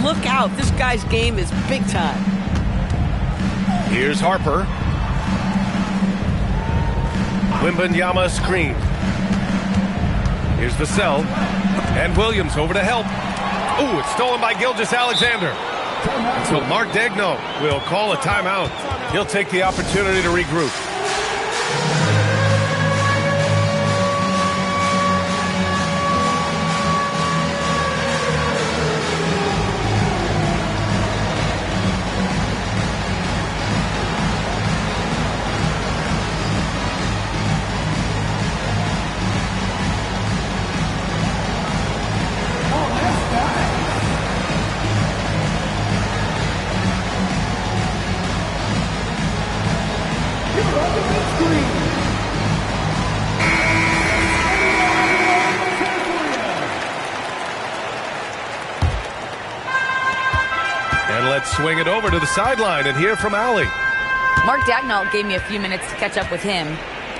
look out. This guy's game is big time. Here's Harper. Wembanyama screen. Here's Vassell. And Williams over to help. Ooh, it's stolen by Gilgeous-Alexander. So Mark Daigneault will call a timeout. He'll take the opportunity to regroup. And let's swing it over to the sideline and hear from Allie. Mark Daigneault gave me a few minutes to catch up with him.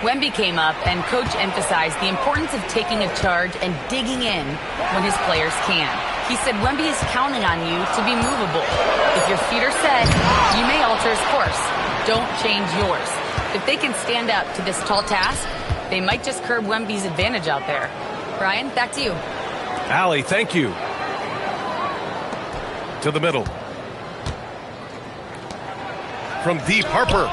Wemby came up, and Coach emphasized the importance of taking a charge and digging in when his players can. He said Wemby is counting on you to be movable. If your feet are set, you may alter his course. Don't change yours. If they can stand up to this tall task, they might just curb Wemby's advantage out there. Brian, back to you. Allie, thank you. To the middle. From deep, Harper.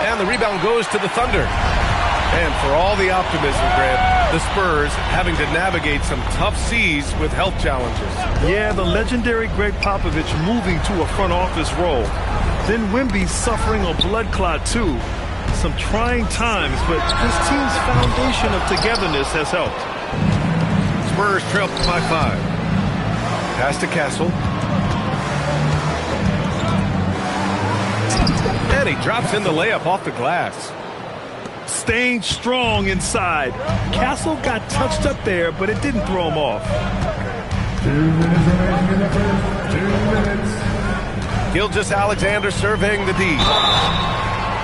And the rebound goes to the Thunder. And for all the optimism, Grant, the Spurs having to navigate some tough seas with health challenges. Yeah, the legendary Greg Popovich moving to a front office role. Then Wemby suffering a blood clot, too. Some trying times, but this team's foundation of togetherness has helped. Spurs trail by 5. Pass to Castle. And he drops in the layup off the glass. Staying strong inside. Castle got touched up there, but it didn't throw him off. 2 minutes remaining. 2 minutes. Gilgeous-Alexander surveying the D.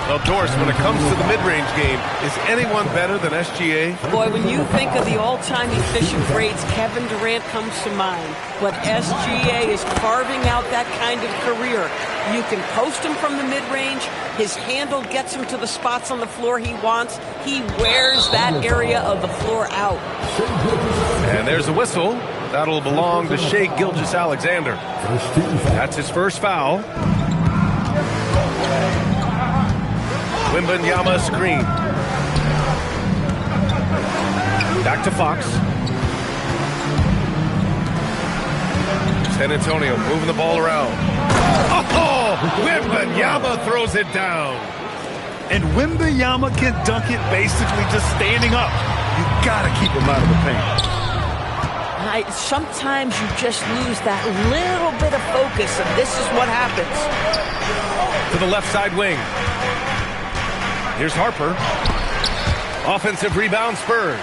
Well, Doris, when it comes to the mid-range game, is anyone better than SGA? Boy, when you think of the all-time efficient grades, Kevin Durant comes to mind. But SGA is carving out that kind of career. You can post him from the mid-range. His handle gets him to the spots on the floor he wants. He wears that area of the floor out. And there's a whistle. That'll belong to Shai Gilgeous-Alexander. That's his first foul. Wembanyama screen. Back to Fox. San Antonio moving the ball around. Oh! Wembanyama throws it down. And Wembanyama can dunk it basically just standing up. You gotta keep him out of the paint. Sometimes you just lose that little bit of focus, and this is what happens. To the left side wing. Here's Harper. Offensive rebound, Spurs.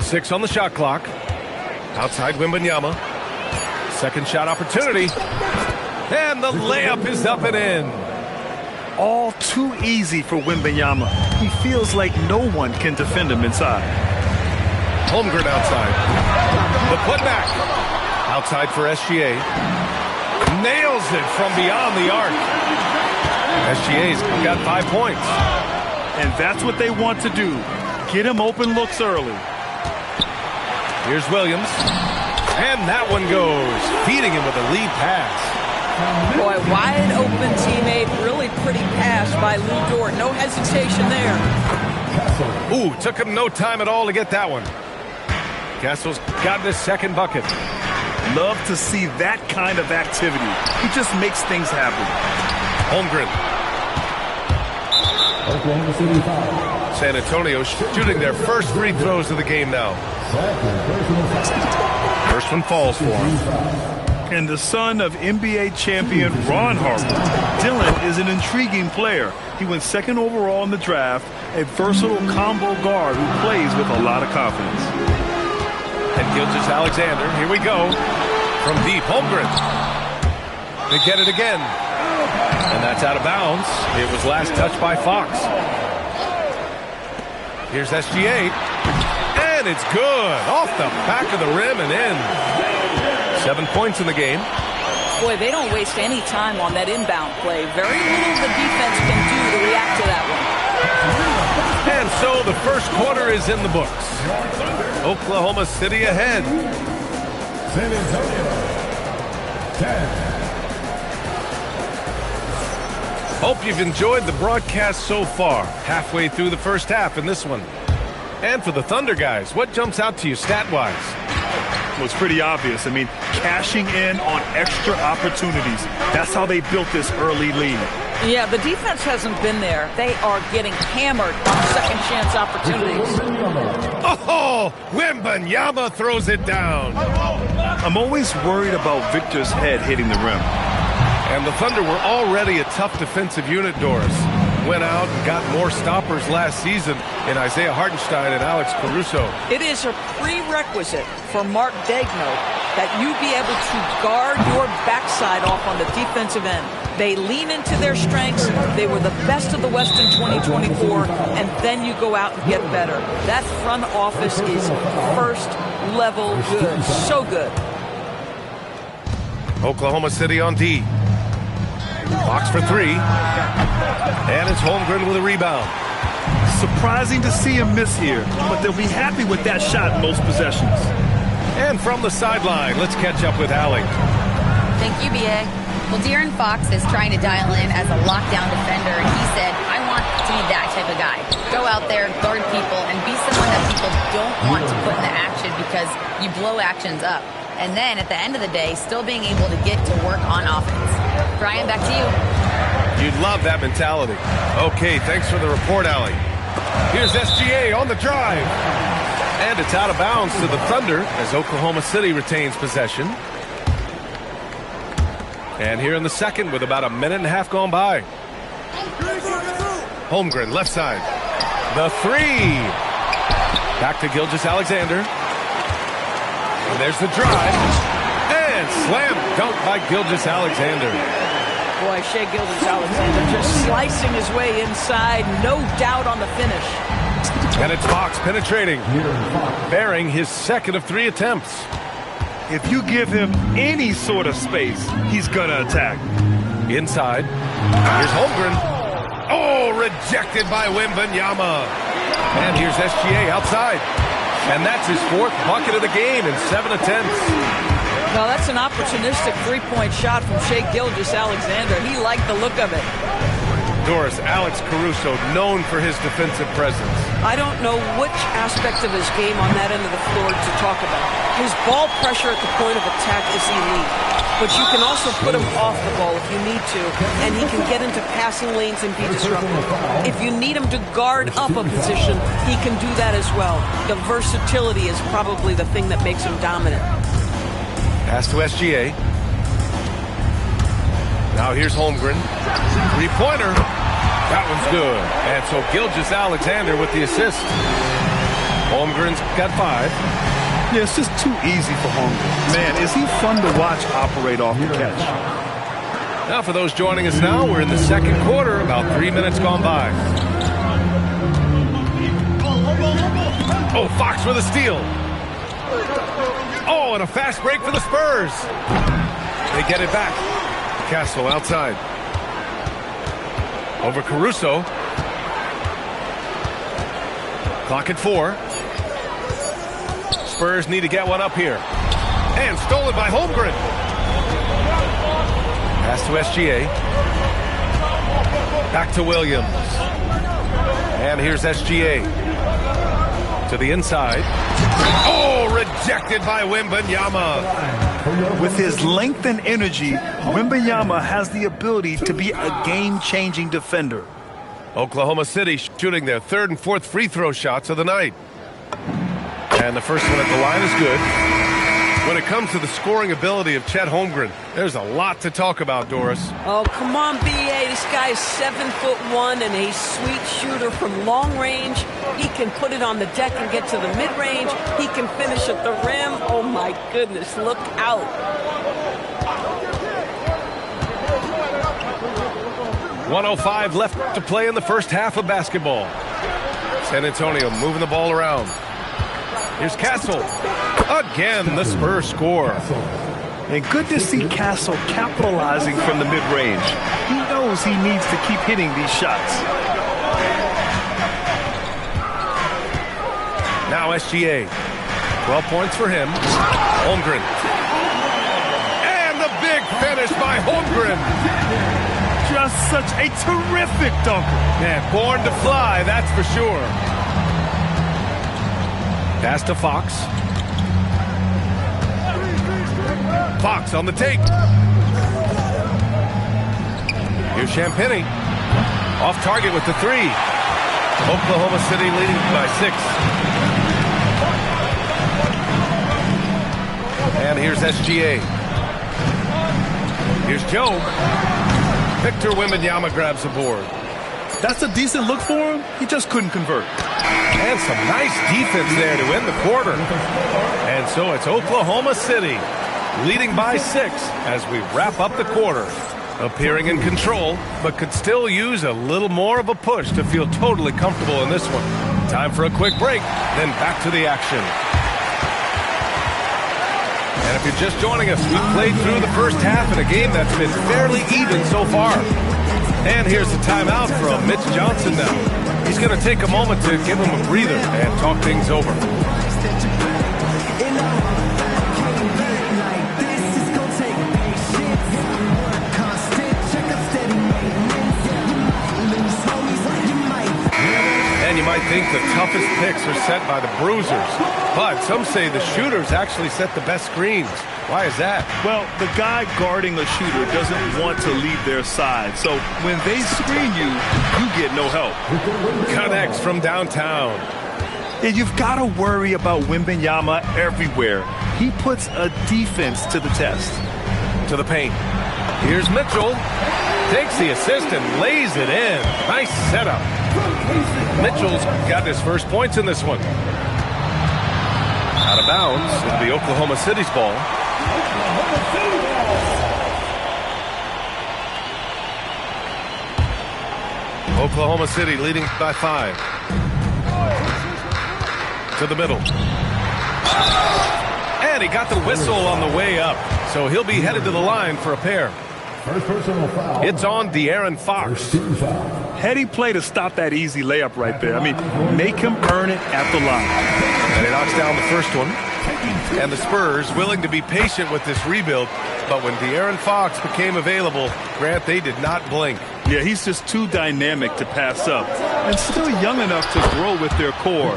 Six on the shot clock. Outside Wembanyama. Second shot opportunity. And the layup is up and in. All too easy for Wembanyama. He feels like no one can defend him inside. Holmgren outside. The putback. Outside for SGA. Nails it from beyond the arc. SGA's got 5 points. And that's what they want to do. Get him open looks early. Here's Williams. And that one goes. Feeding him with a lead pass. Boy, wide open teammate. Really pretty pass by Lou Dort. No hesitation there. Ooh, took him no time at all to get that one. Castle's got his second bucket. Love to see that kind of activity. He just makes things happen. Holmgren. San Antonio shooting their first free throws of the game now. First one falls for him. And the son of NBA champion Ron Harper, Dylan is an intriguing player. He went second overall in the draft, a versatile combo guard who plays with a lot of confidence. And Gilgeous-Alexander, here we go. From deep, Holmgren. They get it again. And that's out of bounds. It was last touched by Fox. Here's SGA. And it's good. Off the back of the rim and in. 7 points in the game. Boy, they don't waste any time on that inbound play. Very little the defense can do to react to that one. And so the first quarter is in the books. Oklahoma City ahead. San Antonio, 10. Hope you've enjoyed the broadcast so far. Halfway through the first half in this one. And for the Thunder guys, what jumps out to you stat-wise? Well, it's pretty obvious. I mean, cashing in on extra opportunities. That's how they built this early lead. Yeah, the defense hasn't been there. They are getting hammered on second chance opportunities. Oh, Wembanyama throws it down. I'm always worried about Victor's head hitting the rim. And the Thunder were already a tough defensive unit, Doris. Went out and got more stoppers last season in Isaiah Hartenstein and Alex Caruso. It is a prerequisite for Mark Daigneault that you be able to guard your backside off on the defensive end. They lean into their strengths. They were the best of the West in 2024, and then you go out and get better. That front office is first level good. So good. Oklahoma City on D. Fox for three. And it's Holmgren with a rebound. Surprising to see him miss here, but they'll be happy with that shot in most possessions. And from the sideline, let's catch up with Allie. Thank you, B.A. Well, De'Aaron Fox is trying to dial in as a lockdown defender, and he said, I want to be that type of guy. Go out there, guard people, and be someone that people don't want to put in the action because you blow actions up. And then, at the end of the day, still being able to get to work on offense. Brian, back to you. You'd love that mentality. Okay, thanks for the report, Allie. Here's SGA on the drive. And it's out of bounds to the Thunder as Oklahoma City retains possession. And here in the second with about a minute and a half gone by. Holmgren, left side. The three. Back to Gilgeous-Alexander. And there's the drive. And slam dunk by Gilgeous-Alexander. Boy, Shai Gilgeous-Alexander just slicing his way inside. No doubt on the finish. And it's Fox penetrating, bearing his second of 3 attempts. If you give him any sort of space, he's going to attack. Inside. Here's Holmgren. Oh, rejected by Wembanyama. And here's SGA outside. And that's his 4th bucket of the game in 7 attempts. Well, that's an opportunistic three-point shot from Shai Gilgeous-Alexander. He liked the look of it. Doris, Alex Caruso, known for his defensive presence. I don't know which aspect of his game on that end of the floor to talk about. His ball pressure at the point of attack is elite. But you can also put him off the ball if you need to, and he can get into passing lanes and be disruptive. If you need him to guard up a position, he can do that as well. The versatility is probably the thing that makes him dominant. Pass to SGA. Now here's Holmgren. Three-pointer. That one's good. And so Gilgeous-Alexander with the assist. Holmgren's got 5. Yeah, it's just too easy for Holmgren. Man, is he fun to watch operate off the catch. Now for those joining us now, we're in the second quarter, about 3 minutes gone by. Oh, Fox with a steal. Oh, and a fast break for the Spurs. They get it back. Castle outside. Over Caruso. Clock at 4. Spurs need to get one up here. And stolen by Holmgren. Pass to SGA. Back to Williams. And here's SGA. To the inside. Oh, rejected by Wembanyama. With his length and energy, Wembanyama has the ability to be a game-changing defender. Oklahoma City shooting their 3rd and 4th free throw shots of the night. And the first one at the line is good. When it comes to the scoring ability of Chet Holmgren, there's a lot to talk about, Doris. Oh, come on, B.A. This guy is 7'1" and a sweet shooter from long range. He can put it on the deck and get to the mid-range. He can finish at the rim. Oh, my goodness, look out. .105 left to play in the first half of basketball. San Antonio moving the ball around. Here's Castle. Again, the Spurs score. And good to see Castle capitalizing from the mid-range. He knows he needs to keep hitting these shots. Now SGA. 12 points for him. Holmgren. And the big finish by Holmgren. Just such a terrific dunker. Man, born to fly, that's for sure. Pass to Fox. Fox on the take. Here's Champagnie. Off target with the three. Oklahoma City leading by 6. And here's SGA. Here's Joe. Victor Wembanyama grabs the board. That's a decent look for him. He just couldn't convert. And some nice defense there to end the quarter. And so it's Oklahoma City leading by 6 as we wrap up the quarter. Appearing in control, but could still use a little more of a push to feel totally comfortable in this one. Time for a quick break, then back to the action. And if you're just joining us, we've played through the first half in a game that's been fairly even so far. And here's the timeout from Mitch Johnson now. He's going to take a moment to give him a breather and talk things over. And you might think the toughest picks are set by the bruisers, but some say the shooters actually set the best screens. Why is that? Well, the guy guarding a shooter doesn't want to leave their side. So when they screen you, you get no help. Connects from downtown. And you've got to worry about Wembanyama everywhere. He puts a defense to the test. To the paint. Here's Mitchell. Takes the assist and lays it in. Nice setup. Mitchell's got his first points in this one. Out of bounds. It'll be Oklahoma City's ball. Oklahoma City leading by 5. To the middle. And he got the whistle on the way up. So he'll be headed to the line for a pair. It's on De'Aaron Fox. Heady play to stop that easy layup right there. I mean, make him earn it at the line. And he knocks down the first one. And the Spurs willing to be patient with this rebuild. But when De'Aaron Fox became available, Grant, they did not blink. Yeah, he's just too dynamic to pass up. And still young enough to grow with their core.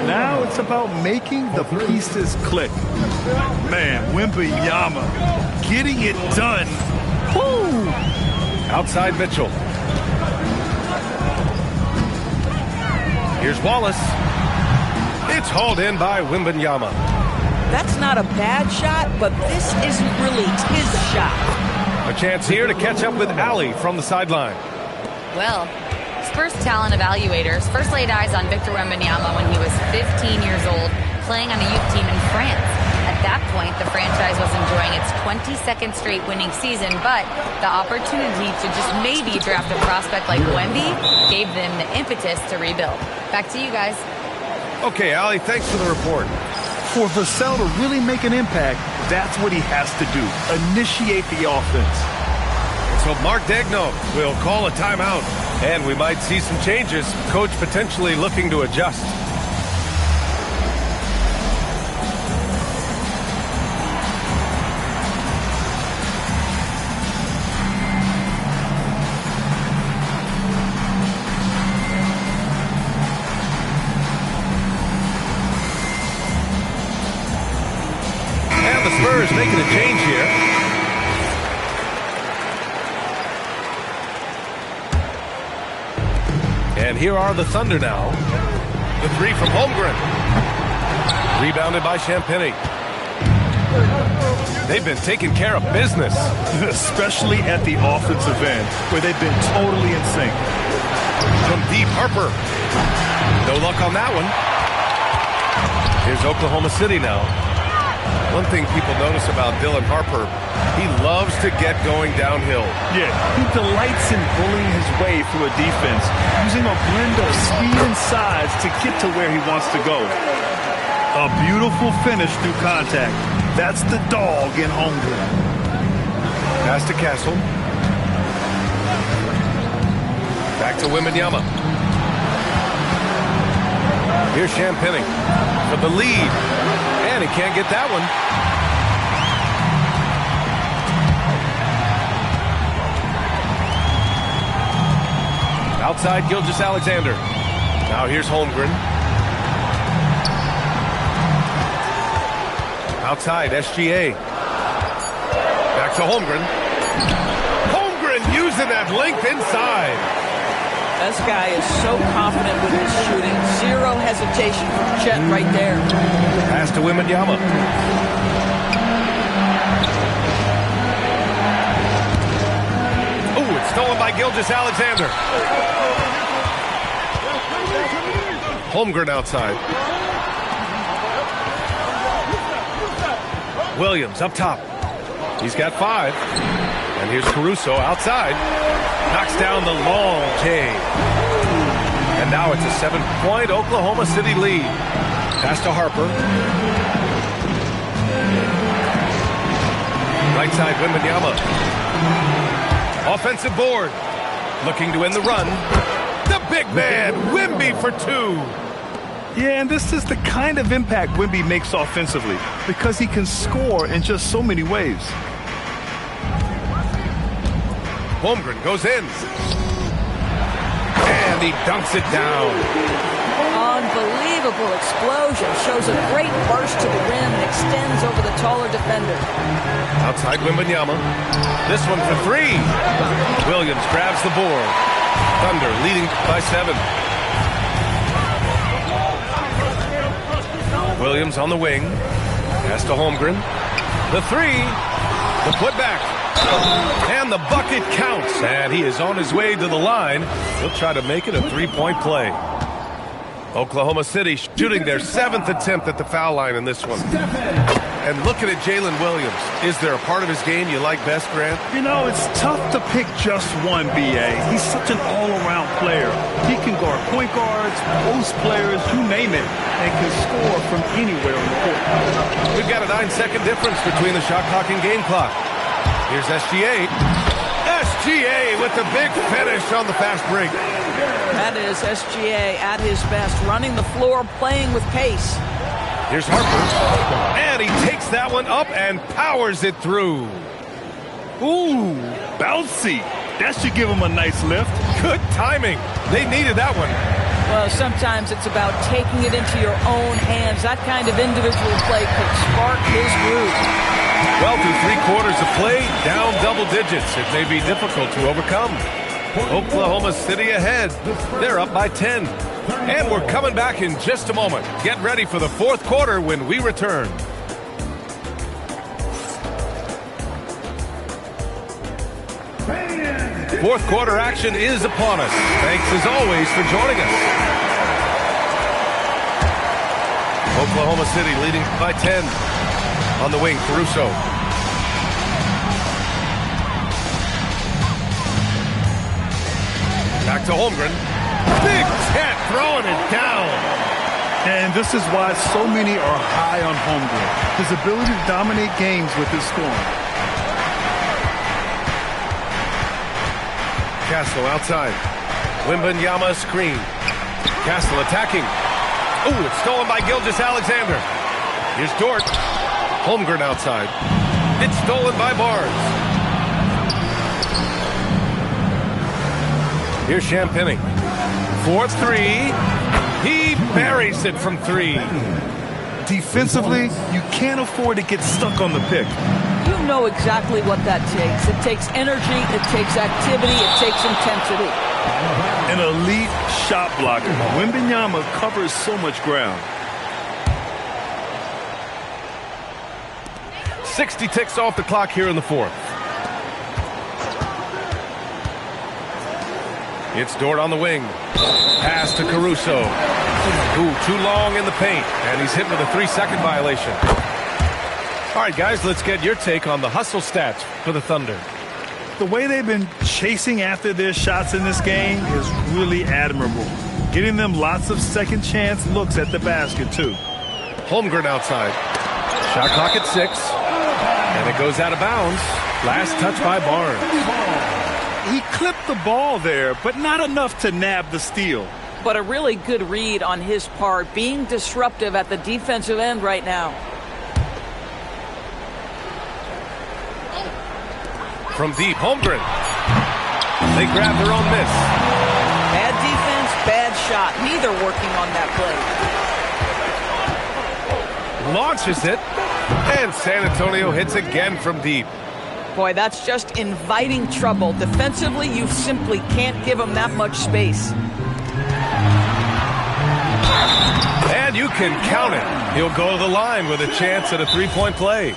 Now it's about making the pieces click. Man, Wembanyama getting it done. Woo! Outside Mitchell. Here's Wallace. It's hauled in by Wembanyama. That's not a bad shot, but this isn't really his shot. A chance here to catch up with Allie from the sideline. Well, Spurs talent evaluators first laid eyes on Victor Wembanyama when he was 15 years old, playing on a youth team in France. At that point, the franchise was enjoying its 22nd straight winning season, but the opportunity to just maybe draft a prospect like Wemby gave them the impetus to rebuild. Back to you guys. Okay, Allie, thanks for the report. For Vassell to really make an impact, that's what he has to do. Initiate the offense. So Mark Daigneault will call a timeout, and we might see some changes. Coach potentially looking to adjust. Spurs making a change here. And here are the Thunder now. The three from Holmgren. Rebounded by Champagnie. They've been taking care of business. Especially at the offensive end, where they've been totally in sync. From deep, Harper. No luck on that one. Here's Oklahoma City now. One thing people notice about Dylan Harper, he loves to get going downhill. Yeah, he delights in bullying his way through a defense, using a blend of speed and size to get to where he wants to go. A beautiful finish through contact. That's the dog in Holmgren. Pass to Castle. Back to Wembanyama. Here's Champagny for the lead. And he can't get that one. Outside Gilgeous-Alexander. Now here's Holmgren. Outside SGA. Back to Holmgren. Holmgren using that length inside. This guy is so confident with his shooting. Zero hesitation from Chet right there. Pass to Wembanyama. Ooh, it's stolen by Gilgeous-Alexander. Holmgren outside. Williams up top. He's got 5. And here's Caruso outside. Knocks down the long J. And now it's a 7-point Oklahoma City lead. Pass to Harper. Right side, Wembanyama. Offensive board. Looking to win the run. The big man, Wemby for 2. Yeah, and this is the kind of impact Wemby makes offensively because he can score in just so many ways. Holmgren goes in. And he dunks it down. Unbelievable explosion. Shows a great burst to the rim and extends over the taller defender. Outside Wembanyama. This one for 3. Williams grabs the board. Thunder leading by 7. Williams on the wing. Pass to Holmgren. The 3. The putback. And the bucket counts. And he is on his way to the line. He'll try to make it a 3-point play. Oklahoma City shooting their 7th attempt at the foul line in this one. And looking at Jalen Williams, is there a part of his game you like best, Grant? You know, it's tough to pick just one, B.A. He's such an all-around player. He can guard point guards, post players, you name it, and can score from anywhere on the court. We've got a 9-second difference between the shot clock and game clock. Here's SGA. SGA with the big finish on the fast break. That is SGA at his best, running the floor, playing with pace. Here's Harper. And he takes that one up and powers it through. Ooh, bouncy. That should give him a nice lift. Good timing. They needed that one. Well, sometimes it's about taking it into your own hands. That kind of individual play could spark his groove. Well, through 3 quarters of play, down double digits. It may be difficult to overcome. Oklahoma City ahead. They're up by 10. And we're coming back in just a moment. Get ready for the 4th quarter when we return. Fourth quarter action is upon us. Thanks as always for joining us. Oklahoma City leading by 10. On the wing, Caruso. Back to Holmgren. Big Cat throwing it down. And this is why so many are high on Holmgren. His ability to dominate games with his scoring. Castle outside. Wembanyama screen. Castle attacking. Ooh, it's stolen by Gilgeous-Alexander. Here's Dort. Holmgren outside. It's stolen by Barnes. Here's Champagny. 4-3. He buries it from 3. Defensively, you can't afford to get stuck on the pick. You know exactly what that takes. It takes energy, it takes activity, it takes intensity. An elite shot blocker. Wembanyama covers so much ground. 60 ticks off the clock here in the 4th. It's Dort on the wing. Pass to Caruso. Ooh, too long in the paint. And he's hit with a 3-second violation. All right, guys, let's get your take on the hustle stats for the Thunder. The way they've been chasing after their shots in this game is really admirable. Getting them lots of second chance looks at the basket, too. Holmgren outside. Shot clock at 6. And it goes out of bounds. Last touch by Barnes. He clipped the ball there, but not enough to nab the steal. But a really good read on his part, being disruptive at the defensive end right now. From deep, Holmgren. They grab their own miss. Bad defense, bad shot. Neither working on that play. Launches it. And San Antonio hits again from deep. Boy, that's just inviting trouble. Defensively, you simply can't give them that much space. And you can count it. He'll go to the line with a chance at a three-point play.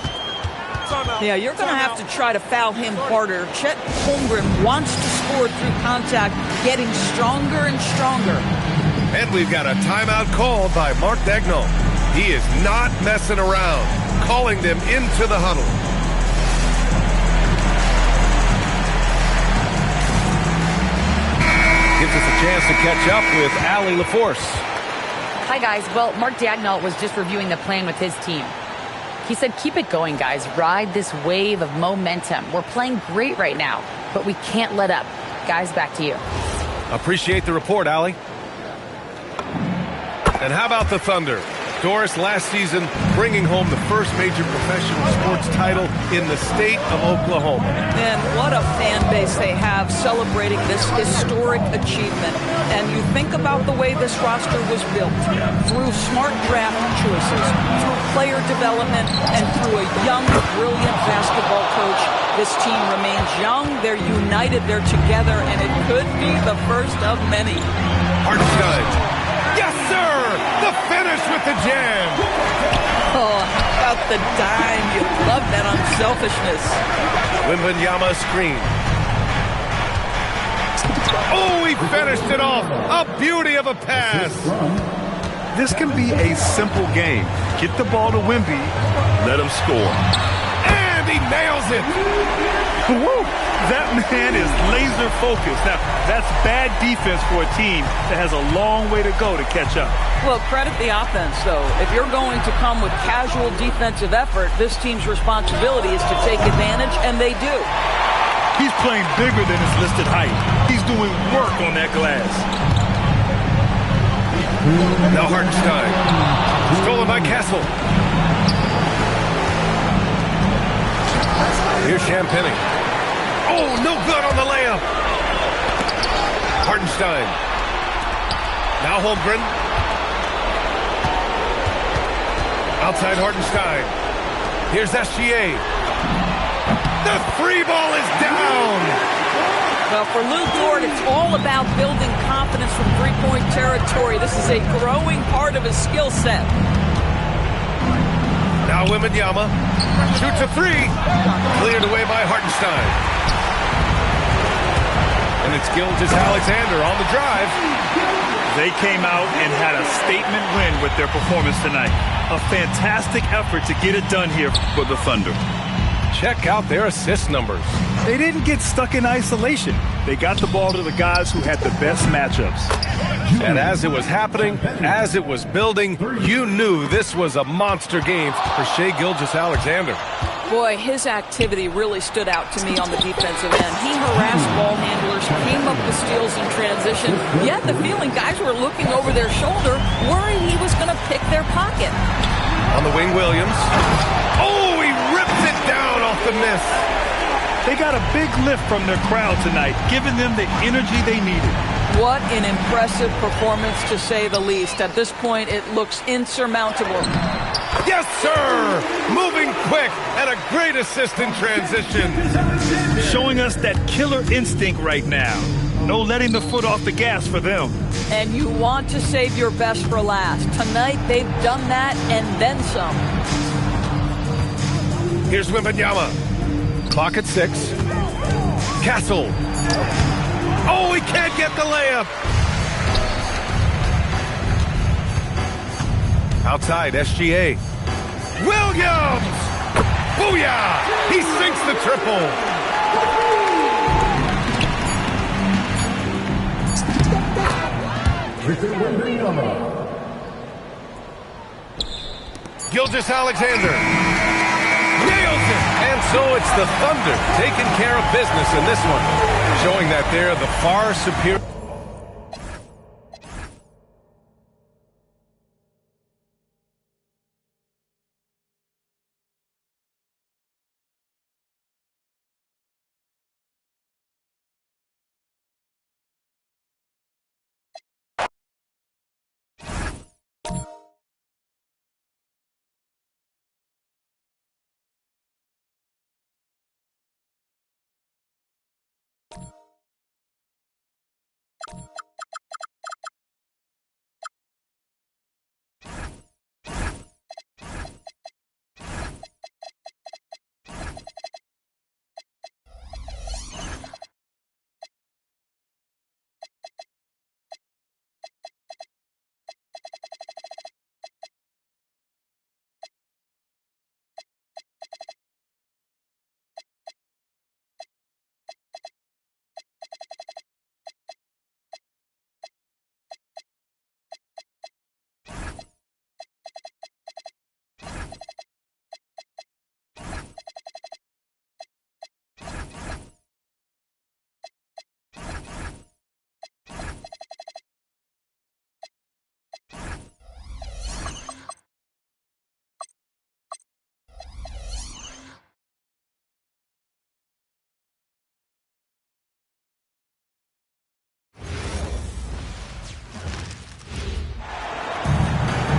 Yeah, you're going to have to try to foul him harder. Chet Holmgren wants to score through contact, getting stronger and stronger. And we've got a timeout called by Mark Daigneault. He is not messing around, calling them into the huddle. Gives us a chance to catch up with Allie LaForce. Hi, guys. Well, Mark Daigneault was just reviewing the plan with his team. He said, keep it going, guys. Ride this wave of momentum. We're playing great right now, but we can't let up. Guys, back to you. Appreciate the report, Allie. And how about the Thunder? Doris, last season, bringing home the first major professional sports title in the state of Oklahoma. And what a fan base they have celebrating this historic achievement. And you think about the way this roster was built, through smart draft choices, through player development, and through a young, brilliant basketball coach. This team remains young, they're united, they're together, and it could be the first of many. Hartenstein. Yes, sir! The finish with the jam. Oh, how about the dime? You love that unselfishness. Wembanyama screen. Oh, he finished it off. A beauty of a pass. This can be a simple game. Get the ball to Wemby, let him score. And he nails it. Woo! That man is laser focused. Now, that's bad defense for a team that has a long way to go to catch up. Well, credit the offense, though. If you're going to come with casual defensive effort, this team's responsibility is to take advantage, and they do. He's playing bigger than his listed height. He's doing work on that glass. Now Hartenstein. Stolen by Castle. Here's Champagny. Oh, no good on the layup. Hartenstein. Now Holmgren. Outside Hartenstein. Here's SGA. The free ball is down. Well, for Lou Dort, it's all about building confidence from three-point territory. This is a growing part of his skill set. Now Wembanyama shoots a three. Cleared away by Hartenstein. And it's Gilgeous-Alexander on the drive. They came out and had a statement win with their performance tonight. A fantastic effort to get it done here for the Thunder. Check out their assist numbers. They didn't get stuck in isolation. They got the ball to the guys who had the best matchups. And as it was happening, as it was building, you knew this was a monster game for Shai Gilgeous-Alexander. Boy, his activity really stood out to me on the defensive end. He harassed ball handlers, came up with steals in transition. You had the feeling guys were looking over their shoulder, worried he was going to pick their pocket. On the wing, Williams. Oh, he rips it down off the miss. They got a big lift from their crowd tonight, giving them the energy they needed. What an impressive performance, to say the least. At this point, it looks insurmountable. Yes, sir! Moving quick and a great assist in transition. Showing us that killer instinct right now. No letting the foot off the gas for them. And you want to save your best for last. Tonight, they've done that and then some. Here's Wembanyama. Clock at 6. Castle. Oh, he can't get the layup. Outside, SGA. Williams! Booyah! He sinks the triple. Gilgeous-Alexander nails it. And so it's the Thunder taking care of business in this one, showing that they're the far superior.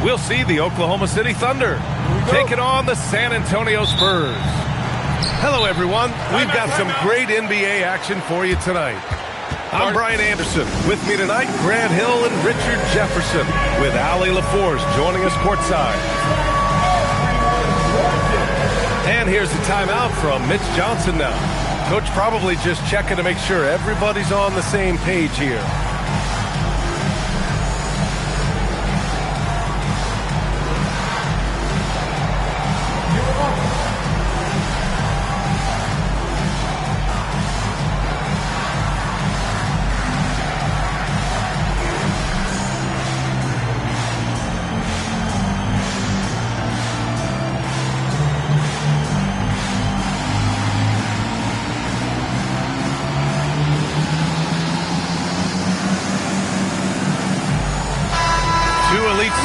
We'll see the Oklahoma City Thunder taking on the San Antonio Spurs. Hello, everyone. We've got some great NBA action for you tonight. I'm Brian Anderson. With me tonight, Grant Hill and Richard Jefferson, with Allie LaForce joining us courtside. And here's the timeout from Mitch Johnson now. Coach probably just checking to make sure everybody's on the same page here.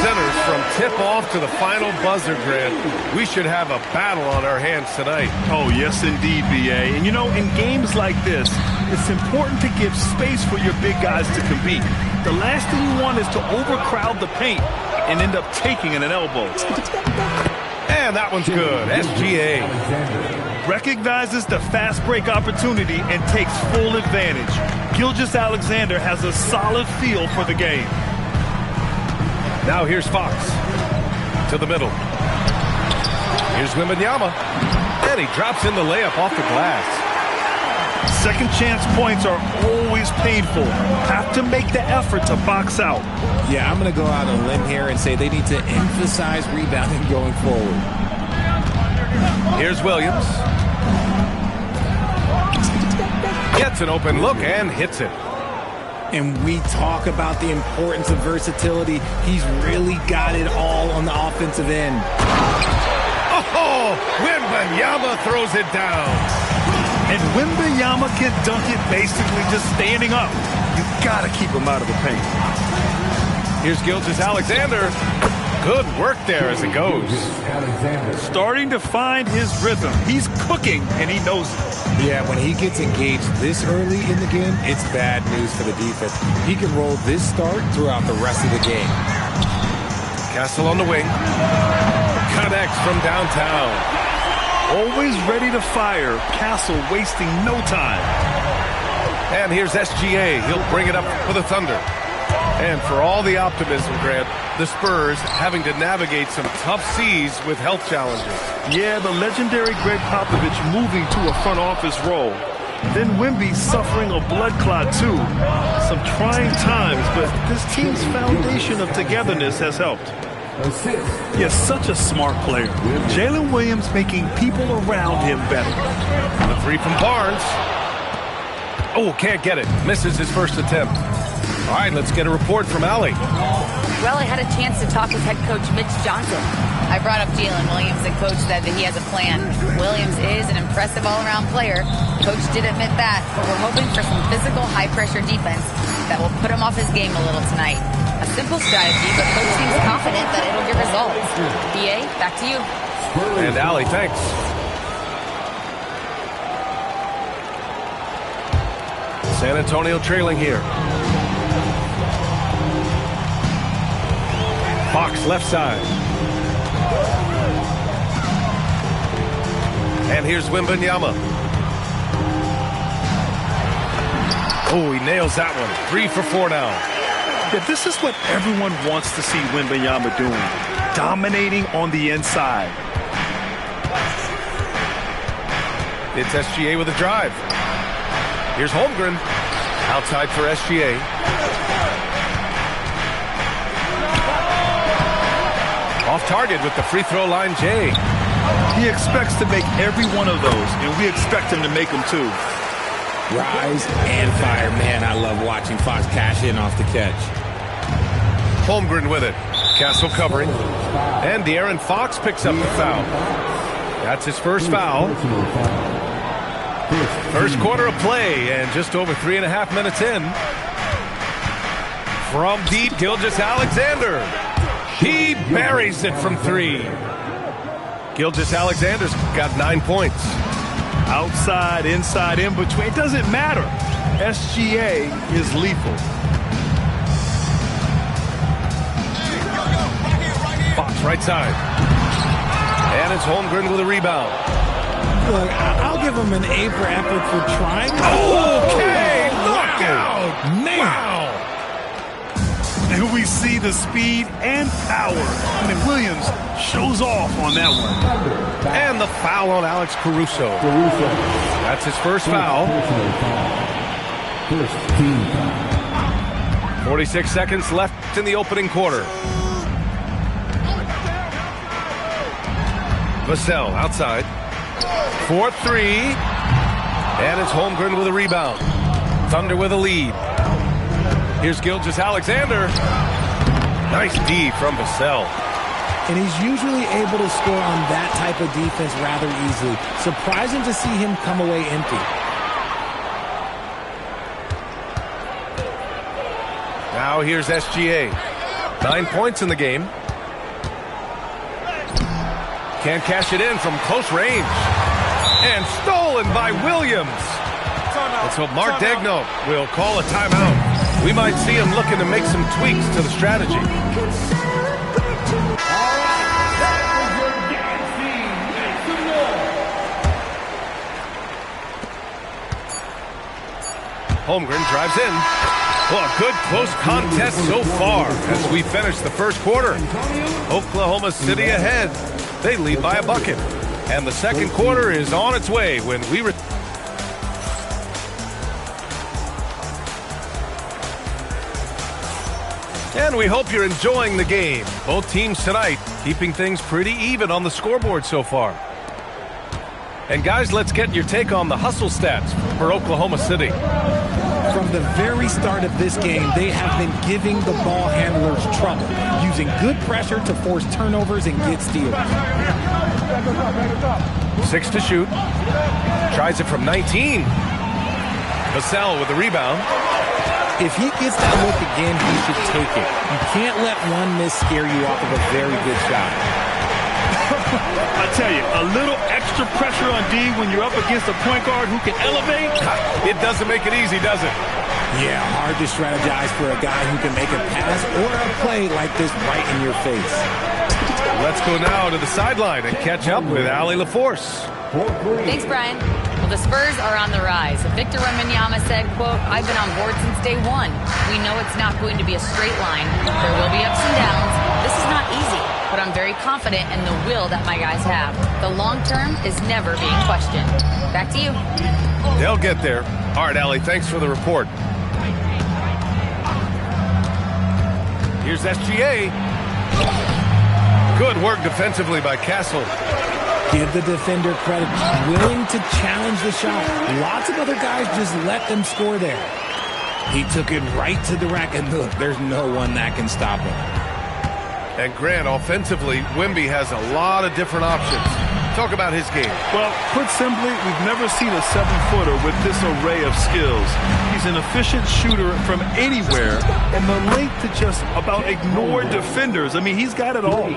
Centers from tip-off to the final buzzer, Grant. We should have a battle on our hands tonight. Oh, yes, indeed, B.A. And, you know, in games like this, it's important to give space for your big guys to compete. The last thing you want is to overcrowd the paint and end up taking an elbow. And that one's good. SGA recognizes the fast break opportunity and takes full advantage. Gilgeous-Alexander has a solid feel for the game. Now here's Fox to the middle. Here's Wembanyama, and he drops in the layup off the glass. Second chance points are always painful. Have to make the effort to box out. Yeah, I'm going to go out on a limb here and say they need to emphasize rebounding going forward. Here's Williams. Gets an open look and hits it. And we talk about the importance of versatility. He's really got it all on the offensive end. Oh, Wembanyama throws it down. And Wembanyama can dunk it basically just standing up. You got to keep him out of the paint. Here's Gilgeous-Alexander. Good work there as it goes. Starting to find his rhythm. He's cooking, and he knows it. Yeah, when he gets engaged this early in the game, it's bad news for the defense. He can roll this start throughout the rest of the game. Castle on the wing. Connects from downtown. Always ready to fire. Castle wasting no time. And here's SGA. He'll bring it up for the Thunder. And for all the optimism, Grant, the Spurs having to navigate some tough seas with health challenges. Yeah, the legendary Greg Popovich moving to a front office role. Then Wemby suffering a blood clot, too. Some trying times, but this team's foundation of togetherness has helped. Yes, such a smart player. Jalen Williams making people around him better. The three from Barnes. Oh, can't get it. Misses his first attempt. All right, let's get a report from Allie. Well, I had a chance to talk with head coach Mitch Johnson. I brought up Jalen Williams, and Coach said that he has a plan. Williams is an impressive all-around player. Coach did admit that, but we're hoping for some physical, high-pressure defense that will put him off his game a little tonight. A simple strategy, but Coach seems confident that it'll give results. BA, back to you. And Allie, thanks. San Antonio trailing here. Fox left side. And here's Wembanyama. Oh, he nails that one. 3 for 4 now. Yeah, this is what everyone wants to see Wembanyama doing. Dominating on the inside. It's SGA with a drive. Here's Holmgren. Outside for SGA. Off target with the free throw line, Jay. He expects to make every one of those, and we expect him to make them too. Rise and fire. Man, I love watching Fox cash in off the catch. Holmgren with it. Castle covering. And De'Aaron Fox picks up the foul. That's his first foul. First quarter of play, and just over 3.5 minutes in. From deep, Gilgeous-Alexander. He buries it from 3. Gilgeous-Alexander's got 9 points. Outside, inside, in between. It doesn't matter. SGA is lethal. Fox right side. And it's Holmgren with a rebound. Look, I'll give him an A for effort for trying. Okay, knockout. Man. Wow. And we see the speed and power. I mean, Williams shows off on that one. And the foul on Alex Caruso. That's his first foul. 46 seconds left in the opening quarter. Vassell outside. 4-3. And it's Holmgren with a rebound. Thunder with a lead. Here's Gilgeous-Alexander. Nice D from Vassell. And he's usually able to score on that type of defense rather easily. Surprising to see him come away empty. Now here's SGA. 9 points in the game. Can't cash it in from close range. And stolen by Williams. And so Mark Daigneault will call a timeout. We might see him looking to make some tweaks to the strategy. Holmgren drives in. Well, a good close contest so far as we finish the first quarter. Oklahoma City ahead. They lead by a bucket. And the second quarter is on its way when we And we hope you're enjoying the game. Both teams tonight keeping things pretty even on the scoreboard so far. And guys, let's get your take on the hustle stats for Oklahoma City. From the very start of this game, they have been giving the ball handlers trouble, using good pressure to force turnovers and get steals. 6 to shoot. Tries it from 19. Vassell with the rebound. If he gets that look again, he should take it. You can't let one miss scare you off of a very good shot. I tell you, a little extra pressure on D when you're up against a point guard who can elevate. It doesn't make it easy, does it? Yeah, hard to strategize for a guy who can make a pass or a play like this right in your face. Let's go now to the sideline and catch up with Allie LaForce. Thanks, Brian. Well, the Spurs are on the rise. Victor Wembanyama said, quote, "I've been on board since day one. We know it's not going to be a straight line. There will be ups and downs. This is not easy, but I'm very confident in the will that my guys have. The long term is never being questioned." Back to you. They'll get there. All right, Allie, thanks for the report. Here's SGA. Good work defensively by Castle. Give the defender credit. Willing to challenge the shot. Lots of other guys just let them score there. He took it right to the rack, and look, there's no one that can stop him. And Grant, offensively, Wemby has a lot of different options. Talk about his game. Well, put simply, we've never seen a 7-footer with this array of skills. He's an efficient shooter from anywhere, and the length to just about ignore defenders. I mean, he's got it all.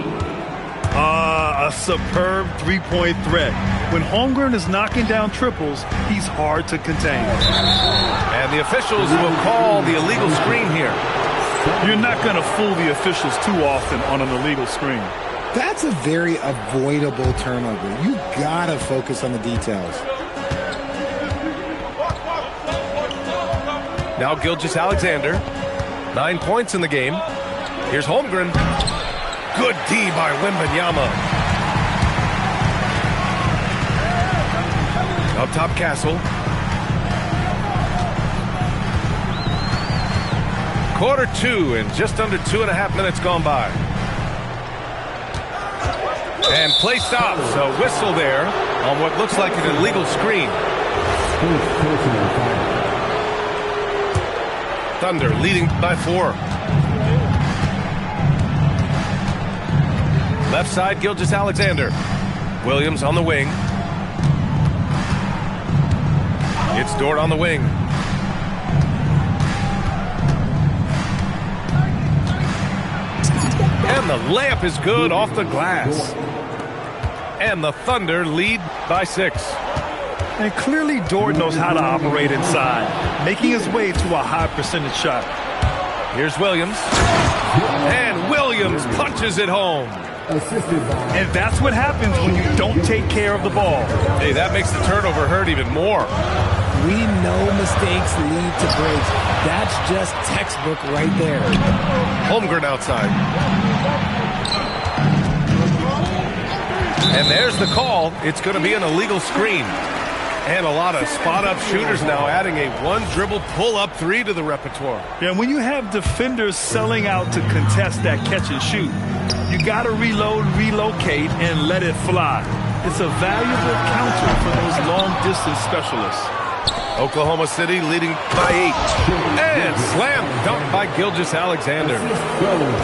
A superb three-point threat. When Holmgren is knocking down triples, he's hard to contain. And the officials will call the illegal screen here. You're not going to fool the officials too often on an illegal screen. That's a very avoidable turnover. You gotta focus on the details. Now Gilgeous-Alexander, 9 points in the game. Here's Holmgren. Good D by Wembanyama. Up top, Castle. Quarter 2 and just under 2.5 minutes gone by. And play stops. A whistle there on what looks like an illegal screen. Thunder leading by 4. Left side, Gilgeous-Alexander. Williams on the wing. It's Dort on the wing. And the layup is good off the glass. And the Thunder lead by 6. And clearly Dort knows how to operate inside, making his way to a high percentage shot. Here's Williams. And Williams punches it home. And that's what happens when you don't take care of the ball. Hey, that makes the turnover hurt even more. We know mistakes lead to breaks. That's just textbook right there. Holmgren outside. And there's the call. It's going to be an illegal screen. And a lot of spot-up shooters now adding a one-dribble pull-up 3 to the repertoire. Yeah, when you have defenders selling out to contest that catch and shoot, you got to reload, relocate, and let it fly. It's a valuable counter for those long-distance specialists. Oklahoma City leading by 8. And slam dunk by Gilgeous-Alexander.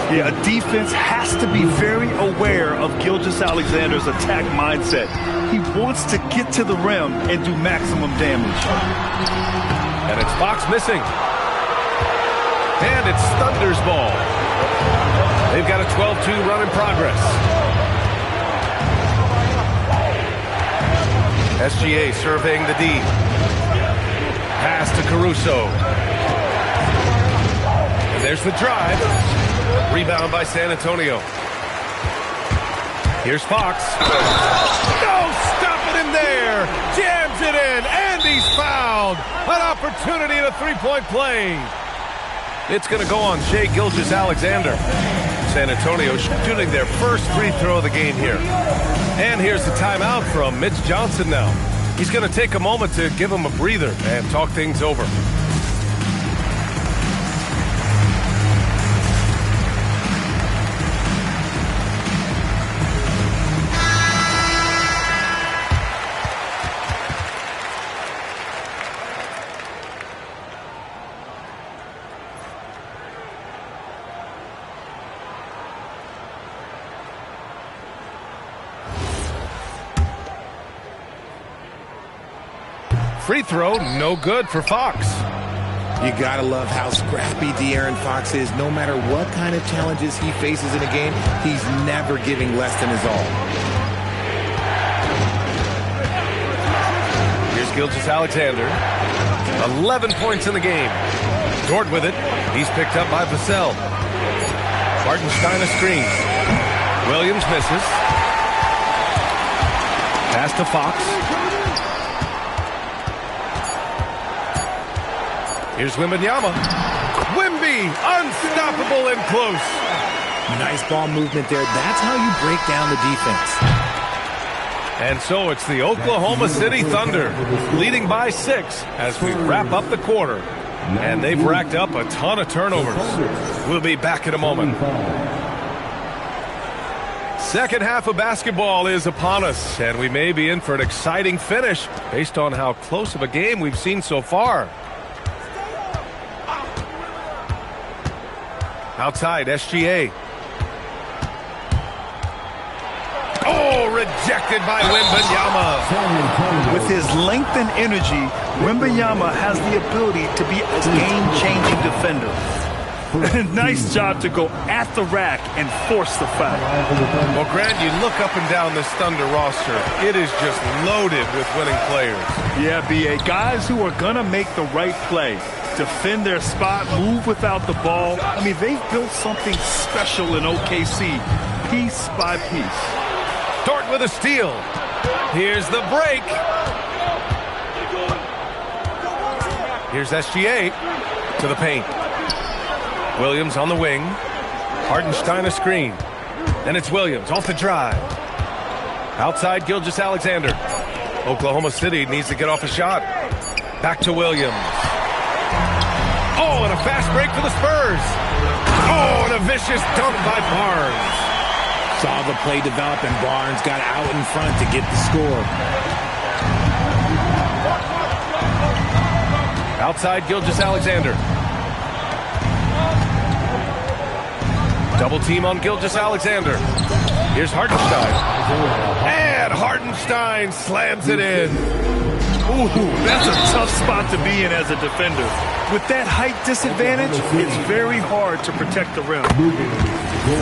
Yeah, a defense has to be very aware of Gilgeous-Alexander's attack mindset. He wants to get to the rim and do maximum damage. And it's Fox missing. And it's Thunder's ball. They've got a 12-2 run in progress. SGA surveying the D. Pass to Caruso. And there's the drive. Rebound by San Antonio. Here's Fox. No stopping him there. Jams it in. And he's fouled. An opportunity at a three-point play. It's going to go on Shai Gilgeous-Alexander. San Antonio shooting their first free throw of the game here. And here's the timeout from Mitch Johnson now. He's going to take a moment to give him a breather and talk things over. Free throw, no good for Fox. You gotta love how scrappy De'Aaron Fox is. No matter what kind of challenges he faces in a game, he's never giving less than his all. Here's Gilgeous-Alexander. 11 points in the game. Dort with it. He's picked up by Vassell. Hartenstein a screen. Williams misses. Pass to Fox. Here's Wembanyama. Wemby, unstoppable and close. Nice ball movement there. That's how you break down the defense. And so it's the Oklahoma City Thunder leading by 6 as we wrap up the quarter. And they've racked up a ton of turnovers. We'll be back in a moment. Second half of basketball is upon us, and we may be in for an exciting finish based on how close of a game we've seen so far. Outside, SGA. rejected by Wembanyama. With his length and energy, Wembanyama has the ability to be a game-changing defender. Nice job to go at the rack and force the foul. Well, Grant, you look up and down this Thunder roster. It is just loaded with winning players. Yeah, B.A. Guys who are going to make the right play, defend their spot, move without the ball. I mean, they've built something special in OKC, piece by piece. Dort with a steal. Here's the break. Here's SGA to the paint. Williams on the wing. Hartenstein a screen. And it's Williams off the drive. Outside Gilgeous-Alexander. Oklahoma City needs to get off a shot. Back to Williams. Oh, and a fast break for the Spurs. Oh, and a vicious dunk by Barnes. Saw the play develop, and Barnes got out in front to get the score. Outside Gilgeous-Alexander. Double team on Gilgeous-Alexander. Here's Hartenstein. And Hartenstein slams it in. Ooh, that's a tough spot to be in as a defender. With that height disadvantage, it's very hard to protect the rim.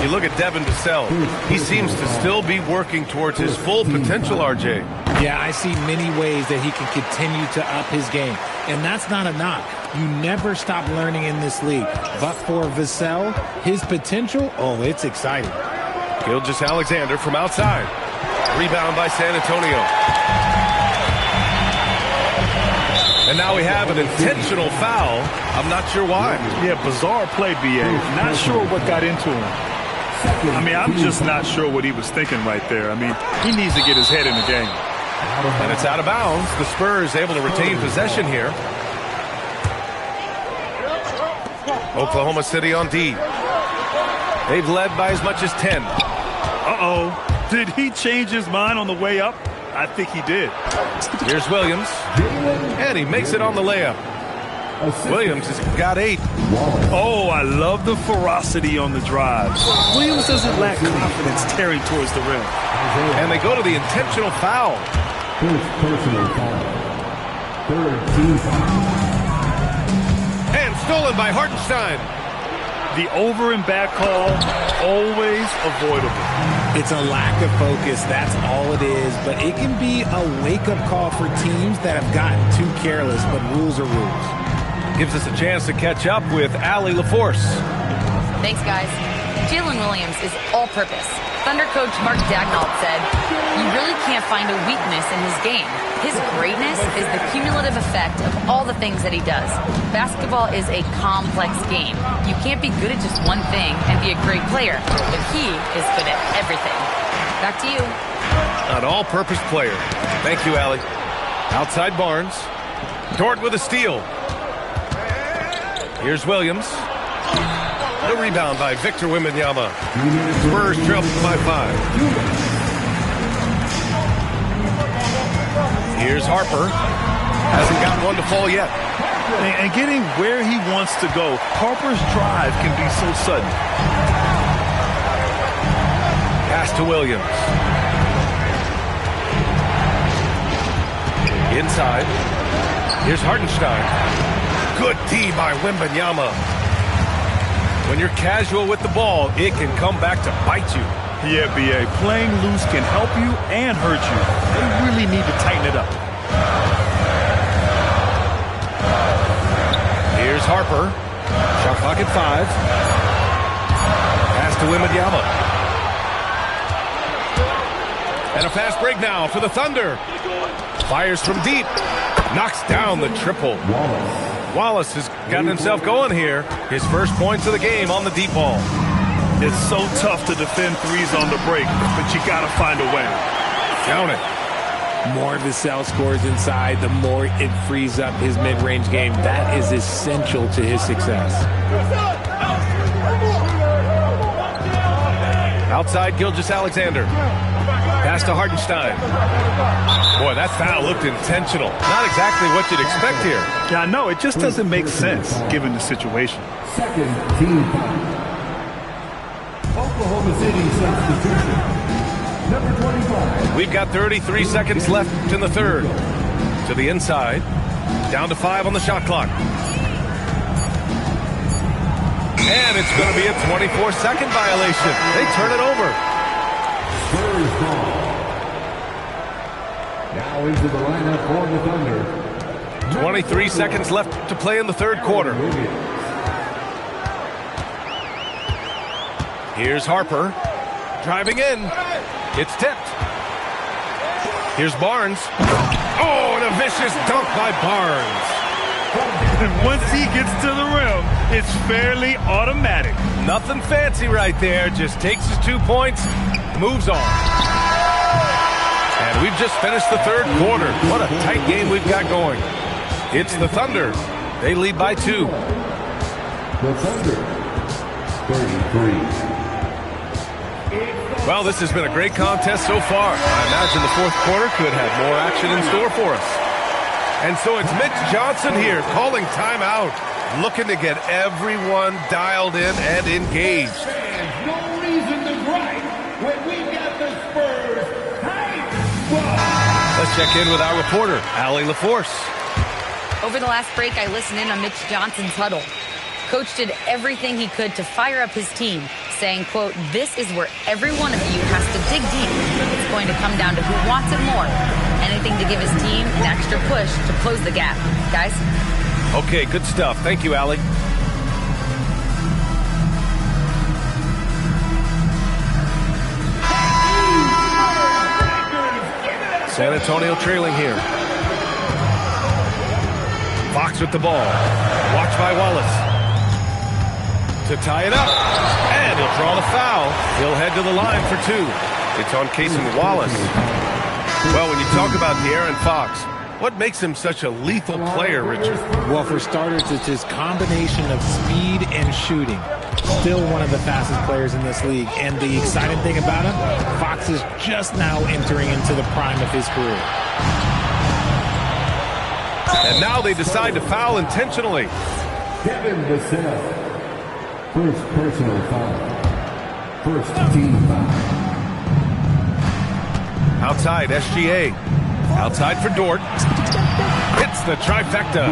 You look at Devin Vassell. He seems to still be working towards his full potential, RJ. Yeah, I see many ways that he can continue to up his game. And that's not a knock. You never stop learning in this league. But for Vassell, his potential, oh, it's exciting. Gilgeous-Alexander from outside. Rebound by San Antonio. And now we have an intentional foul. I'm not sure why. Yeah, bizarre play, B.A. Not sure what got into him. I mean, I'm just not sure what he was thinking right there. I mean, he needs to get his head in the game. And it's out of bounds. The Spurs able to retain possession here. Oklahoma City on D. They've led by as much as 10. Uh-oh. Did he change his mind on the way up? I think he did. Here's Williams. And he makes it on the layup. Williams has got 8. Oh, I love the ferocity on the drive. Williams doesn't lack confidence tearing towards the rim. And they go to the intentional foul. First personal foul. Third team foul. And stolen by Hartenstein. The over and back call, always avoidable. It's a lack of focus, that's all it is. But it can be a wake-up call for teams that have gotten too careless, but rules are rules. Gives us a chance to catch up with Allie LaForce. Thanks, guys. Jalen Williams is all-purpose. Thunder coach Mark Daigneault said, "You really can't find a weakness in his game. His greatness is the cumulative effect of all the things that he does. Basketball is a complex game. You can't be good at just one thing and be a great player, but he is good at everything." Back to you. An all-purpose player. Thank you, Allie. Outside Barnes. Dort with a steal. Here's Williams. The rebound by Victor Wembanyama. Spurs trail by 5. Here's Harper. Hasn't got one to fall yet. And getting where he wants to go, Harper's drive can be so sudden. Pass to Williams. Inside. Here's Hartenstein. Good D by Wembanyama. When you're casual with the ball, it can come back to bite you. Yeah, B.A. Playing loose can help you and hurt you. They really need to tighten it up. Here's Harper. Shot clock at 5. Pass to Wembanyama. And a fast break now for the Thunder. Fires from deep. Knocks down the triple. Wallace has gotten himself going here. His first points of the game on the deep ball. It's so tough to defend threes on the break, but you got to find a way. Count it. More Vassell scores inside, the more it frees up his mid-range game. That is essential to his success. Outside Gilgeous-Alexander. Pass to Hartenstein. Boy, that foul looked intentional. Not exactly what you'd expect here. Yeah, I know. It just doesn't make sense given the situation. Second team foul. Oklahoma City substitution. Number 25. We've got 33 seconds left in the third. To the inside. Down to 5 on the shot clock. And it's going to be a 24-second violation. They turn it over. First ball. Now into the lineup for the Thunder. 23 seconds left to play in the third quarter. Here's Harper. Driving in. It's tipped. Here's Barnes. Oh, and a vicious dunk by Barnes. And once he gets to the rim, it's fairly automatic. Nothing fancy right there. Just takes his 2 points, moves on. And we've just finished the third quarter. What a tight game we've got going. It's the Thunder. They lead by 2. The Thunder. 33. Well, this has been a great contest so far. I imagine the fourth quarter could have more action in store for us. And so it's Mitch Johnson here calling timeout, looking to get everyone dialed in and engaged. There's no reason to gripe when we got the Spurs. Let's check in with our reporter, Allie LaForce. Over the last break, I listened in on Mitch Johnson's huddle. Coach did everything he could to fire up his team, saying, quote, "This is where every one of you has to dig deep. It's going to come down to who wants it more. Anything to give his team an extra push to close the gap." Guys? Okay, good stuff. Thank you, Allie. San Antonio trailing here. Fox with the ball. Watched by Wallace. To tie it up. And he'll draw the foul. He'll head to the line for 2. It's on Cason Wallace. Well, when you talk about De'Aaron Fox, what makes him such a lethal player, Richard? Well, for starters, it's his combination of speed and shooting. Still one of the fastest players in this league. And the exciting thing about him, Fox is just now entering into the prime of his career. And now they decide to foul intentionally. Kevin Vassell. First personal foul. First team foul. Outside, SGA. Outside for Dort. Hits the trifecta.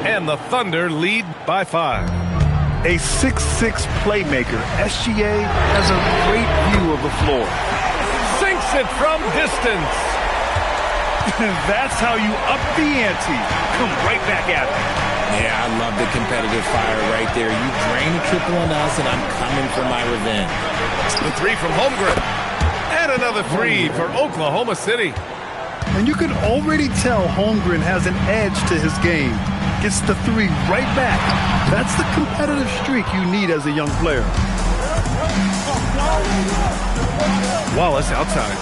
And the Thunder lead by 5. A 6'6" playmaker, SGA has a great view of the floor. Sinks it from distance. That's how you up the ante. Come right back at it. Yeah, I love the competitive fire right there. You drain a triple on us, and I'm coming for my revenge. The 3 from Holmgren. And another 3 for Oklahoma City. And you can already tell Holmgren has an edge to his game. Gets the 3 right back. That's the competitive streak you need as a young player. Wallace outside.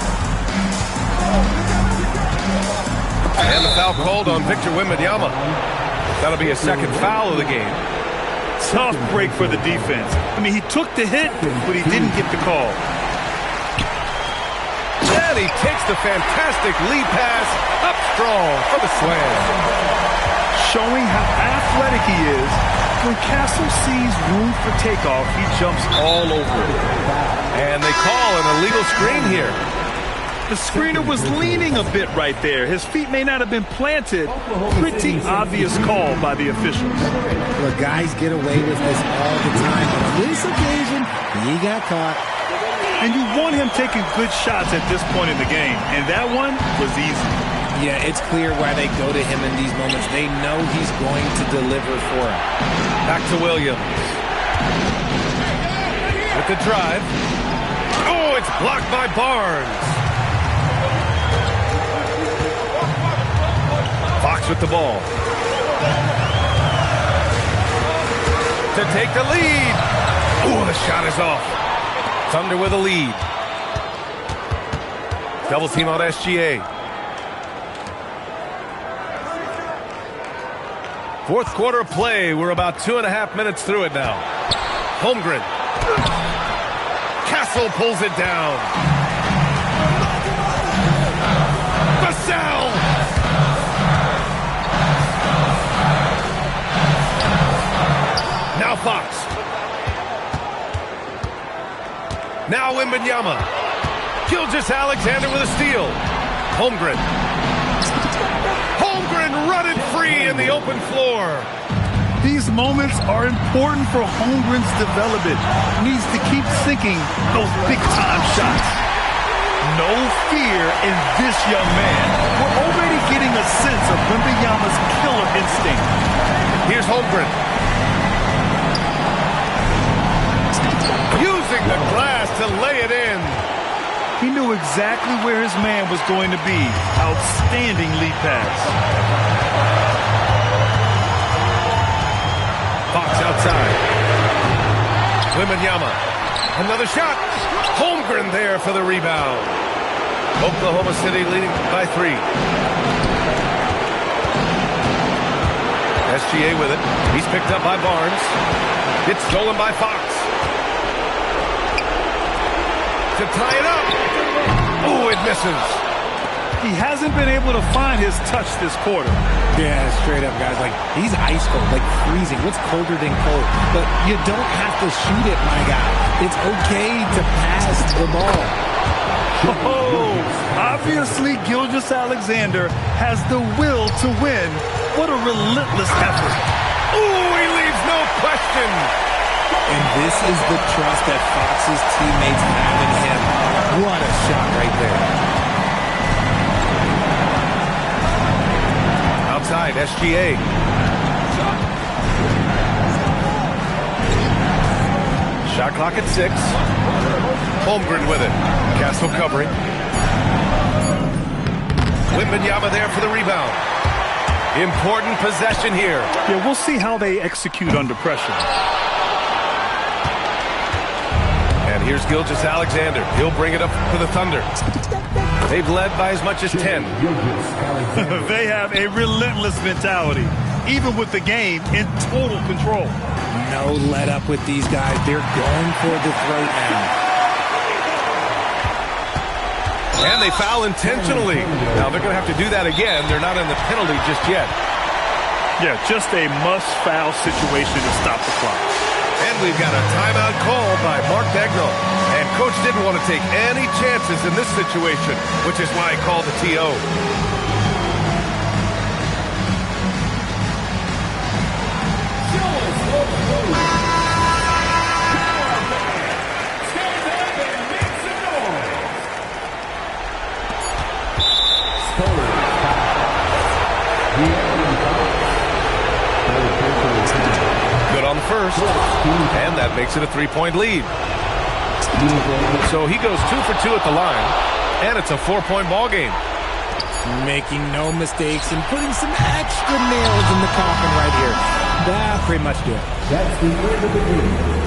And the foul called on Victor Wembanyama. That'll be a second foul of the game. Tough break for the defense. I mean, he took the hit, but he didn't get the call. And he takes the fantastic lead pass up strong for the slam. Showing how athletic he is, when Castle sees room for takeoff, he jumps all over it. And they call an illegal screen here. The screener was leaning a bit right there. His feet may not have been planted. Pretty obvious call by the officials. Look, guys get away with this all the time. On this occasion, he got caught. And you want him taking good shots at this point in the game. And that one was easy. Yeah, it's clear why they go to him in these moments. They know he's going to deliver for him. Back to Williams. With the drive. Oh, it's blocked by Barnes. Fox with the ball. To take the lead. Oh, the shot is off. Thunder with a lead. Double team on SGA. Fourth quarter of play. We're about 2.5 minutes through it now. Holmgren. Castle pulls it down. Vassell. Now Fox. Now Wembanyama. Gilgeous-Alexander with a steal. Holmgren. Holmgren running free in the open floor. These moments are important for Holmgren's development. He needs to keep sinking those big-time shots. No fear in this young man. We're already getting a sense of Wembanyama's killer instinct. Here's Holmgren. Using the glass to lay it in. He knew exactly where his man was going to be. Outstanding lead pass. Fox outside. Wembanyama. Another shot. Holmgren there for the rebound. Oklahoma City leading by 3. SGA with it. He's picked up by Barnes. It's stolen by Fox. To tie it up. Oh, it misses. He hasn't been able to find his touch this quarter. Yeah, straight up, guys. Like, he's ice cold, like freezing. What's colder than cold? But you don't have to shoot it, my guy. It's okay to pass the ball. Oh, obviously Gilgeous-Alexander has the will to win. What a relentless effort. Oh, he leaves no question. And this is the trust that Fox's teammates have in him. What a shot right there. Outside, SGA. Shot clock at 6. Holmgren with it. Castle covering. Wembanyama there for the rebound. Important possession here. Yeah, we'll see how they execute under pressure. And here's Gilgeous-Alexander. He'll bring it up for the Thunder. They've led by as much as 10. They have a relentless mentality, even with the game in total control. No let up with these guys. They're going for the throat now. And they foul intentionally. Now they're going to have to do that again. They're not in the penalty just yet. Yeah, just a must-foul situation to stop the clock. And we've got a timeout call by Mark Daigneault. And Coach didn't want to take any chances in this situation, which is why he called the TO. Good on the first, and that makes it a 3-point lead. So he goes 2 for 2 at the line, and it's a 4-point ball game. Making no mistakes and putting some extra nails in the coffin right here. That pretty much do it. That's the end of the game.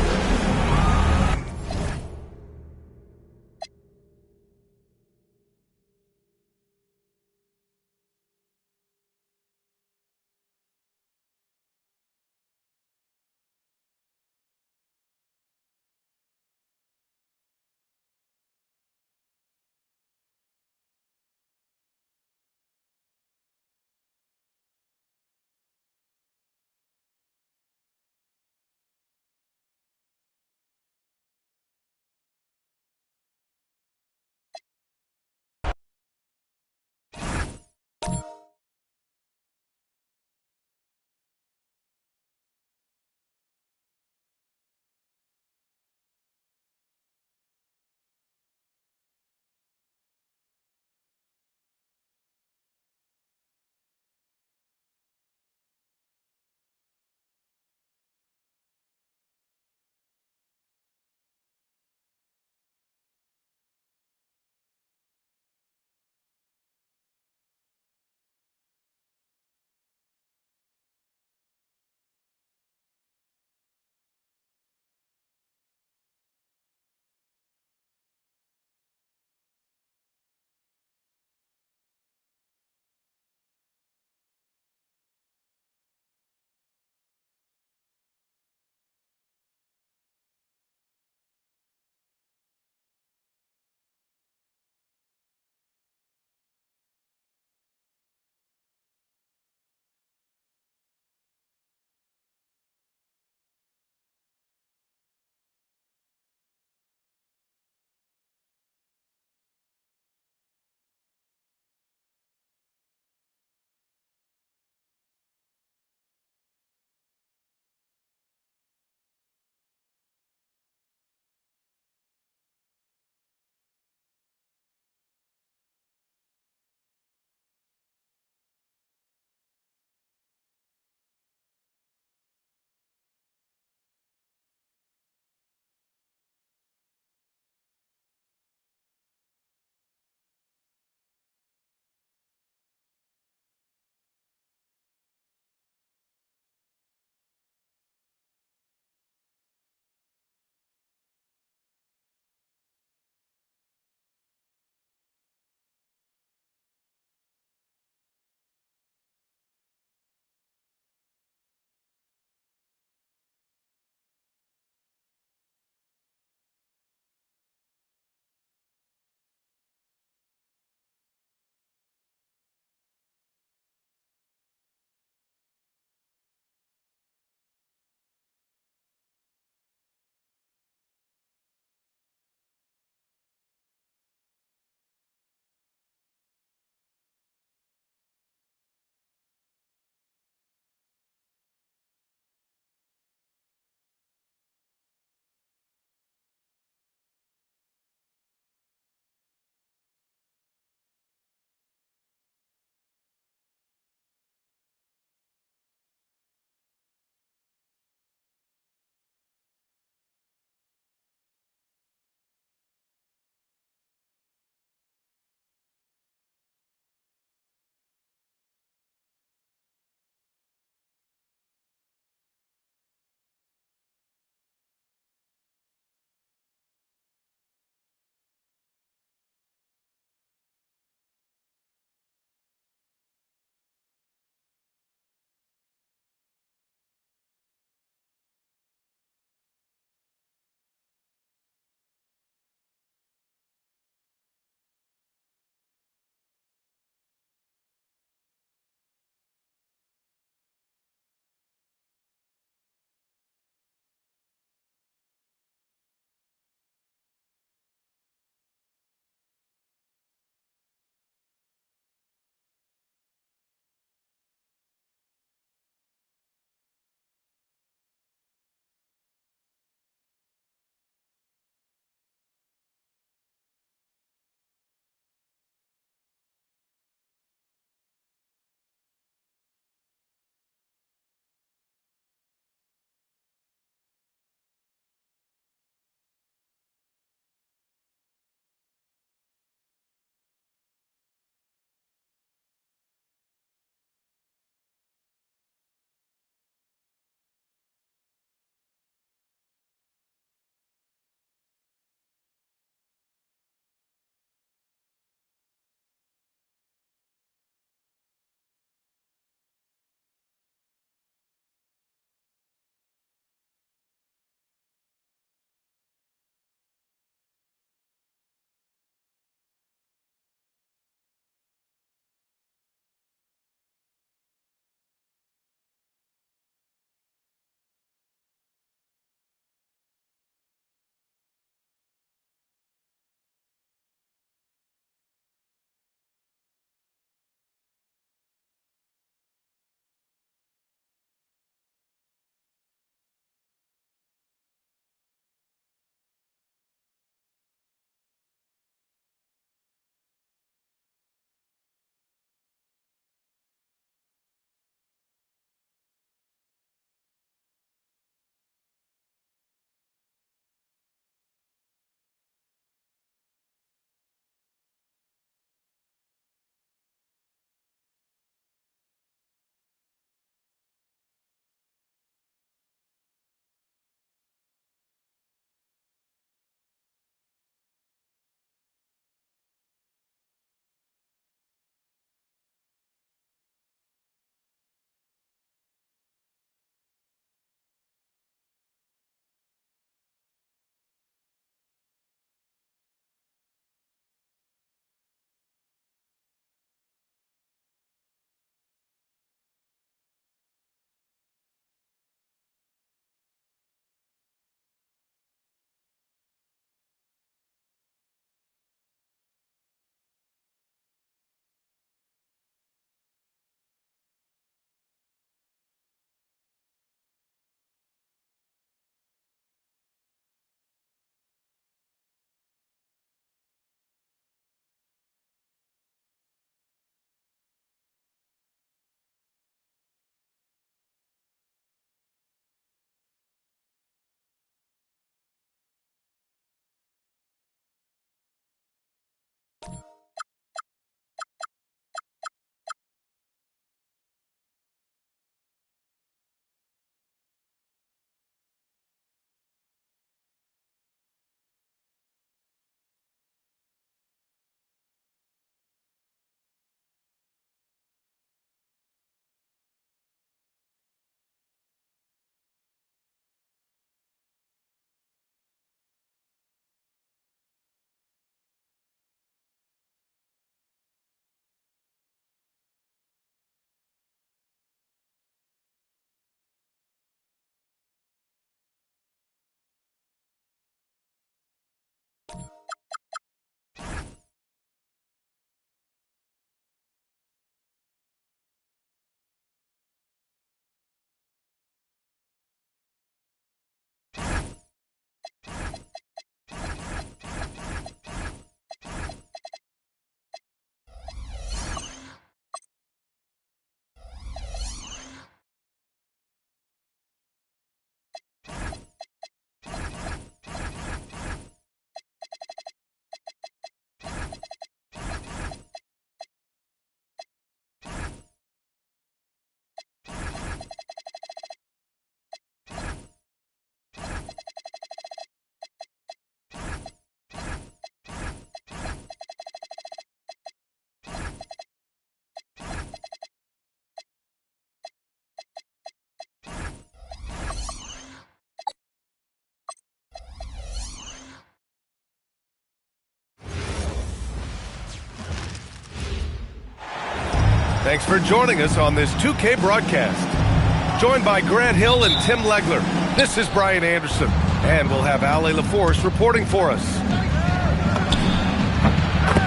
Thanks for joining us on this 2K broadcast. Joined by Grant Hill and Tim Legler, this is Brian Anderson, and we'll have Ale LaForce reporting for us.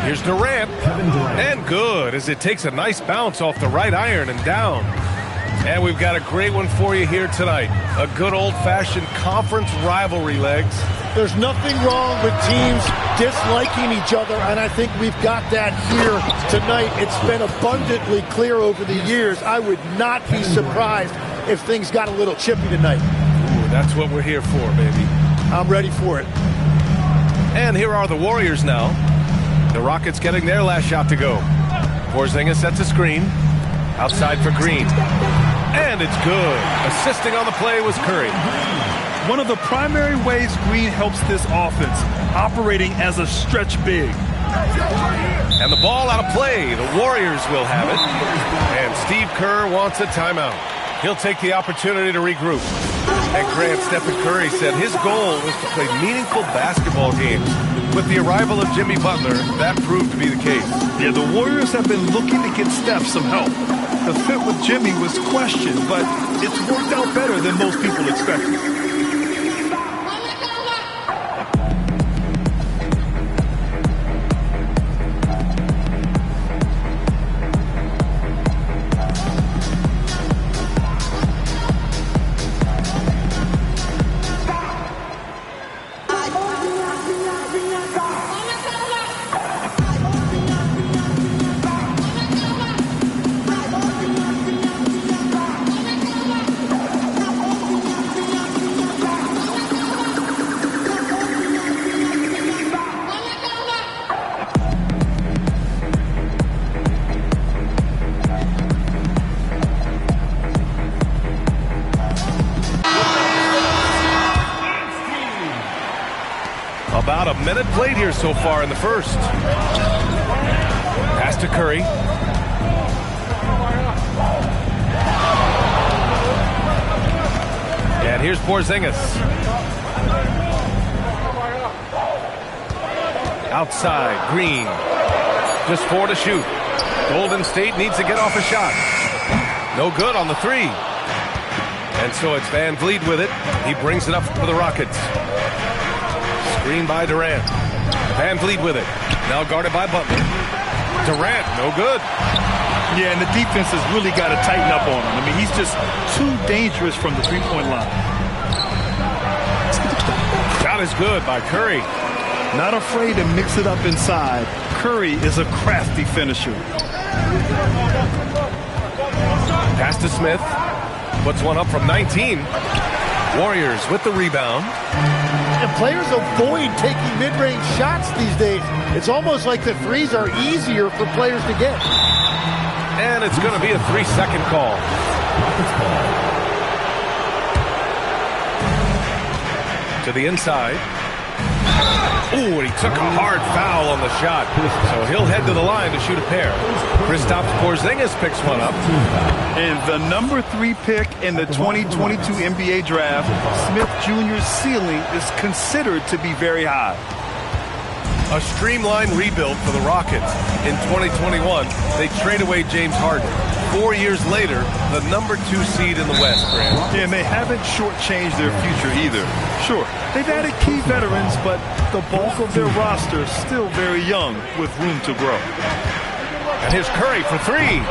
Here's Durant, and good, as it takes a nice bounce off the right iron and down. And we've got a great one for you here tonight. A good old-fashioned conference rivalry, Legs. There's nothing wrong with teams disliking each other, and I think we've got that here tonight. It's been abundantly clear over the years. I would not be surprised if things got a little chippy tonight. Ooh, that's what we're here for, baby. I'm ready for it. And here are the Warriors now. The Rockets getting their last shot to go. Porzingis sets a screen. Outside for Green. And it's good. Assisting on the play was Curry. One of the primary ways Green helps this offense, operating as a stretch big. And the ball out of play. The Warriors will have it. And Steve Kerr wants a timeout. He'll take the opportunity to regroup. And Grant, Stephen Curry said his goal was to play meaningful basketball games. With the arrival of Jimmy Butler, that proved to be the case. Yeah, the Warriors have been looking to get Steph some help. The fit with Jimmy was questioned, but it's worked out better than most people expected. About a minute played here so far in the first. Pass to Curry. And here's Porzingis. Outside, Green. Just 4 to shoot. Golden State needs to get off a shot. No good on the 3. And so it's Van Vliet with it. He brings it up for the Rockets. Screen by Durant. Van Vliet with it. Now guarded by Butler. Durant, no good. Yeah, and the defense has really got to tighten up on him. I mean, he's just too dangerous from the three-point line. Shot is good by Curry. Not afraid to mix it up inside. Curry is a crafty finisher. Pass to Smith. Puts one up from 19. Warriors with the rebound. And players avoid taking mid-range shots these days. It's almost like the threes are easier for players to get. And it's going to be a 3-second call. To the inside. Ooh, and he took a hard foul on the shot. So he'll head to the line to shoot a pair. Kristaps Porzingis picks one up. And the number 3 pick in the 2022 NBA draft, Smith Jr.'s ceiling is considered to be very high. A streamlined rebuild for the Rockets. In 2021, they trade away James Harden. 4 years later, the number 2 seed in the West, Grant. Yeah, and they haven't shortchanged their future either. Sure, they've added key veterans, but the bulk of their roster is still very young with room to grow. And here's Curry for 3.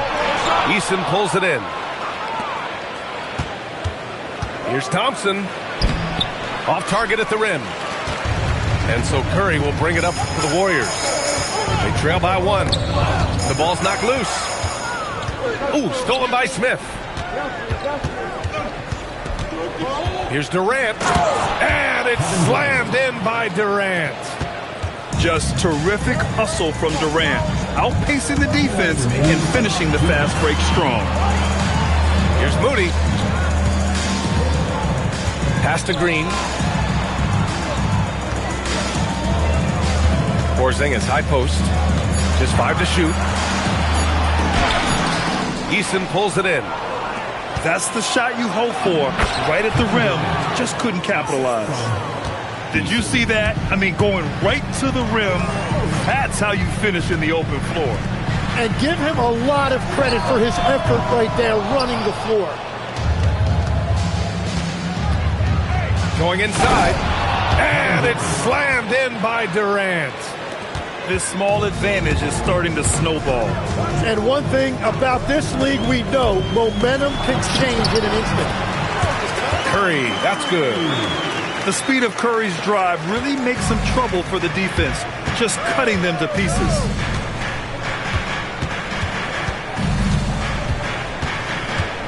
Eason pulls it in. Here's Thompson. Off target at the rim. And so Curry will bring it up for the Warriors. They trail by 1. The ball's knocked loose. Ooh, stolen by Smith. Here's Durant. And it's slammed in by Durant. Just terrific hustle from Durant, outpacing the defense and finishing the fast break strong. Here's Moody. Pass to Green. Porzingis, high post. Just 5 to shoot. Eason pulls it in. That's the shot you hope for. Right at the rim. Just couldn't capitalize. Did you see that? I mean, going right to the rim. That's how you finish in the open floor. And give him a lot of credit for his effort right there running the floor. Going inside, and it's slammed in by Durant. This small advantage is starting to snowball. And one thing about this league we know, momentum can change in an instant. Curry, that's good. The speed of Curry's drive really makes some trouble for the defense, just cutting them to pieces.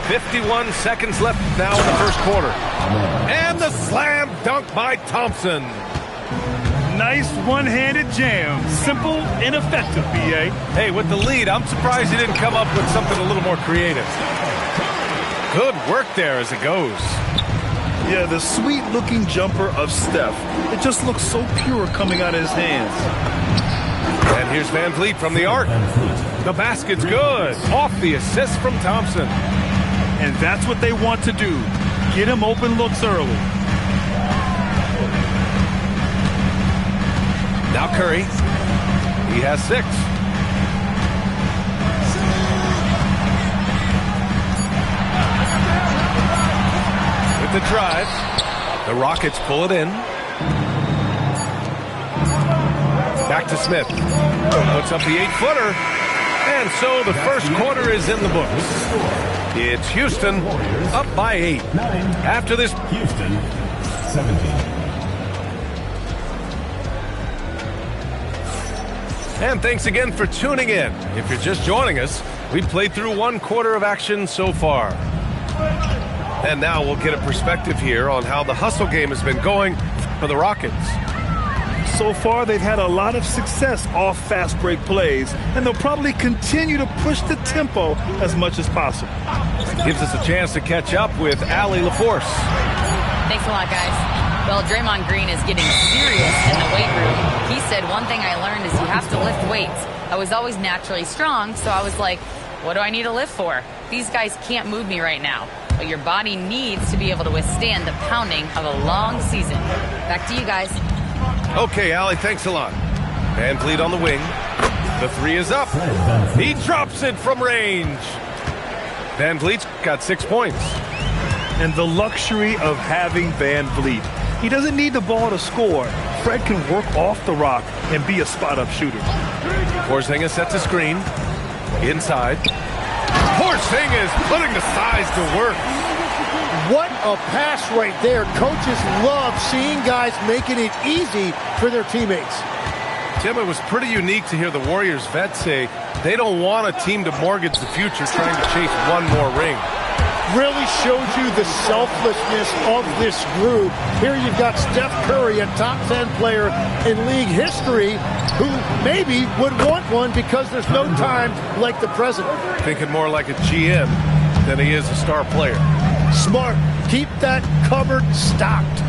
"51 seconds left now in the first quarter. And the slam dunk by Thompson. Nice one-handed jam. Simple and effective, B.A. Hey, with the lead, I'm surprised he didn't come up with something a little more creative. Good work there as it goes. Yeah, the sweet-looking jumper of Steph. It just looks so pure coming out of his hands. And here's Van Vliet from the arc. The basket's good. Off the assist from Thompson. And that's what they want to do. Get him open looks early. Now Curry. He has 6. With the drive, the Rockets pull it in. Back to Smith. Puts up the 8-footer. And so the first quarter is in the books. It's Houston up by 8. After this, Houston 17. And thanks again for tuning in. If you're just joining us, we've played through 1 quarter of action so far. And now we'll get a perspective here on how the hustle game has been going for the Rockets. So far, they've had a lot of success off fast break plays, and they'll probably continue to push the tempo as much as possible. Gives us a chance to catch up with Allie LaForce. Thanks a lot, guys. Well, Draymond Green is getting serious in the weight room. He said, one thing I learned is you have to lift weights. I was always naturally strong, so I was like, what do I need to lift for? These guys can't move me right now. But your body needs to be able to withstand the pounding of a long season. Back to you guys. Okay, Allie, thanks a lot. Van Vliet on the wing. The 3 is up. He drops it from range. Van Vliet's got 6 points. And the luxury of having Van Vliet. He doesn't need the ball to score. Fred can work off the rock and be a spot-up shooter. Porzingis sets a screen. Inside. Porzingis putting the size to work. What a pass right there. Coaches love seeing guys making it easy for their teammates. Tim, it was pretty unique to hear the Warriors vet say they don't want a team to mortgage the future trying to chase 1 more ring. Really shows you the selflessness of this group. Here you've got Steph Curry, a top 10 player in league history, who maybe would want one because there's no time like the present. Thinking more like a GM than he is a star player. Smart. Keep that cupboard stocked.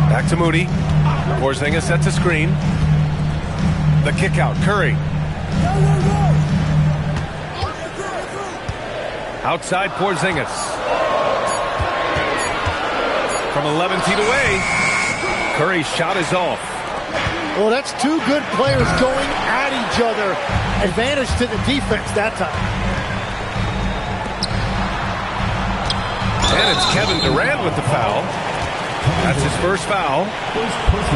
Back to Moody. Porzingis sets a screen. The kick out. Curry. Outside Porzingis. From 11 feet away, Curry's shot is off. Well, that's 2 good players going at each other. Advantage to the defense that time. And it's Kevin Durant with the foul. That's his first foul.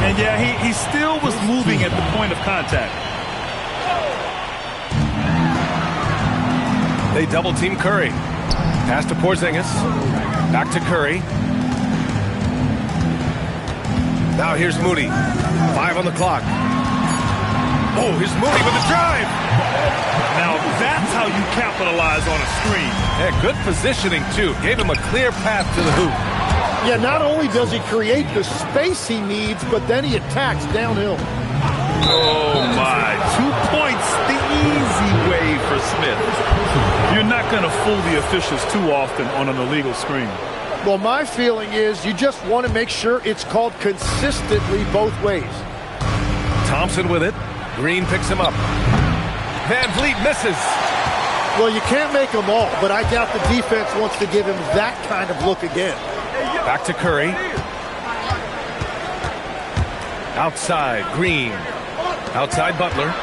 And yeah, he still was moving at the point of contact. They double team Curry. Pass to Porzingis. Back to Curry. Now here's Moody. 5 on the clock. Oh, here's Moody with a drive. Now that's how you capitalize on a screen. Yeah, good positioning, too. Gave him a clear path to the hoop. Yeah, not only does he create the space he needs, but then he attacks downhill. Oh, my. 2 points the easy way for Smith. You're not going to fool the officials too often on an illegal screen. Well, my feeling is you just want to make sure it's called consistently both ways. Thompson with it. Green picks him up. Van Vliet misses. Well, you can't make them all, but I doubt the defense wants to give him that kind of look again. Back to Curry. Outside, Green. Outside, Butler.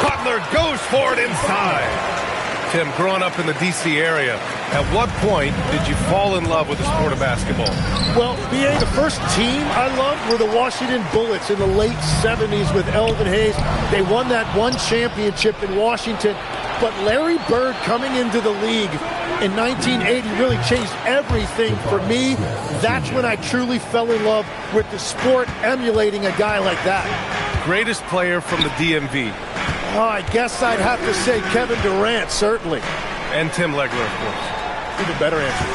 Butler Lillard goes for it inside. Tim, growing up in the D.C. area, at what point did you fall in love with the sport of basketball? Well, BA, the first team I loved were the Washington Bullets in the late 70s with Elvin Hayes. They won that one championship in Washington. But Larry Bird coming into the league in 1980 really changed everything for me. That's when I truly fell in love with the sport, emulating a guy like that. Greatest player from the DMV? Oh, I guess I'd have to say Kevin Durant, certainly. And Tim Legler, of course. Even better answer.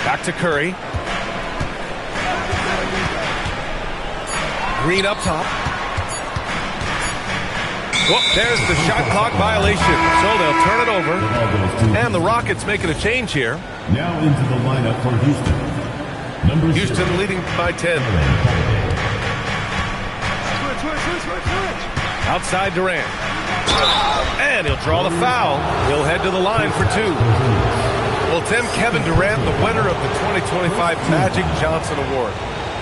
Back to Curry. Green up top. Whoop, there's the shot clock violation. So they'll turn it over. And the Rockets making a change here. Now into the lineup for Houston. Houston leading by 10. Outside Durant. And he'll draw the foul. He'll head to the line for two. Well, Tim, Kevin Durant, the winner of the 2025 Magic Johnson Award,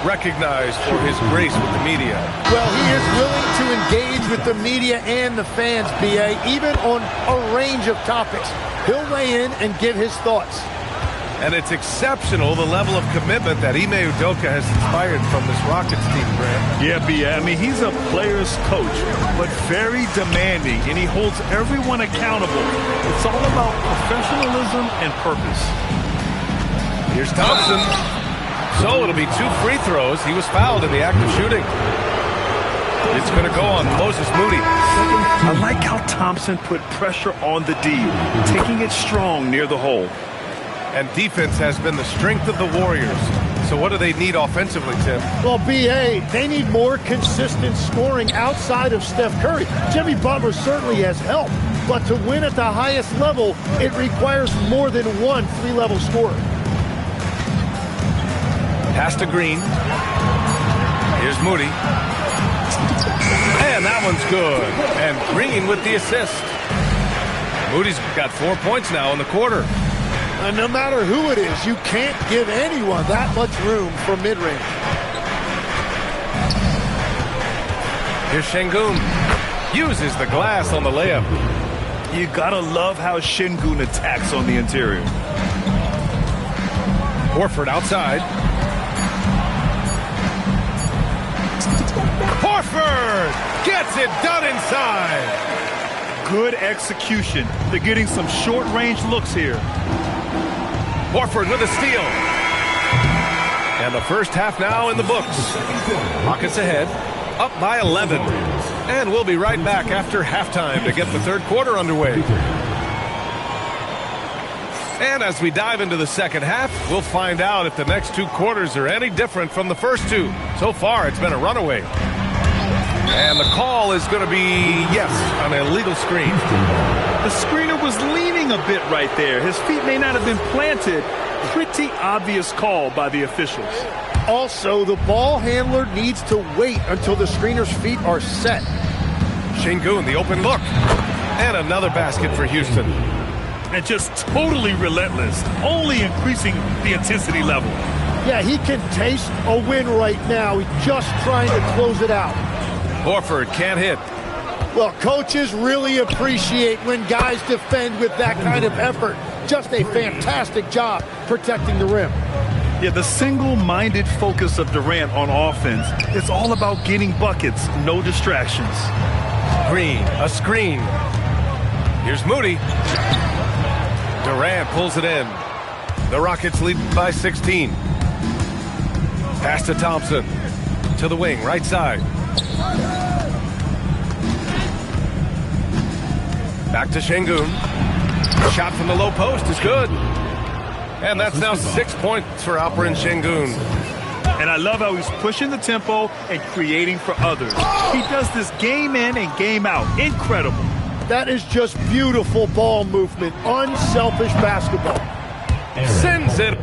recognized for his grace with the media. Well, he is willing to engage with the media and the fans, BA, even on a range of topics. He'll weigh in and give his thoughts. And it's exceptional, the level of commitment that Ime Udoka has inspired from this Rockets team, Grant. Yeah, B.A. I mean, he's a player's coach, but very demanding, and he holds everyone accountable. It's all about professionalism and purpose. Here's Thompson. So it'll be 2 free throws. He was fouled in the act of shooting. It's going to go on Moses Moody. I like how Thompson put pressure on the D, taking it strong near the hole. And defense has been the strength of the Warriors. So what do they need offensively, Tim? Well, BA, they need more consistent scoring outside of Steph Curry. Jimmy Butler certainly has helped, but to win at the highest level, it requires more than one three-level scorer. Pass to Green. Here's Moody. And that one's good. And Green with the assist. Moody's got 4 points now in the quarter. And no matter who it is, you can't give anyone that much room for mid-range. Here's Şengün. Uses the glass on the layup. You gotta love how Şengün attacks on the interior. Horford outside. Horford gets it done inside. Good execution. They're getting some short-range looks here. Horford with a steal. And the first half now in the books. Rockets ahead, up by 11. And we'll be right back after halftime to get the third quarter underway. And as we dive into the second half, we'll find out if the next 2 quarters are any different from the first 2. So far, it's been a runaway. And the call is going to be, yes, an illegal screen. The screener was leaning a bit right there. His feet may not have been planted. Pretty obvious call by the officials. Also, the ball handler needs to wait until the screener's feet are set. Şengün, the open look. And another basket for Houston. And just totally relentless, only increasing the intensity level. Yeah, he can taste a win right now. He's just trying to close it out. Horford can't hit. Well, coaches really appreciate when guys defend with that kind of effort. Just a fantastic job protecting the rim. Yeah, the single-minded focus of Durant on offense, it's all about getting buckets, no distractions. Green, a screen. Here's Moody. Durant pulls it in. The Rockets lead by 16. Pass to Thompson. To the wing, right side. Back to Şengün. Shot from the low post is good. And that's now 6 points for Alperen Şengün. And I love how he's pushing the tempo and creating for others. He does this game in and game out. Incredible. That is just beautiful ball movement. Unselfish basketball. Sends it.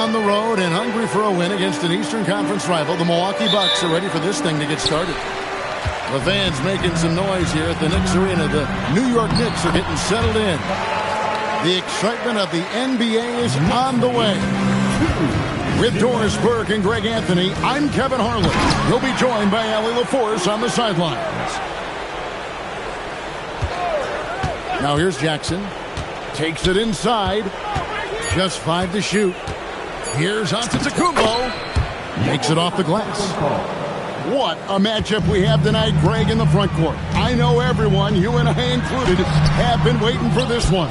on the road and hungry for a win against an Eastern Conference rival. The Milwaukee Bucks are ready for this thing to get started. The fans making some noise here at the Knicks Arena. The New York Knicks are getting settled in. The excitement of the NBA is on the way. With Doris Burke and Greg Anthony, I'm Kevin Harlan. You'll be joined by Allie LaForce on the sidelines. Now here's Jackson. Takes it inside. Just 5 to shoot. Here's Antetokounmpo. Makes it off the glass. What a matchup we have tonight, Greg, in the front court. I know everyone, you and I included, have been waiting for this one.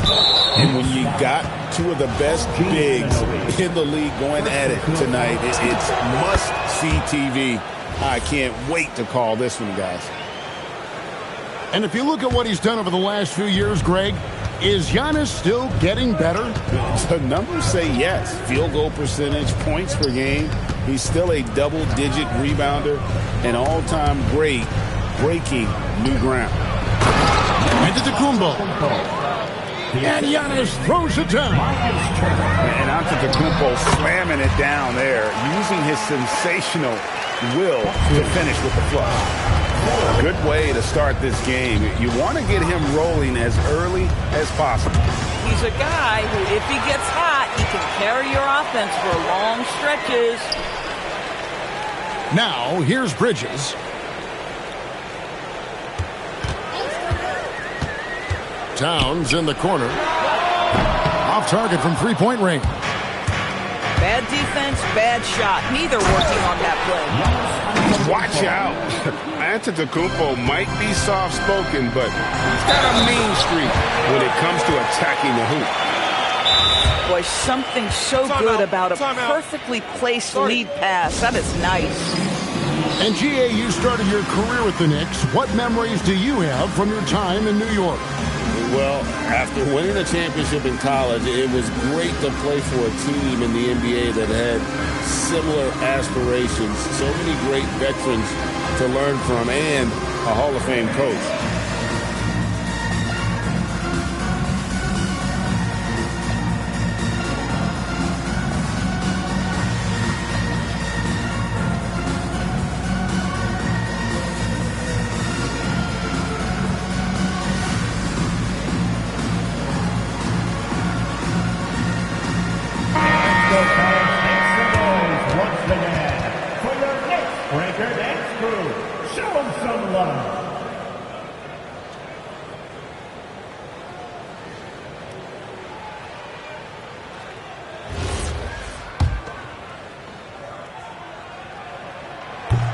And when you got two of the best bigs in the league going at it tonight, it's must-see TV. I can't wait to call this one, guys. And if you look at what he's done over the last few years, Greg, is Giannis still getting better? The numbers say yes. Field goal percentage, points per game. He's still a double-digit rebounder, an all-time great, breaking new ground. Antetokounmpo. And Giannis throws it down. And Antetokounmpo slamming it down there, using his sensational will to finish with the flush. A good way to start this game. You want to get him rolling as early as possible. He's a guy who, if he gets hot, he can carry your offense for long stretches. Now, here's Bridges. Towns in the corner. Off target from three-point range. Bad defense, bad shot. Neither working on that play. Watch out. Antetokounmpo might be soft-spoken, but he's got a mean streak when it comes to attacking the hoop. Boy, something so good about a perfectly placed lead pass. That is nice. And GA, you started your career with the Knicks. What memories do you have from your time in New York? Well, after winning a championship in college, it was great to play for a team in the NBA that had similar aspirations. So many great veterans to learn from and a Hall of Fame coach.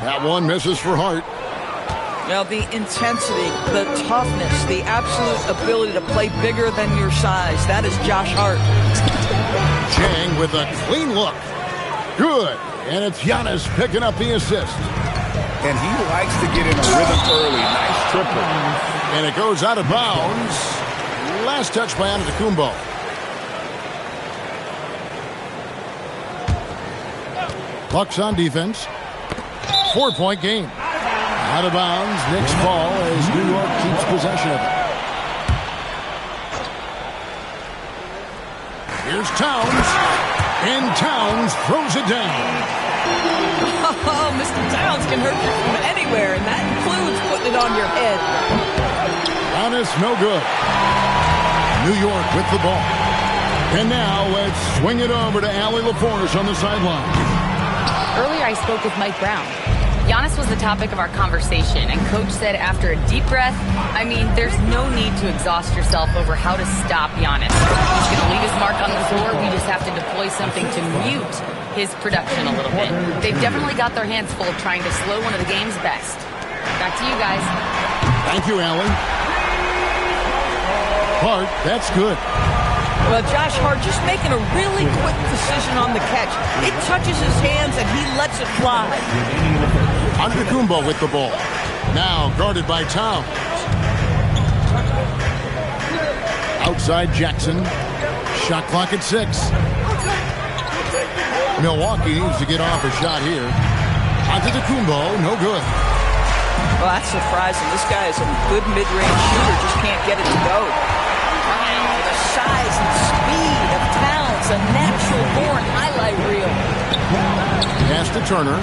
That one misses for Hart. Well, the intensity, the toughness, the absolute ability to play bigger than your size. That is Josh Hart. Chang with a clean look. Good. And it's Giannis picking up the assist. And he likes to get in a rhythm early. Nice triple. And it goes out of bounds. Last touch by Antetokounmpo. Bucks on defense. 4-point game. Out of bounds. Knicks ball as New York keeps possession of it. Here's Towns. And Towns throws it down. Oh, Mr. Towns can hurt you from anywhere, and that includes putting it on your head. Giannis, no good. New York with the ball. And now let's swing it over to Allie LaForce on the sideline. Earlier I spoke with Mike Brown. Giannis was the topic of our conversation, and Coach said after a deep breath, I mean, there's no need to exhaust yourself over how to stop Giannis. He's going to leave his mark on the floor. We just have to deploy something to mute his production a little bit. They've definitely got their hands full trying to slow one of the game's best. Back to you guys. Thank you, Allie. Hart, that's good. Well, Josh Hart just making a really quick decision on the catch. It touches his hands and he lets it fly. Antetokounmpo with the ball. Now guarded by Towns. Outside Jackson. Shot clock at 6. Milwaukee needs to get off a shot here. Antetokounmpo, no good. Well, that's surprising. This guy is a good mid-range shooter, just can't get it to go. The size and speed of Towns, a natural natural-born highlight reel. Pass to Turner.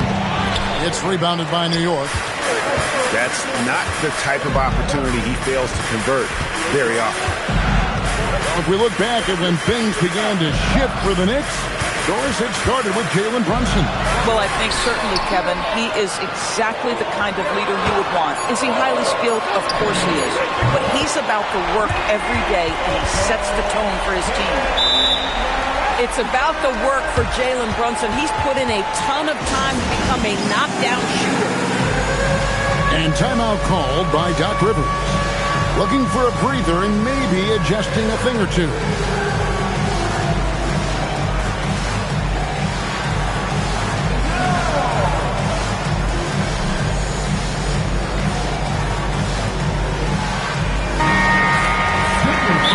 It's rebounded by New York. That's not the type of opportunity he fails to convert very often. Well, if we look back at when things began to shift for the Knicks, Doris had started with Jalen Brunson. Well, I think certainly, Kevin, he is exactly the kind of leader you would want. Is he highly skilled? Of course he is. But he's about the work every day, and he sets the tone for his team. It's about the work for Jalen Brunson. He's put in a ton of time to become a knockdown shooter. And timeout called by Doc Rivers. Looking for a breather and maybe adjusting a thing or two.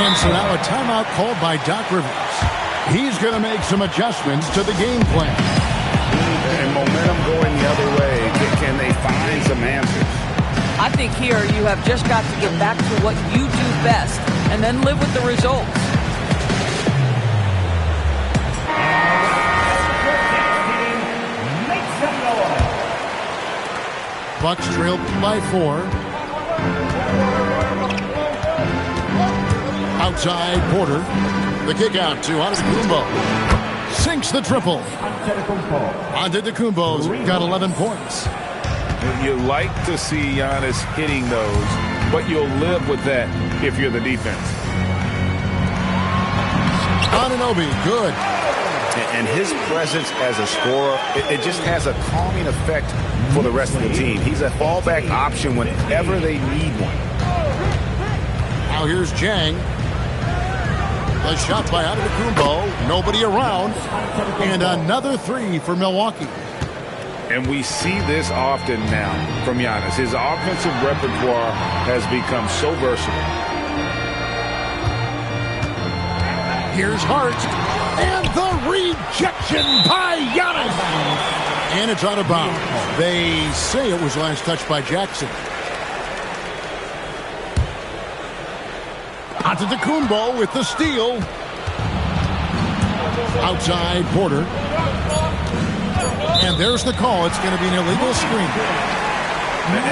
And so now a timeout called by Doc Rivers. He's going to make some adjustments to the game plan. And momentum going the other way. Can they find some answers? I think here you have just got to get back to what you do best and then live with the results. Bucks trail by 4. Outside Porter. The kick out to Antetokounmpo. Sinks the triple. Antetokounmpo's got 11 points. You like to see Giannis hitting those, but you'll live with that if you're the defense. Anunoby, good. And his presence as a scorer, it just has a calming effect for the rest of the team. He's a fallback option whenever they need one. Now here's Jang. The shot by Antetokounmpo. Nobody around. And another 3 for Milwaukee. And we see this often now from Giannis. His offensive repertoire has become so versatile. Here's Hart. And the rejection by Giannis. And it's out of bounds. They say it was last touched by Jackson. Antetokounmpo with the steal. Outside Porter. And there's the call. It's going to be an illegal screen.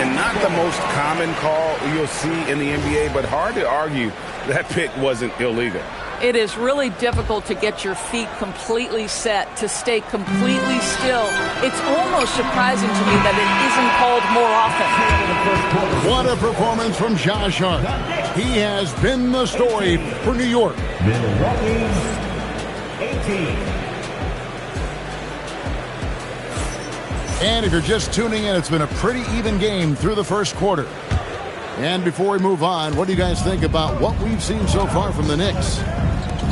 And not the most common call you'll see in the NBA, but hard to argue that pick wasn't illegal. It is really difficult to get your feet completely set, to stay completely still. It's almost surprising to me that it isn't called more often. What a performance from Josh Hart. He has been the story for New York. Milwaukee's 18. And if you're just tuning in, it's been a pretty even game through the first quarter. And before we move on, what do you guys think about what we've seen so far from the Knicks?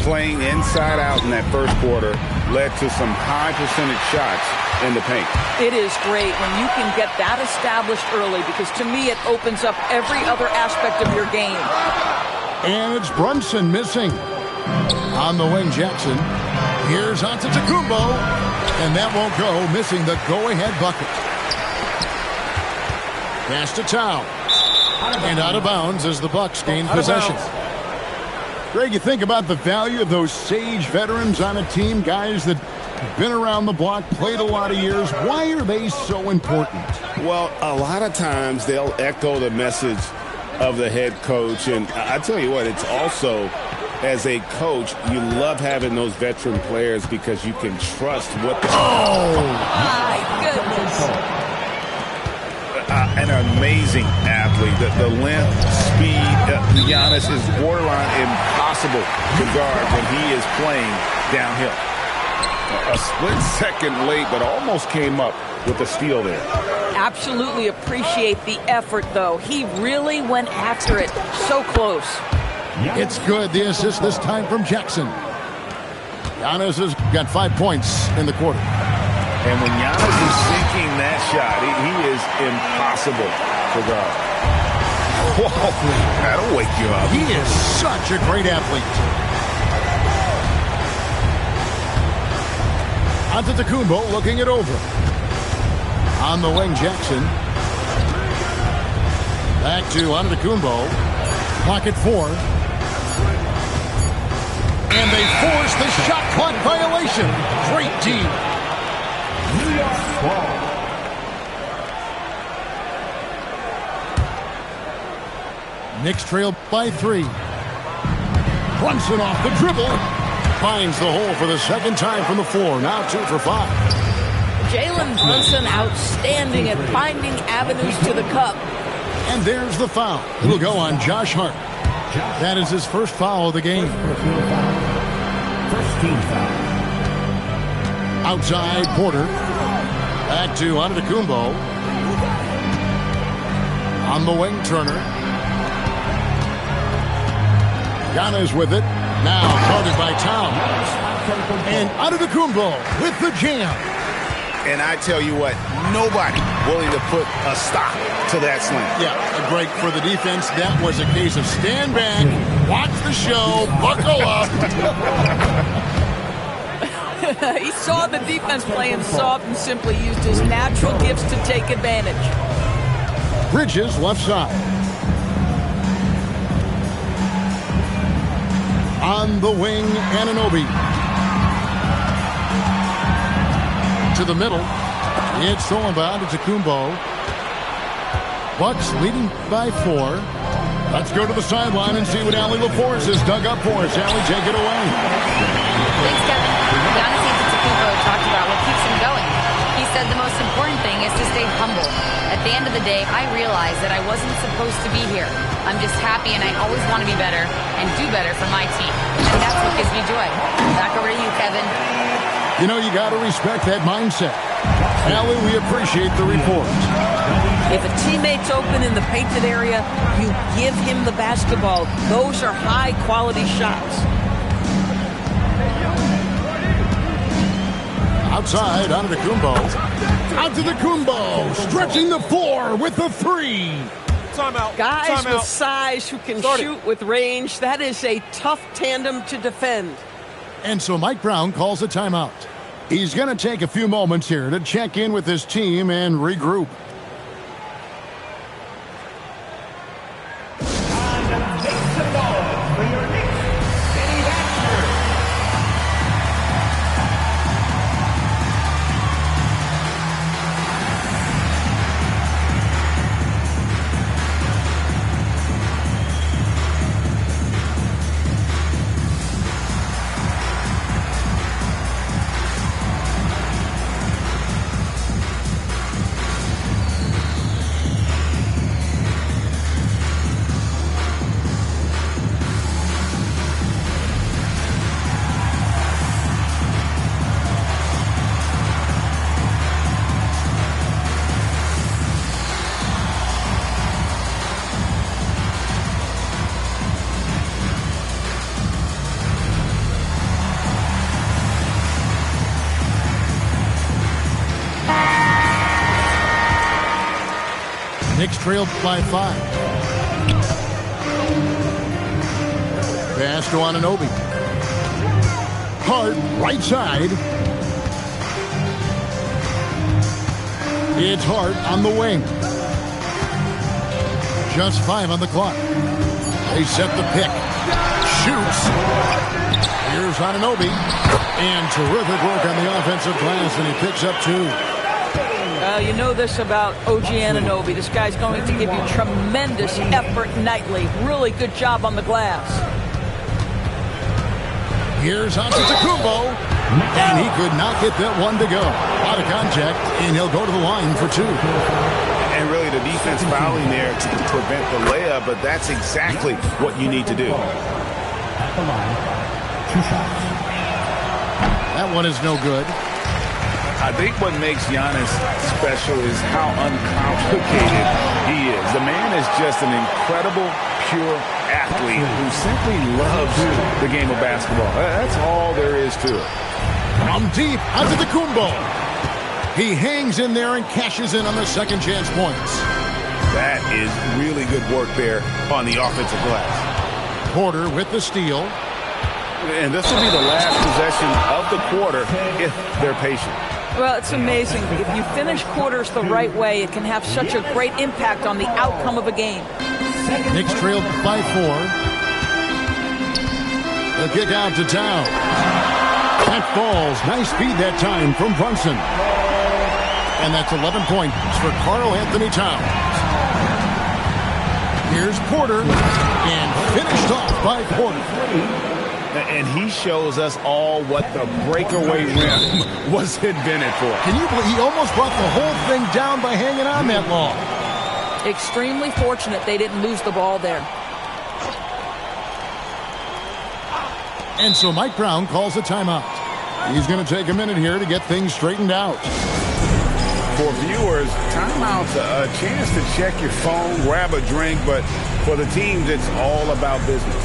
Playing inside out in that first quarter led to some high percentage shots in the paint. It is great when you can get that established early, because to me it opens up every other aspect of your game. And it's Brunson missing. On the wing, Jackson. Here's Antetokounmpo. And that won't go, missing the go-ahead bucket. Pass to Towns. And out of bounds as the Bucks gain possession. Greg, you think about the value of those sage veterans on a team, guys that have been around the block, played a lot of years. Why are they so important? Well, a lot of times they'll echo the message of the head coach. And I tell you what, it's also, as a coach, you love having those veteran players because you can trust what the... Oh, my goodness. An amazing athlete. The length, speed, Giannis is borderline impossible to guard when he is playing downhill. A split second late, but almost came up with a steal there. Absolutely appreciate the effort, though. He really went after it. So close. It's good. The assist this time from Jackson. Giannis has got 5 points in the quarter. And when Giannis is sinking that shot, he is impossible to guard. Whoa, that'll wake you up. He is such a great athlete. Antetokounmpo looking it over. On the wing, Jackson. Back to Antetokounmpo. Clock at 4. And they force the shot clock violation. Great team. New York ball. Knicks trail by 3. Brunson off the dribble. Finds the hole for the second time from the floor. Now 2 for 5. Jalen Brunson outstanding at finding avenues to the cup. And there's the foul. It'll go on Josh Hart. That is his first foul of the game. First team foul. Outside Porter. Back to Antetokounmpo. On the wing, Turner. Giannis with it. Now guarded by Town. And Antetokounmpo with the jam. And I tell you what, nobody willing to put a stop to that slam. Yeah, a break for the defense. That was a case of stand back, watch the show, buckle up. He saw the defense playing soft and simply used his natural gifts to take advantage. Bridges left side. On the wing, Anunoby. To the middle. It's stolen by Antetokounmpo. Bucks leading by 4. Let's go to the sideline and see what Allie LaForce has dug up for us. Allie, take it away. Thanks, Kevin. Giannis Antetokounmpo talked about what keeps him going. He said the most important thing is to stay humble. At the end of the day, I realized that I wasn't supposed to be here. I'm just happy, and I always want to be better and do better for my team. And that's what gives me joy. Back over to you, Kevin. You know, you got to respect that mindset. Allie, we appreciate the report. If a teammate's open in the painted area, you give him the basketball. Those are high-quality shots. Outside, Antetokounmpo. Antetokounmpo stretching the floor with the 3. Timeout. Guys with size who can shoot with range. That is a tough tandem to defend. And so Mike Brown calls a timeout. He's going to take a few moments here to check in with his team and regroup. Knicks trailed by 5. Pass to Anunoby. Hart, right side. It's Hart on the wing. Just 5 on the clock. They set the pick. Shoots. Here's Anunoby. And terrific work on the offensive glass, and he picks up 2. You know this about OG Anunoby. This guy's going to give you tremendous effort nightly. Really good job on the glass. Here's Antetokounmpo. And he could not get that one to go. Out of contact, and he'll go to the line for 2. And really the defense fouling there to prevent the layup, but that's exactly what you need to do. At the line, 2 shots. That one is no good. I think what makes Giannis special is how uncomplicated he is. The man is just an incredible, pure athlete who simply loves the game of basketball. That's all there is to it. From deep, Antetokounmpo. He hangs in there and cashes in on the second chance points. That is really good work there on the offensive glass. Porter with the steal. And this will be the last possession of the quarter if they're patient. Well, it's amazing. If you finish quarters the right way, it can have such a great impact on the outcome of a game. Knicks trailed by 4. The kick out to Town. That falls. Nice speed that time from Brunson. And that's 11 points for Karl Anthony Towns. Here's Porter. And finished off by Porter. And he shows us all what the breakaway rim was invented for. Can you believe he almost brought the whole thing down by hanging on that long? Extremely fortunate they didn't lose the ball there. And so Mike Brown calls a timeout. He's going to take a minute here to get things straightened out. For viewers, timeout's a chance to check your phone, grab a drink, but for the teams, it's all about business.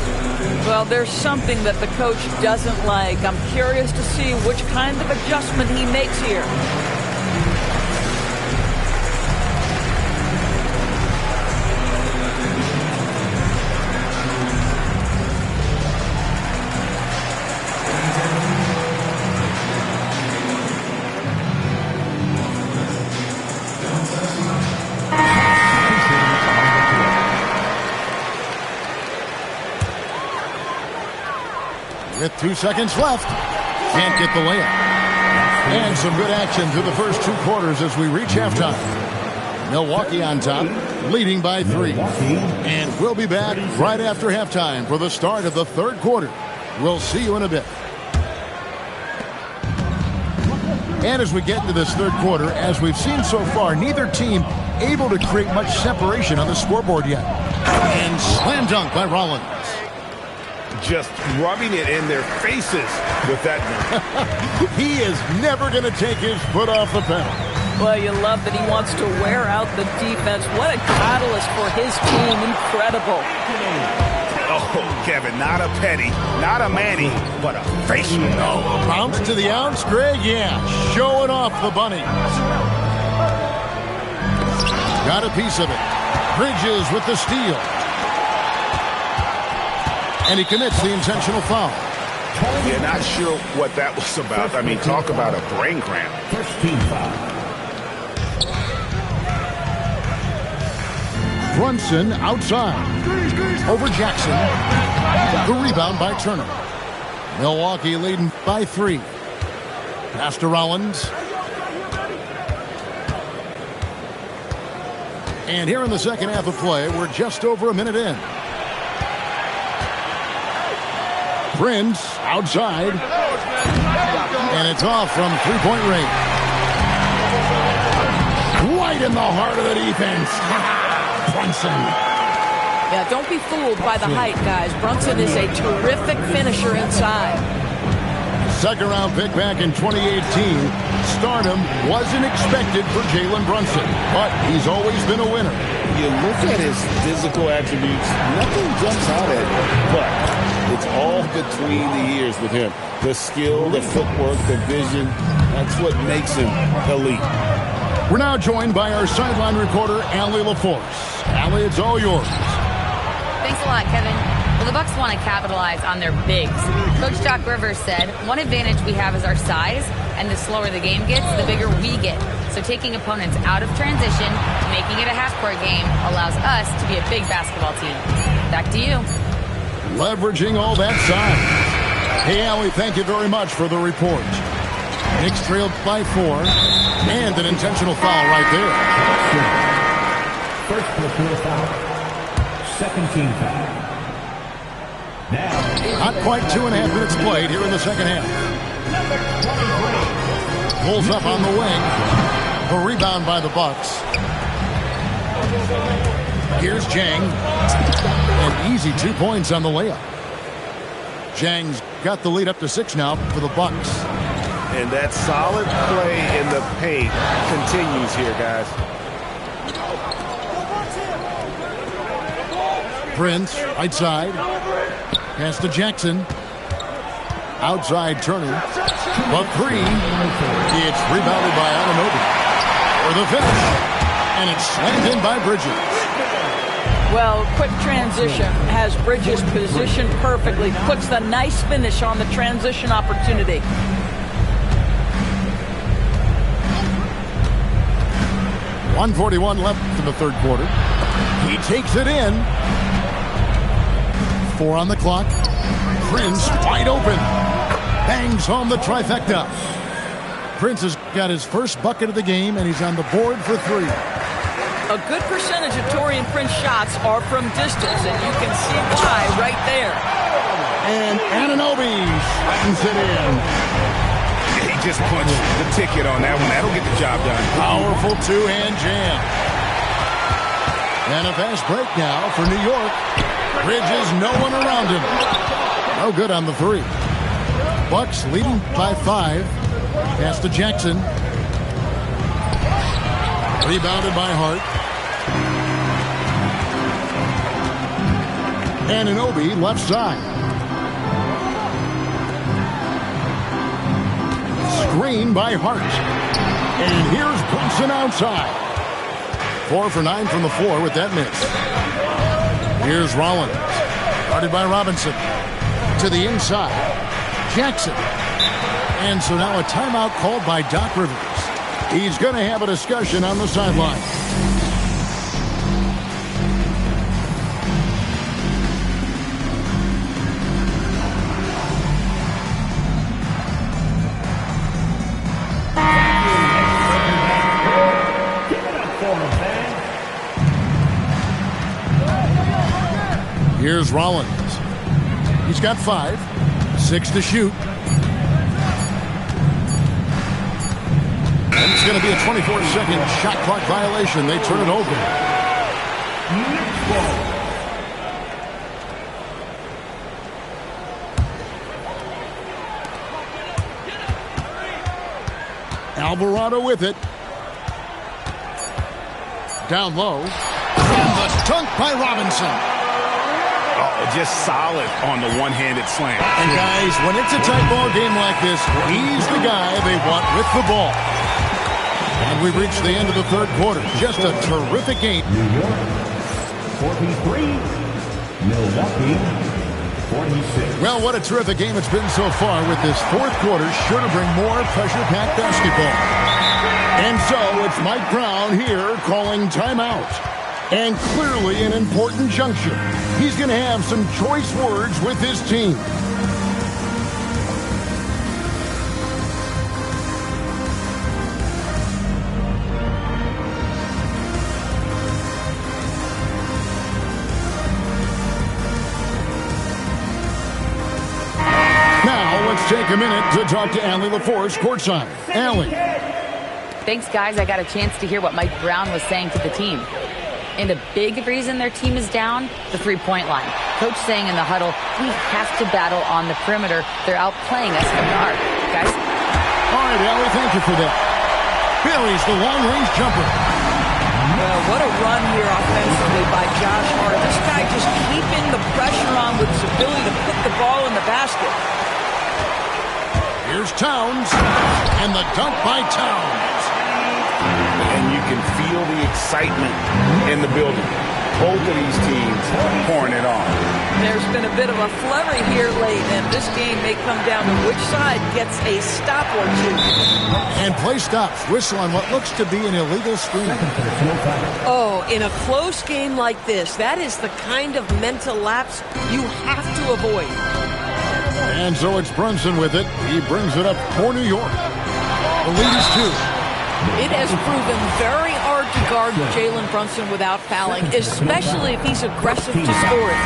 Well, there's something that the coach doesn't like. I'm curious to see which kind of adjustment he makes here. With 2 seconds left. Can't get the layup. And some good action through the first 2 quarters as we reach halftime. Milwaukee on top, leading by 3. And we'll be back right after halftime for the start of the 3rd quarter. We'll see you in a bit. And as we get into this 3rd quarter, as we've seen so far, neither team able to create much separation on the scoreboard yet. And slam dunk by Rollins. Just rubbing it in their faces with that one. He is never going to take his foot off the pedal. Well, you love that he wants to wear out the defense. What a catalyst for his team. Incredible. Oh, Kevin, not a Petty, not a Manny, but a facial. Oh, bounce to the ounce, Greg? Yeah, showing off the bunny. Got a piece of it. Bridges with the steal. And he commits the intentional foul. Yeah, not sure what that was about. I mean, talk about a brain cramp. First team foul. Brunson outside. Over Jackson. The rebound by Turner. Milwaukee leading by 3. Pass to Rollins. And here in the second half of play, we're just over a minute in. Prince outside. And it's off from 3-point range. Right in the heart of the defense. Brunson. Yeah, don't be fooled by the height, guys. Brunson is a terrific finisher inside. Second round pick back in 2018. Stardom wasn't expected for Jalen Brunson, but he's always been a winner. You look at his physical attributes, nothing jumps out at him, but it's all between the ears with him. The skill, the footwork, the vision, that's what makes him elite. We're now joined by our sideline reporter, Allie LaForce. Allie, it's all yours. Thanks a lot, Kevin. Well, the Bucks want to capitalize on their bigs. Coach Doc Rivers said, one advantage we have is our size, and the slower the game gets, the bigger we get. So taking opponents out of transition, making it a half-court game, allows us to be a big basketball team. Back to you. Leveraging all that size. Hey, Allie, thank you very much for the report. Knicks trailed by 4, and an intentional foul right there. First personal foul. Second team foul. Now, not quite 2.5 minutes played here in the second half. Pulls up on the wing. The rebound by the Bucks. Here's Jang. An easy 2 points on the layup. Jang's got the lead up to 6 now for the Bucks. And that solid play in the paint continues here, guys. Prince, right side. Pass to Jackson. Outside Turner. But 3. It's rebounded by Anunoby. For the finish. And it's slammed in by Bridges. Well, quick transition has Bridges positioned perfectly. Puts the nice finish on the transition opportunity. .141 left in the third quarter. He takes it in. 4 on the clock. Prince wide open. Bangs home the trifecta. Prince has got his first bucket of the game, and he's on the board for 3. A good percentage of Taurean Prince shots are from distance, and you can see why right there. And Anunoby slams it in. He just punched the ticket on that one. That'll get the job done. Powerful two-hand jam. And a fast break now for New York. Bridges, no one around him. No good on the 3. Bucks leading by 5. Pass to Jackson. Rebounded by Hart. Anunoby left side. Screen by Hart. And here's Brunson outside. 4 for 9 from the floor with that miss. Here's Rollins. Guarded by Robinson. To the inside. Jackson. And so now a timeout called by Doc Rivers. He's going to have a discussion on the sideline. Here's Rollins. He's got 5. 6 to shoot. And it's going to be a 24-second shot clock violation. They turn it over. Alvarado with it. Down low. And the dunk by Robinson. Oh, just solid on the one-handed slam. And guys, when it's a tight ball game like this, he's the guy they want with the ball. And we've reached the end of the third quarter. Just a terrific game. New York, 43. Milwaukee, 46. Well, what a terrific game it's been so far with this fourth quarter. Sure to bring more pressure-packed basketball. And so it's Mike Brown here calling timeout. And clearly an important juncture. He's going to have some choice words with his team. Now let's take a minute to talk to Allie LaForce courtside. Allie. Thanks, guys. I got a chance to hear what Mike Brown was saying to the team. And a big reason their team is down, the three-point line. Coach saying in the huddle, we have to battle on the perimeter. They're outplaying us from the arc. Guys? All right, Allie, thank you for that. Buries the long-range jumper. Well, what a run here offensively by Josh Hart. This guy just keeping the pressure on with his ability to put the ball in the basket. Here's Towns, and the dunk by Towns. And you can feel the excitement in the building. Both of these teams pouring it on. There's been a bit of a flurry here late, and this game may come down to which side gets a stop or two. And play stops. Whistle on what looks to be an illegal screen. Oh, in a close game like this, that is the kind of mental lapse you have to avoid. And so it's Brunson with it. He brings it up for New York. The lead is 2. It has proven very hard to guard Jalen Brunson without fouling, especially if he's aggressive to score it.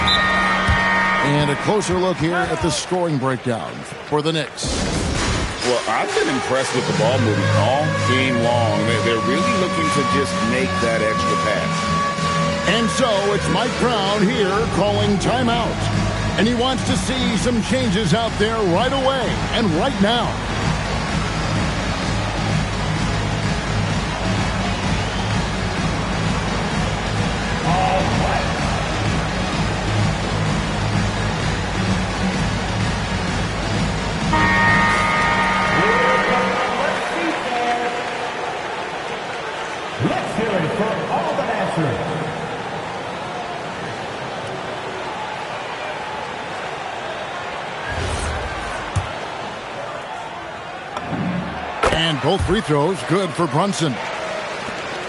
And a closer look here at the scoring breakdown for the Knicks. Well, I've been impressed with the ball movement all game long. They're really looking to just make that extra pass. And so it's Mike Brown here calling timeout. And he wants to see some changes out there right away and right now. Let's hear it for all the Nationals. And both free throws good for Brunson.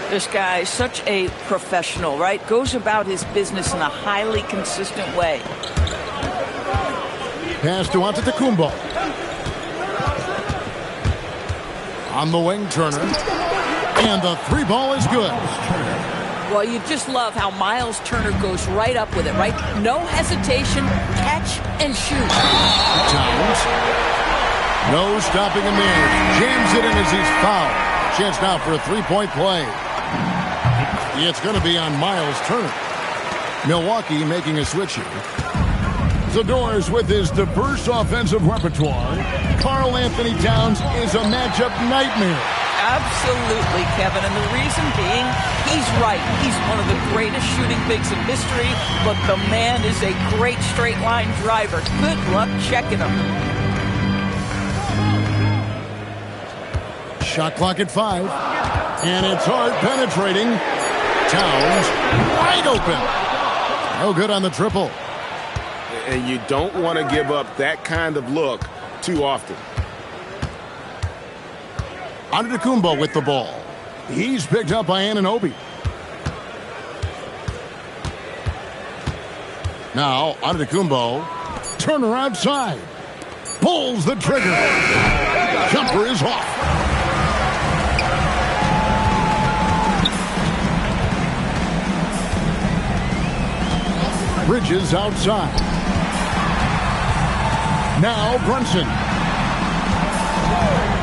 This guy is such a professional, right? Goes about his business in a highly consistent way. Pass to Antetokounmpo. On the wing, Turner. And the three ball is good. Well, you just love how Miles Turner goes right up with it, right? No hesitation, catch and shoot. Towns. No stopping him in. Jams it in as he's fouled. Chance now for a three-point play. It's going to be on Miles Turner. Milwaukee making a switch here. The Doors with his diverse offensive repertoire. Karl Anthony Towns is a matchup nightmare. Absolutely, Kevin. And the reason being, he's right. He's one of the greatest shooting bigs in history, but the man is a great straight-line driver. Good luck checking him. Shot clock at 5. And it's hard penetrating. Towns wide open. No good on the triple. And you don't want to give up that kind of look too often. Antetokounmpo with the ball. He's picked up by Anunoby. Now, Antetokounmpo. Turner outside. Pulls the trigger. Jumper is off. Bridges outside. Now Brunson.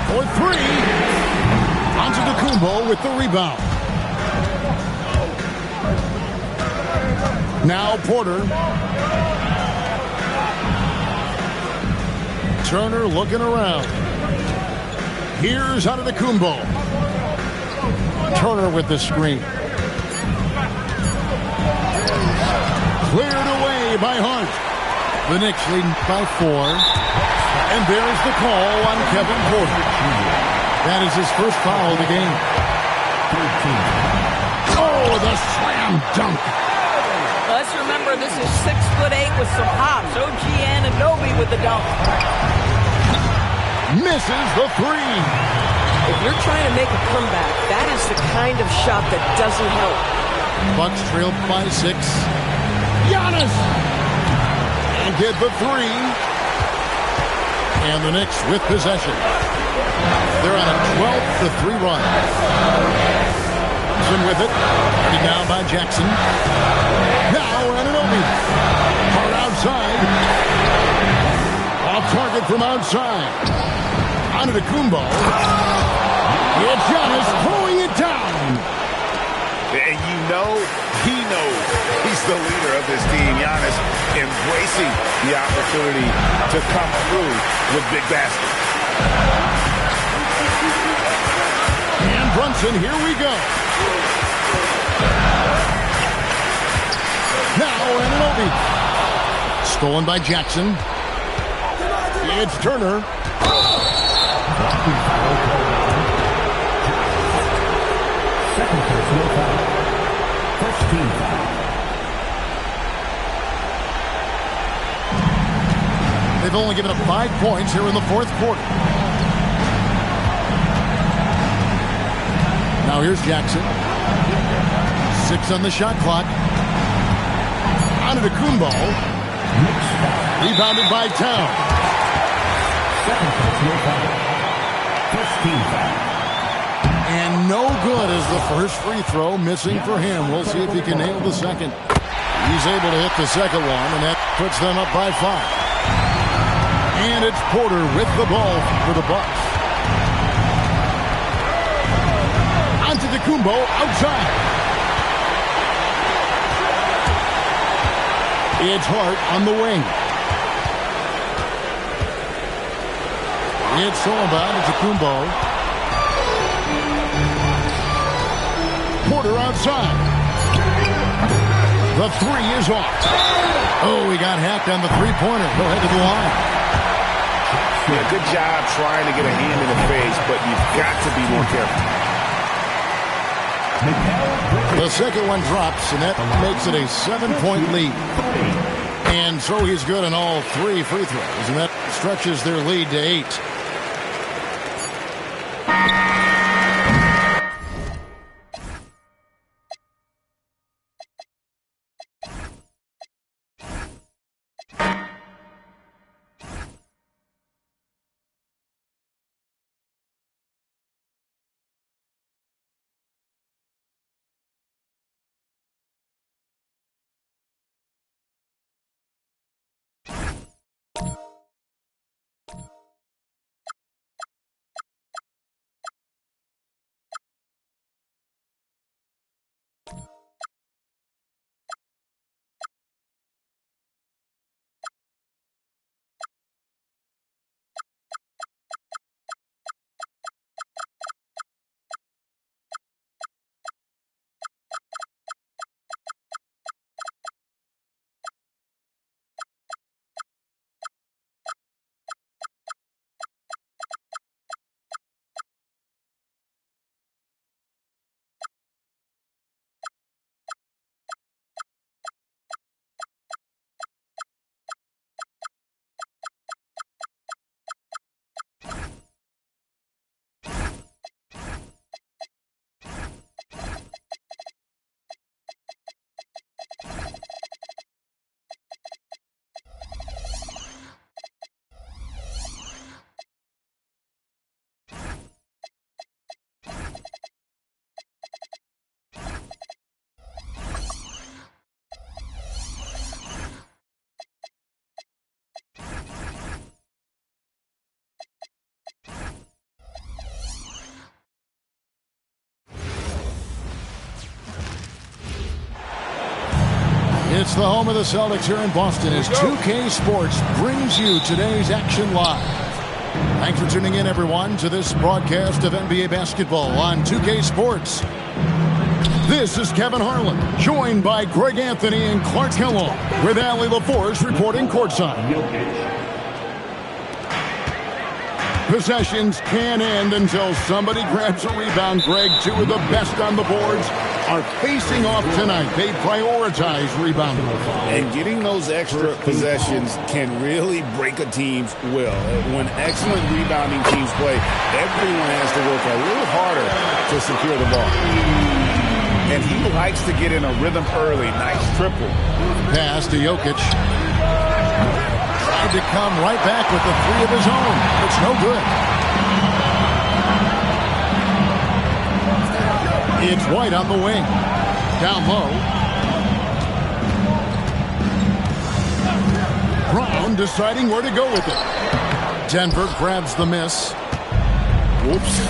For three. Antetokounmpo with the rebound. Now Porter. Turner looking around. Here's Antetokounmpo. Turner with the screen. Cleared away by Hart. The Knicks leading by 4. And there's the call on Kevin Porter. That is his first foul of the game. Oh, the slam dunk. Let's remember, this is 6'8" with some hops. OG Anunoby with the dunk. Misses the three. If you're trying to make a comeback, that is the kind of shot that doesn't help. Bucks trail by 6. Giannis! And get the three. And the Knicks with possession. They're on a 12-3 run. Johnson with it. Headed down by Jackson. Now Anunoby. Hard outside. Off target from outside. Antetokounmpo. It's Giannis throwing it down. And you know, he knows he's the leader of this team. Giannis embracing the opportunity to come through with big baskets. And Brunson, here we go. Now Anunoby. Stolen by Jackson. It's Turner. Second personal foul. First team foul. They've only given up 5 points here in the fourth quarter. Now here's Jackson. 6 on the shot clock. Antetokounmpo. Rebounded by Town. Second personal foul. First team foul. And no good as the first free throw missing for him. We'll see if he can nail the second. He's able to hit the second one, and that puts them up by 5. And it's Porter with the ball for the Bucks. Antetokounmpo outside. It's Hart on the wing. It's Antetokounmpo. Porter outside. The three is off. Oh, he got hacked on the three-pointer. He'll head to the line. Yeah, good job trying to get a hand in the face, but you've got to be more careful. The second one drops, and that makes it a 7-point lead. And so he's good on all 3 free throws, and that stretches their lead to 8. It's the home of the Celtics here in Boston as 2K Sports brings you today's action live. Thanks for tuning in, everyone, to this broadcast of NBA basketball on 2K Sports. This is Kevin Harlan, joined by Greg Anthony and Clark Kellogg, with Allie LaForce reporting courtside. Possessions can end until somebody grabs a rebound. Greg, two of the best on the boards are facing off tonight. They prioritize rebounding. And getting those extra possessions can really break a team's will. When excellent rebounding teams play, everyone has to work a little harder to secure the ball. And he likes to get in a rhythm early. Nice triple. Pass to Jokic. Tried to come right back with the three of his own. It's no good. It's White on the wing. Down low. Brown deciding where to go with it. Denver grabs the miss. Whoops.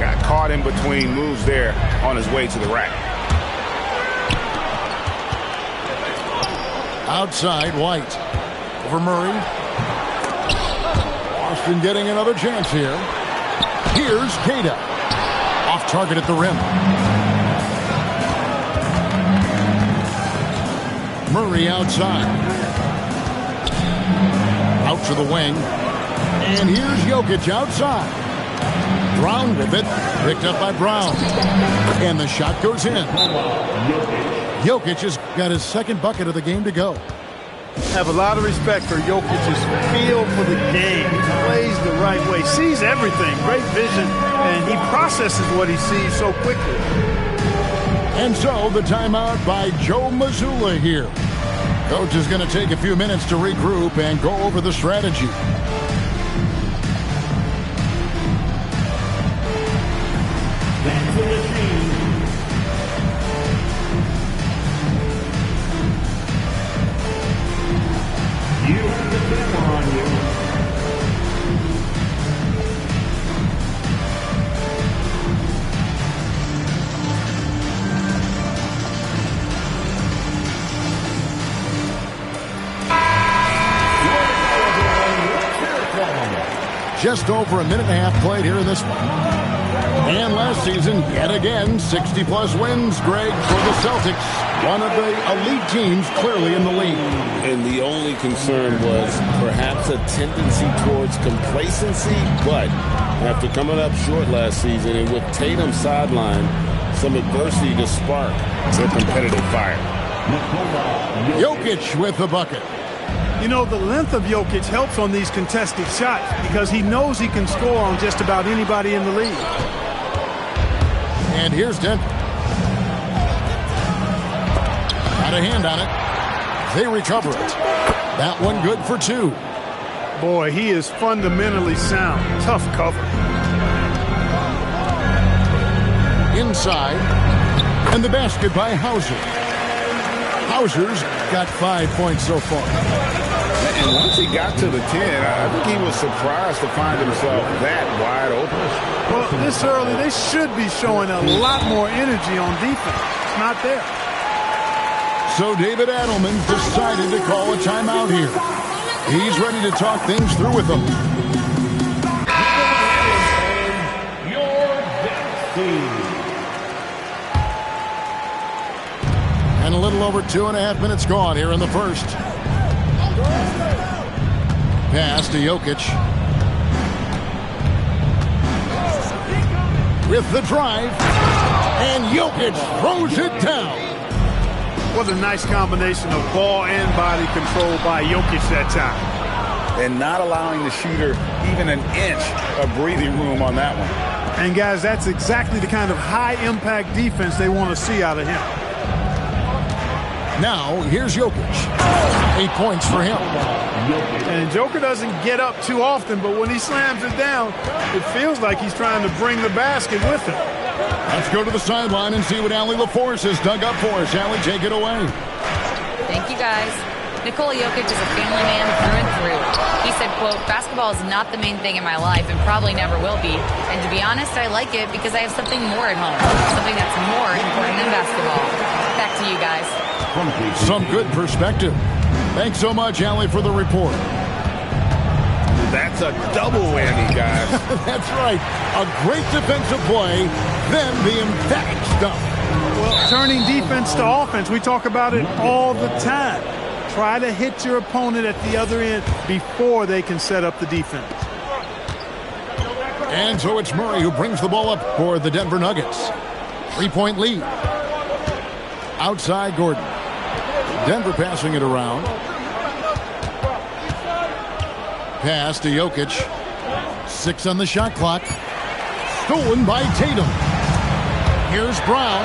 Got caught in between moves there on his way to the rack. Outside, White. Over Murray. Boston getting another chance here. Here's Queta. Off target at the rim. Murray outside. Out to the wing. And here's Jokic outside. Brown with it. Picked up by Brown. And the shot goes in. Jokic has got his second bucket of the game to go. Have a lot of respect for Jokic's feel for the game. He plays the right way, sees everything, great vision, and he processes what he sees so quickly. And so the timeout by Joe Mazzulla here. Coach is going to take a few minutes to regroup and go over the strategy. Just over a minute and a half played here in this one. And last season, yet again, 60-plus wins, Greg, for the Celtics. One of the elite teams clearly in the league. And the only concern was perhaps a tendency towards complacency, but after coming up short last season and with Tatum sidelined, some adversity to spark their competitive fire. Jokic with the bucket. You know, the length of Jokic helps on these contested shots because he knows he can score on just about anybody in the league. And here's Denver. Got a hand on it. They recover it. That one good for two. Boy, he is fundamentally sound. Tough cover. Inside. And the basket by Hauser. Hauser's got 5 points so far. And once he got to the 10, I think he was surprised to find himself that wide open. Well, this early, they should be showing a lot more energy on defense. It's not there. So David Adelman decided to call a timeout here. He's ready to talk things through with them. And a little over 2.5 minutes gone here in the first. Pass to Jokic. With the drive. And Jokic throws it down. What a nice combination of ball and body control by Jokic that time. And not allowing the shooter even an inch of breathing room on that one. And guys, that's exactly the kind of high-impact defense they want to see out of him. Now, here's Jokic. 8 points for him. And Joker doesn't get up too often, but when he slams it down, it feels like he's trying to bring the basket with him. Let's go to the sideline and see what Allie LaForce has dug up for us. Allie, take it away. Thank you, guys. Nikola Jokic is a family man through and through. He said, quote, "Basketball is not the main thing in my life and probably never will be. And to be honest, I like it because I have something more at home, something that's more important than basketball." Back to you guys. Some good perspective. Thanks so much, Allie, for the report. That's a double whammy, guys. That's right. A great defensive play, then the emphatic stuff. Well, turning defense to offense, we talk about it all the time. Try to hit your opponent at the other end before they can set up the defense. And so it's Murray who brings the ball up for the Denver Nuggets. 3-point lead. Outside Gordon. Denver passing it around. Pass to Jokic. 6 on the shot clock. Stolen by Tatum. Here's Brown.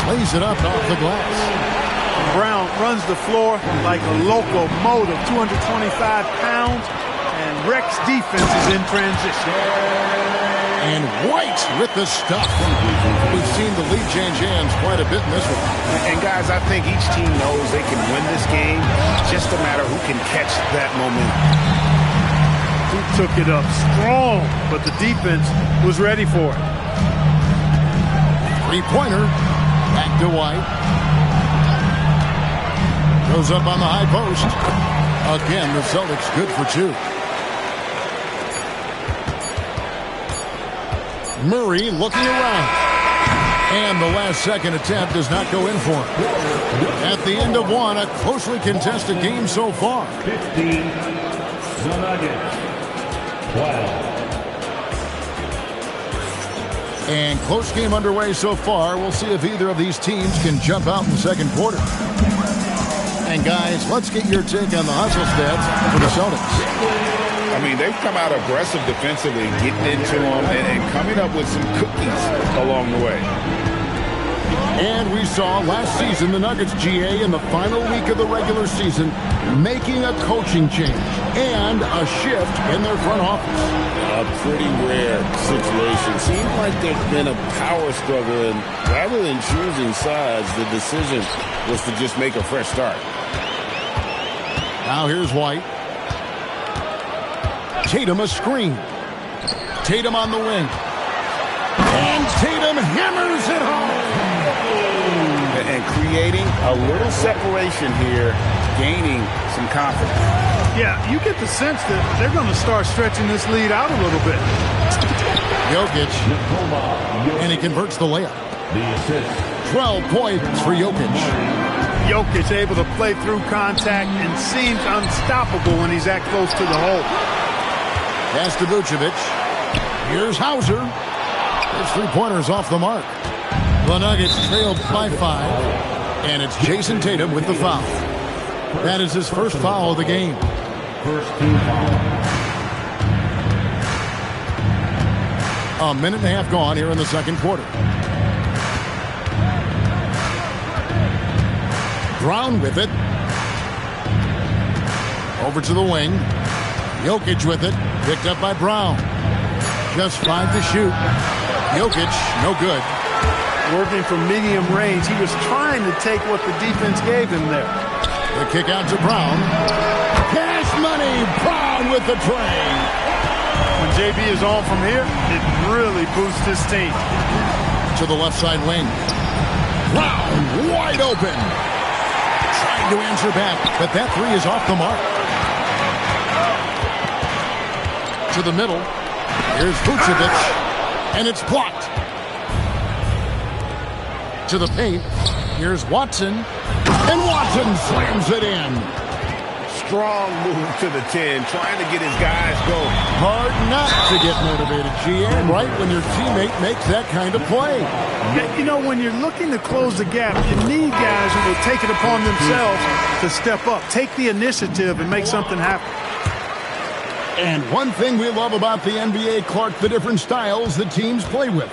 Lays it up off the glass. Brown runs the floor like a locomotive, 225 pounds, and wrecks defenses in transition. And White with the stuff. We've seen the lead change hands quite a bit in this one. And guys, I think each team knows they can win this game. Just a matter who can catch that momentum. He took it up strong, but the defense was ready for it. Three-pointer. Back to White. Goes up on the high post. Again, the Celtics good for 2. Murray looking around. And the last second attempt does not go in for him. At the end of one, a closely contested game so far. 15, the Nuggets. 12. And close game underway so far. We'll see if either of these teams can jump out in the second quarter. And guys, let's get your take on the hustle stats for the Celtics. I mean, they've come out aggressive defensively, getting into them and coming up with some cookies along the way. And we saw last season the Nuggets GA in the final week of the regular season making a coaching change and a shift in their front office. A pretty rare situation. Seems like there's been a power struggle, and rather than choosing sides, the decision was to just make a fresh start. Now here's White. Tatum a screen. Tatum on the wing. And Tatum hammers it home. And creating a little separation here, gaining some confidence. Yeah, you get the sense that they're going to start stretching this lead out a little bit. Jokic. And he converts the layup. 12 points for Jokic. Jokic able to play through contact and seems unstoppable when he's that close to the hole. Pass to Vucevic. Here's Hauser. His three-pointers off the mark. The Nuggets trailed by 5. And it's Jason Tatum with the foul. That is his first foul of the game. First team foul. A minute and a half gone here in the second quarter. Brown with it. Over to the wing. Jokic with it. Picked up by Brown. Just 5 to shoot. Jokic, no good. Working from medium range. He was trying to take what the defense gave him there. The kick out to Brown. Cash money. Brown with the train. When JB is on from here, it really boosts his team. To the left side wing. Brown wide open. Trying to answer back, but that three is off the mark. To the middle. Here's Vucevic. And it's blocked. To the paint. Here's Watson. And Watson slams it in. Strong move to the 10, trying to get his guys going. Hard not to get motivated, GM, right when your teammate makes that kind of play. You know, when you're looking to close the gap, you need guys who will take it upon themselves to step up, take the initiative, and make something happen. And one thing we love about the NBA, Clark, the different styles that teams play with.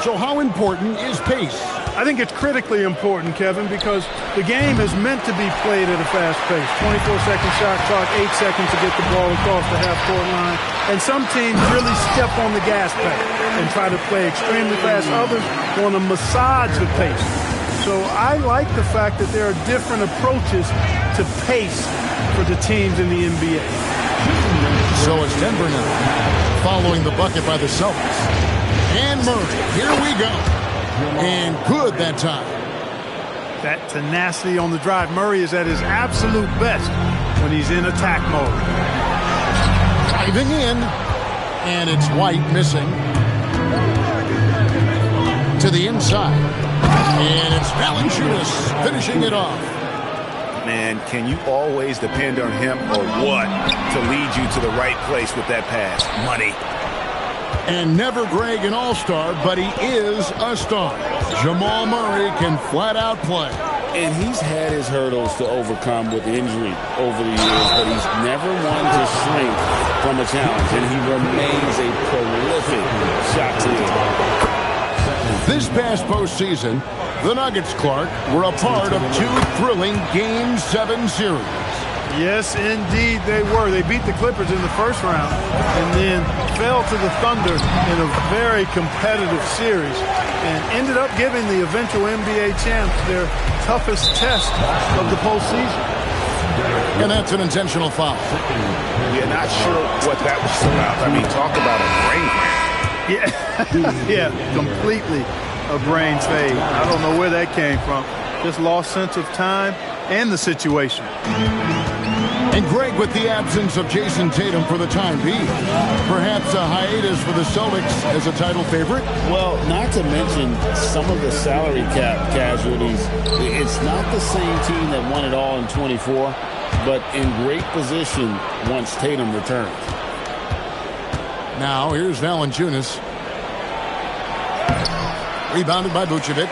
So how important is pace? I think it's critically important, Kevin, because the game is meant to be played at a fast pace. 24-second shot clock, 8 seconds to get the ball across the half-court line. And some teams really step on the gas pedal and try to play extremely fast. Others want to massage the pace. So I like the fact that there are different approaches to pace for the teams in the NBA. So it's Denver now, following the bucket by the Celtics. And Murray, here we go. And good that time. That tenacity on the drive. Murray is at his absolute best when he's in attack mode. Driving in, and it's White missing. To the inside, and it's Valanciunas finishing it off. Man, can you always depend on him or what to lead you to the right place with that pass? Money. And never Greg an all-star, but he is a star. Jamal Murray can flat out play. And he's had his hurdles to overcome with injury over the years, but he's never one to shrink from a challenge, and he remains a prolific shot creator. This past postseason, the Nuggets, Clark, were a part of 2 thrilling Game 7 series. Yes, indeed they were. They beat the Clippers in the first round and then fell to the Thunder in a very competitive series and ended up giving the eventual NBA champs their toughest test of the postseason. And that's an intentional foul. Yeah, not sure what that was about. I mean, talk about a brain. Yeah, yeah, completely a brain fade. I don't know where that came from. Just lost sense of time and the situation. And Greg, with the absence of Jason Tatum for the time being, perhaps a hiatus for the Celtics as a title favorite? Well, not to mention some of the salary cap casualties. It's not the same team that won it all in 24, but in great position once Tatum returns. Now, here's Valanciunas. Rebounded by Vucevic.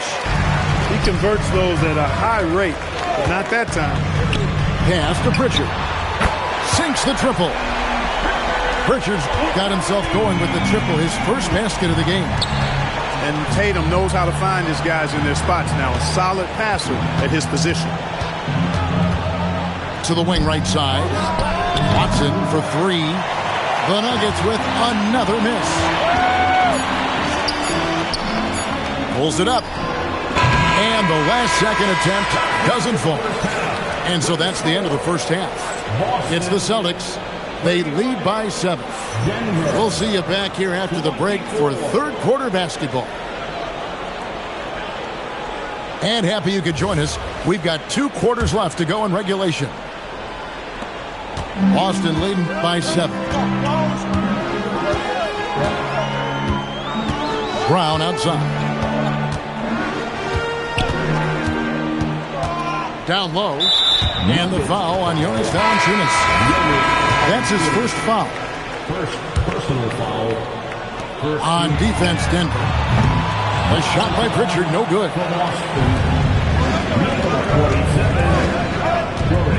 He converts those at a high rate, but not that time. Pass to Pritchard. Sinks the triple. Pritchard's got himself going with the triple, his first basket of the game. And Tatum knows how to find his guys in their spots now. A solid passer at his position. To the wing right side. Watson for 3. The Nuggets with another miss. Pulls it up. And the last second attempt doesn't fall. And so that's the end of the first half. It's the Celtics. They lead by 7. We'll see you back here after the break for third quarter basketball. And happy you could join us. We've got 2 quarters left to go in regulation. Boston leading by 7. Brown outside. Down low. And the foul on Jonas Valanciunas. That's his first foul. First personal foul. On defense, Denver. A shot by Pritchard, no good.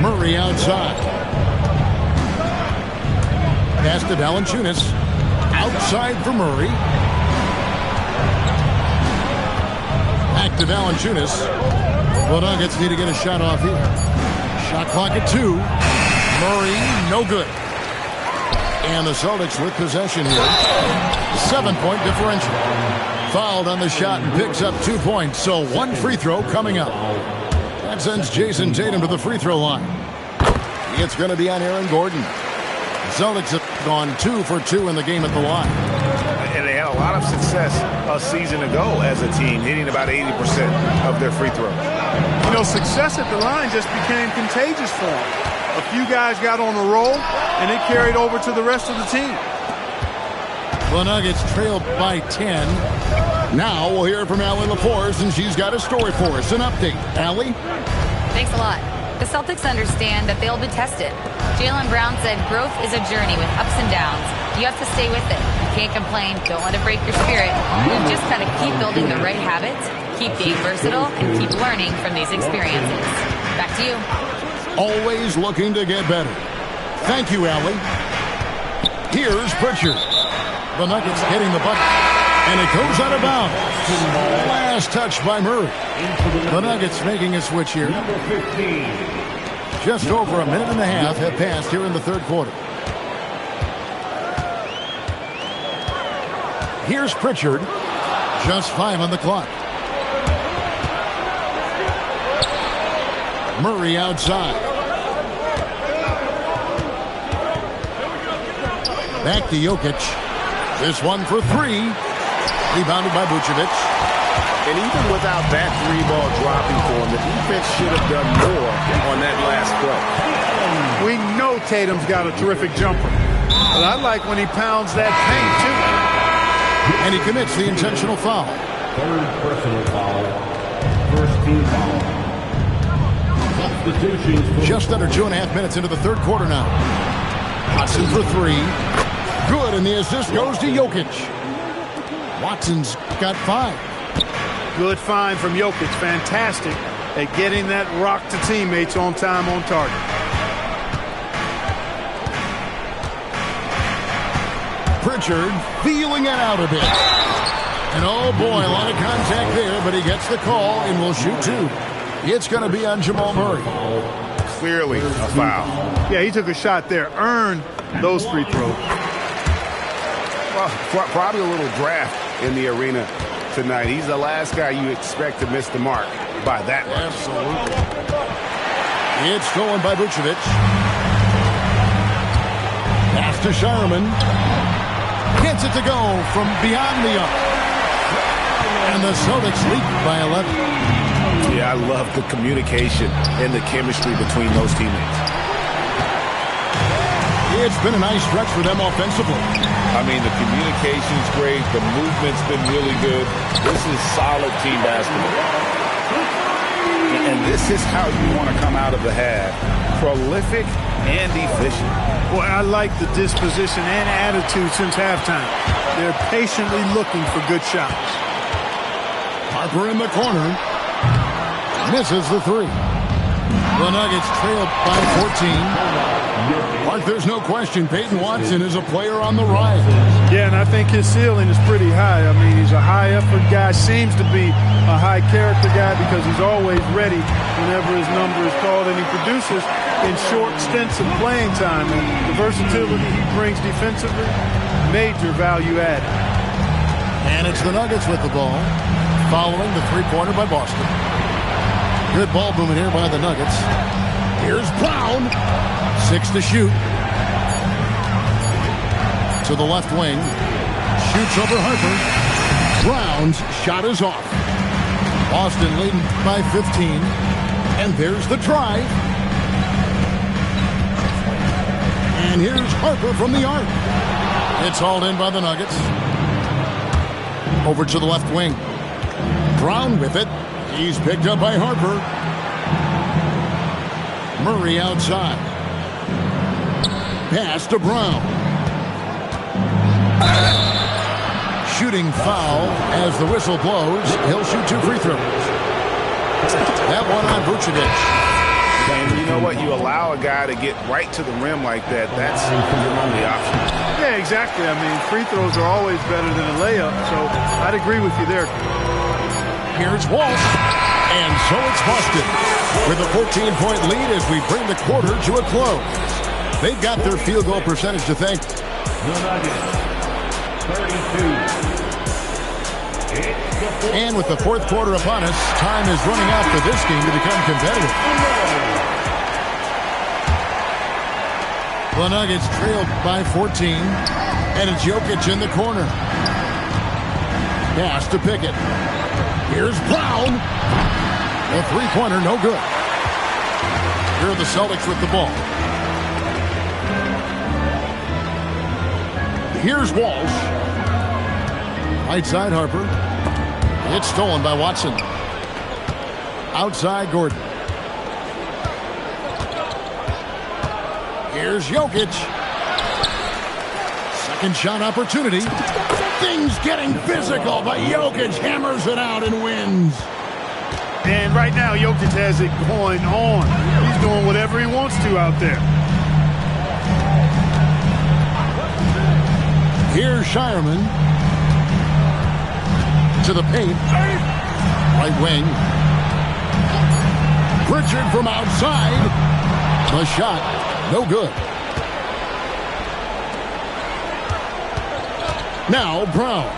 Murray outside. Pass to Valanciunas. Outside for Murray. Back to Valanciunas. The Nuggets need to get a shot off here. Shot clock at 2. Murray, no good. And the Celtics with possession here. 7-point differential. Fouled on the shot and picks up 2 points. So 1 free throw coming up. That sends Jason Tatum to the free throw line. It's going to be on Aaron Gordon. The Celtics have gone 2 for 2 in the game at the line. And they had a lot of success a season ago as a team, hitting about 80% of their free throws. You know, success at the line just became contagious for them. A few guys got on a roll, and it carried over to the rest of the team. The Nuggets trailed by 10. Now we'll hear from Allie LaForce, and she's got a story for us. An update. Allie? Thanks a lot. The Celtics understand that they'll be tested. Jaylen Brown said growth is a journey with ups and downs. You have to stay with it. You can't complain. Don't let it break your spirit. We've just got to keep building the right habits, keep being versatile, and keep learning from these experiences. Back to you. Always looking to get better. Thank you, Allie. Here's Pritchard. The Nuggets hitting the bucket. And it goes out of bounds. Last touch by Murray. The Nuggets making a switch here. Just over a minute and a half have passed here in the third quarter. Here's Pritchard. Just 5 on the clock. Murray outside. Back to Jokic. This one for 3. Rebounded by Vucevic. And even without that 3-ball dropping for him, the defense should have done more on that last play. We know Tatum's got a terrific jumper, but I like when he pounds that paint, too. And he commits the intentional foul. Third personal foul. First team foul. Substitutions. Just under 2.5 minutes into the third quarter now. Watson for 3. Good, and the assist goes to Jokic. Watson's got 5. Good find from Jokic. Fantastic at getting that rock to teammates on time, on target. Pritchard feeling it out a bit. And oh boy, a lot of contact there, but he gets the call and will shoot 2. It's going to be on Jamal Murray. Clearly a foul. Yeah, he took a shot there. Earned those free throws. Well, probably a little draft in the arena tonight. He's the last guy you expect to miss the mark by that much. Absolutely. It's stolen by Vucevic. Pass to Sharman. Gets it to go from beyond the arc. And the Celtics lead by 11. Yeah, I love the communication and the chemistry between those teammates. It's been a nice stretch for them offensively. I mean, the communication's great. The movement's been really good. This is solid team basketball. And this is how you want to come out of the half. Prolific and efficient. Boy, I like the disposition and attitude since halftime. They're patiently looking for good shots. Harper in the corner. Misses the 3. The Nuggets trailed by 14. Mark, there's no question Peyton Watson is a player on the rise. Yeah, and I think his ceiling is pretty high. I mean, he's a high-effort guy, seems to be a high-character guy because he's always ready whenever his number is called, and he produces in short stints of playing time. And the versatility he brings defensively, major value added. And it's the Nuggets with the ball, following the three-pointer by Boston. Good ball movement here by the Nuggets. Here's Brown. 6 to shoot. To the left wing. Shoots over Harper. Brown's shot is off. Boston leading by 15. And there's the drive. And here's Harper from the arc. It's hauled in by the Nuggets. Over to the left wing. Brown with it. He's picked up by Harper. Murray outside. Pass to Brown. Shooting foul as the whistle blows. He'll shoot 2 free throws. That one on Vucevic. And you know what? You allow a guy to get right to the rim like that. That's your only option. Yeah, exactly. I mean, free throws are always better than a layup, so I'd agree with you there. Here's Walsh. And so it's Boston with a 14-point lead as we bring the quarter to a close. They've got their field goal percentage to thank. The Nuggets, 32. And with the fourth quarter upon us, time is running out for this game to become competitive. The Nuggets trailed by 14, and it's Jokic in the corner. Pass to Pickett. Here's Brown. A three-pointer, no good. Here are the Celtics with the ball. Here's Walsh. Right side Harper. It's stolen by Watson. Outside Gordon. Here's Jokic. Second shot opportunity. Things getting physical, but Jokic hammers it out and wins. And right now, Jokic has it going on. He's doing whatever he wants to out there. Here's Shireman. To the paint. Right wing. Pritchard from outside. The shot, no good. Now Brown.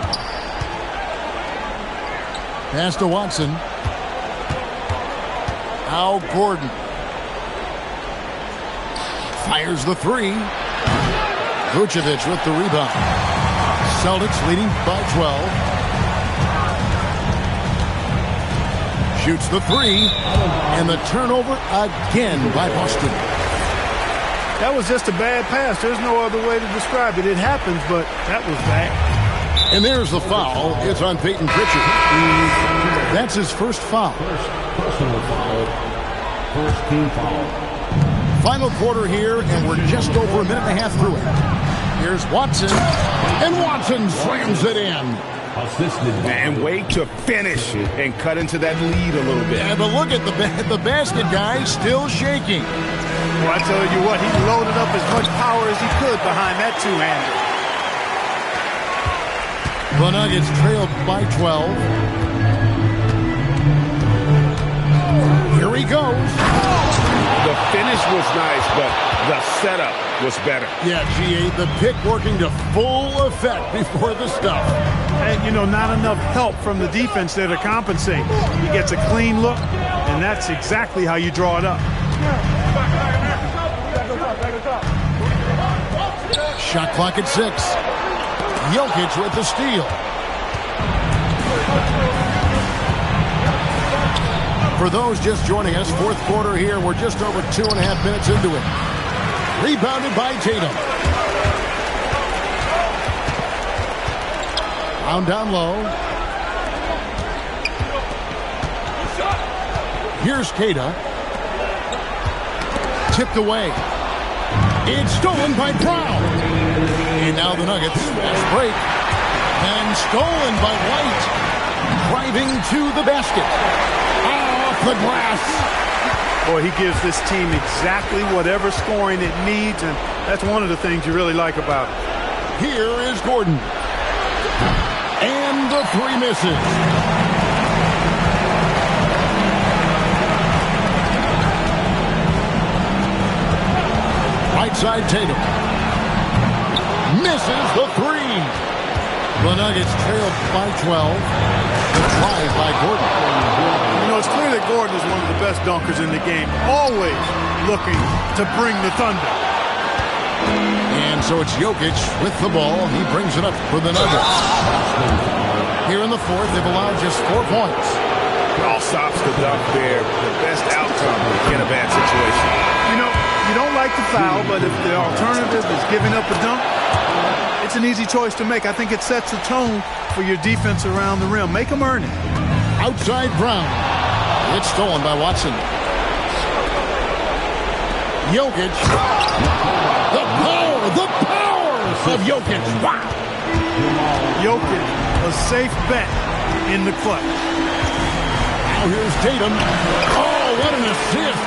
Pass to Watson. Now Gordon. Fires the 3. Vucevic with the rebound. Celtics leading by 12. Shoots the three, and the turnover again by Boston. That was just a bad pass. There's no other way to describe it. It happens, but that was bad. And there's the foul. It's on Peyton Pritchard. That's his first foul. First personal foul. First team foul. Final quarter here, and we're just over a minute and a half through it. Here's Watson, and Watson slams it in. And wait to finish and cut into that lead a little bit. Yeah, but look at the basket guy still shaking. Well, I tell you what, he loaded up as much power as he could behind that two-hander. The Nuggets trailed by 12. Here he goes. The finish was nice, but the setup was better. Yeah, G.A., the pick working to full effect before the stuff. And, you know, not enough help from the defense there to compensate. He gets a clean look, and that's exactly how you draw it up. Shot clock at 6. Jokic with the steal. For those just joining us, fourth quarter here. We're just over 2.5 minutes into it. Rebounded by Tatum. Round down low. Here's Keita. Tipped away. It's stolen by Brown. And now the Nuggets fast break. And stolen by White. Driving to the basket. Off the glass. Boy, he gives this team exactly whatever scoring it needs, and that's one of the things you really like about it. Here is Gordon. And the three misses. Right side Tatum. Misses the three. The Nuggets trailed by 12. The drive by Gordon. You know, it's clear that Gordon is one of the best dunkers in the game. Always looking to bring the thunder. And so it's Jokic with the ball. He brings it up for the Nuggets. Here in the fourth, they've allowed just 4 points. All stops the dunk there. The best outcome in a bad situation. You know, you don't like the foul, but if the alternative is giving up a dunk, it's an easy choice to make. I think it sets the tone for your defense around the rim. Make them earn it. Outside Brown. It's stolen by Watson. Jokic. The power of Jokic. Wow. Jokic, a safe bet in the clutch. Now here's Tatum. Oh, what an assist.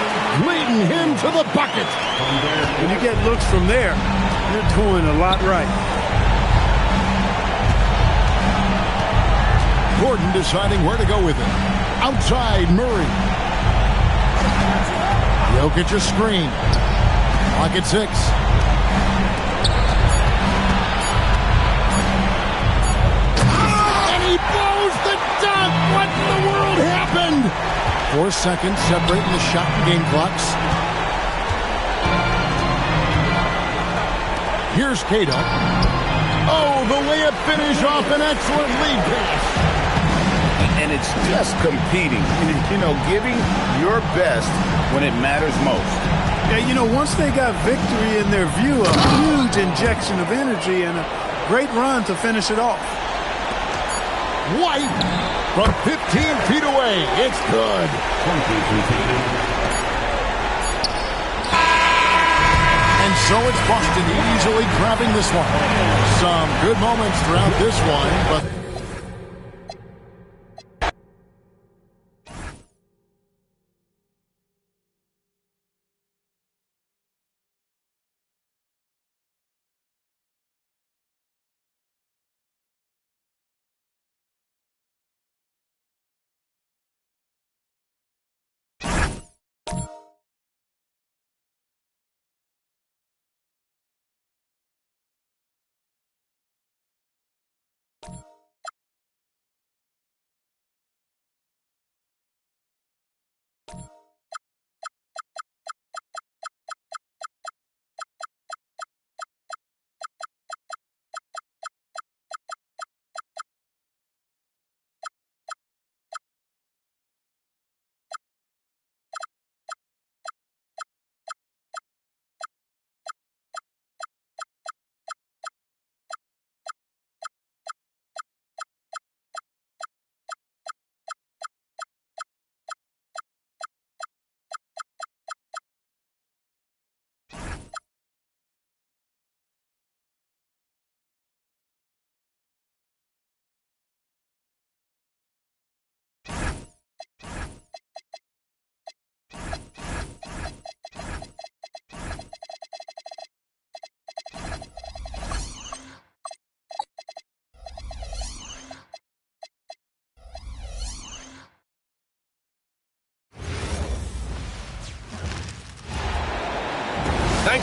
Leading him to the bucket. When you get looks from there, you're doing a lot right. Gordon deciding where to go with it. Outside Murray. Jokic a screen. Clock at 6. And he blows the dunk. What in the world happened? 4 seconds separating the shot and game clocks. Here's Keita. Oh, the layup finish off an excellent lead pass. And it's just competing, you know, giving your best when it matters most. Yeah, you know, once they got victory in their view, a huge injection of energy and a great run to finish it off. White from 15 feet away. It's good. And so it's Boston easily grabbing this one. Some good moments throughout this one, but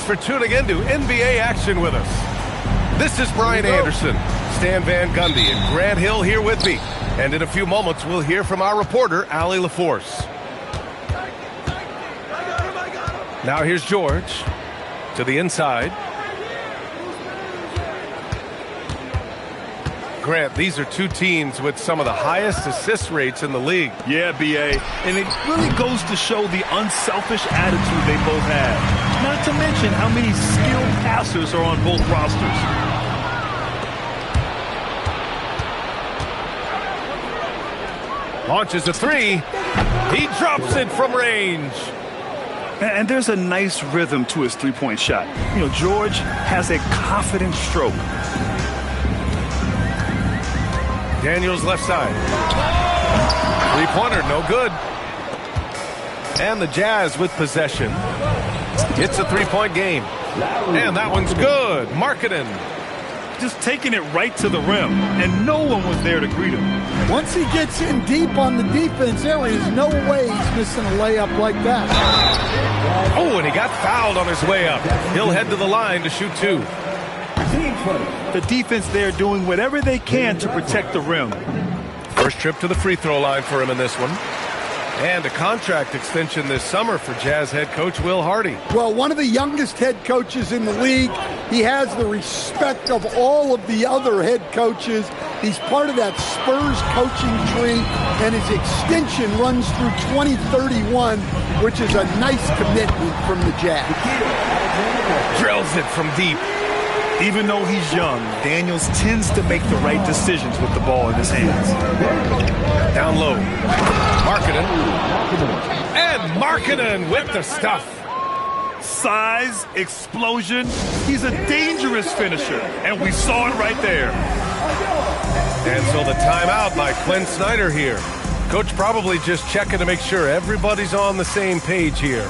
Thanks for tuning in to NBA action with us. This is Brian Anderson, Stan Van Gundy, and Grant Hill here with me. And in a few moments, we'll hear from our reporter, Allie LaForce. Now here's George to the inside. Grant, these are two teams with some of the highest assist rates in the league. Yeah, B.A. And it really goes to show the unselfish attitude they both have. Not to mention how many skilled passers are on both rosters. Launches a three. He drops it from range. And there's a nice rhythm to his three-point shot. You know, George has a confident stroke. Daniels left side. Three-pointer, no good. And the Jazz with possession. It's a three-point game. And that one's good. Markkanen. Just taking it right to the rim, and no one was there to greet him. Once he gets in deep on the defense, there is no way he's missing a layup like that. Oh, and he got fouled on his way up. He'll head to the line to shoot two. The defense there doing whatever they can to protect the rim. First trip to the free throw line for him in this one. And a contract extension this summer for Jazz head coach Will Hardy. Well, one of the youngest head coaches in the league. He has the respect of all of the other head coaches. He's part of that Spurs coaching tree, and his extension runs through 2031, which is a nice commitment from the Jazz. Drills it from deep. Even though he's young, Daniels tends to make the right decisions with the ball in his hands. Down low. Markkanen. And Markkanen with the stuff. Size, explosion. He's a dangerous finisher, and we saw it right there. And so the timeout by Quinn Snyder here. Coach probably just checking to make sure everybody's on the same page here.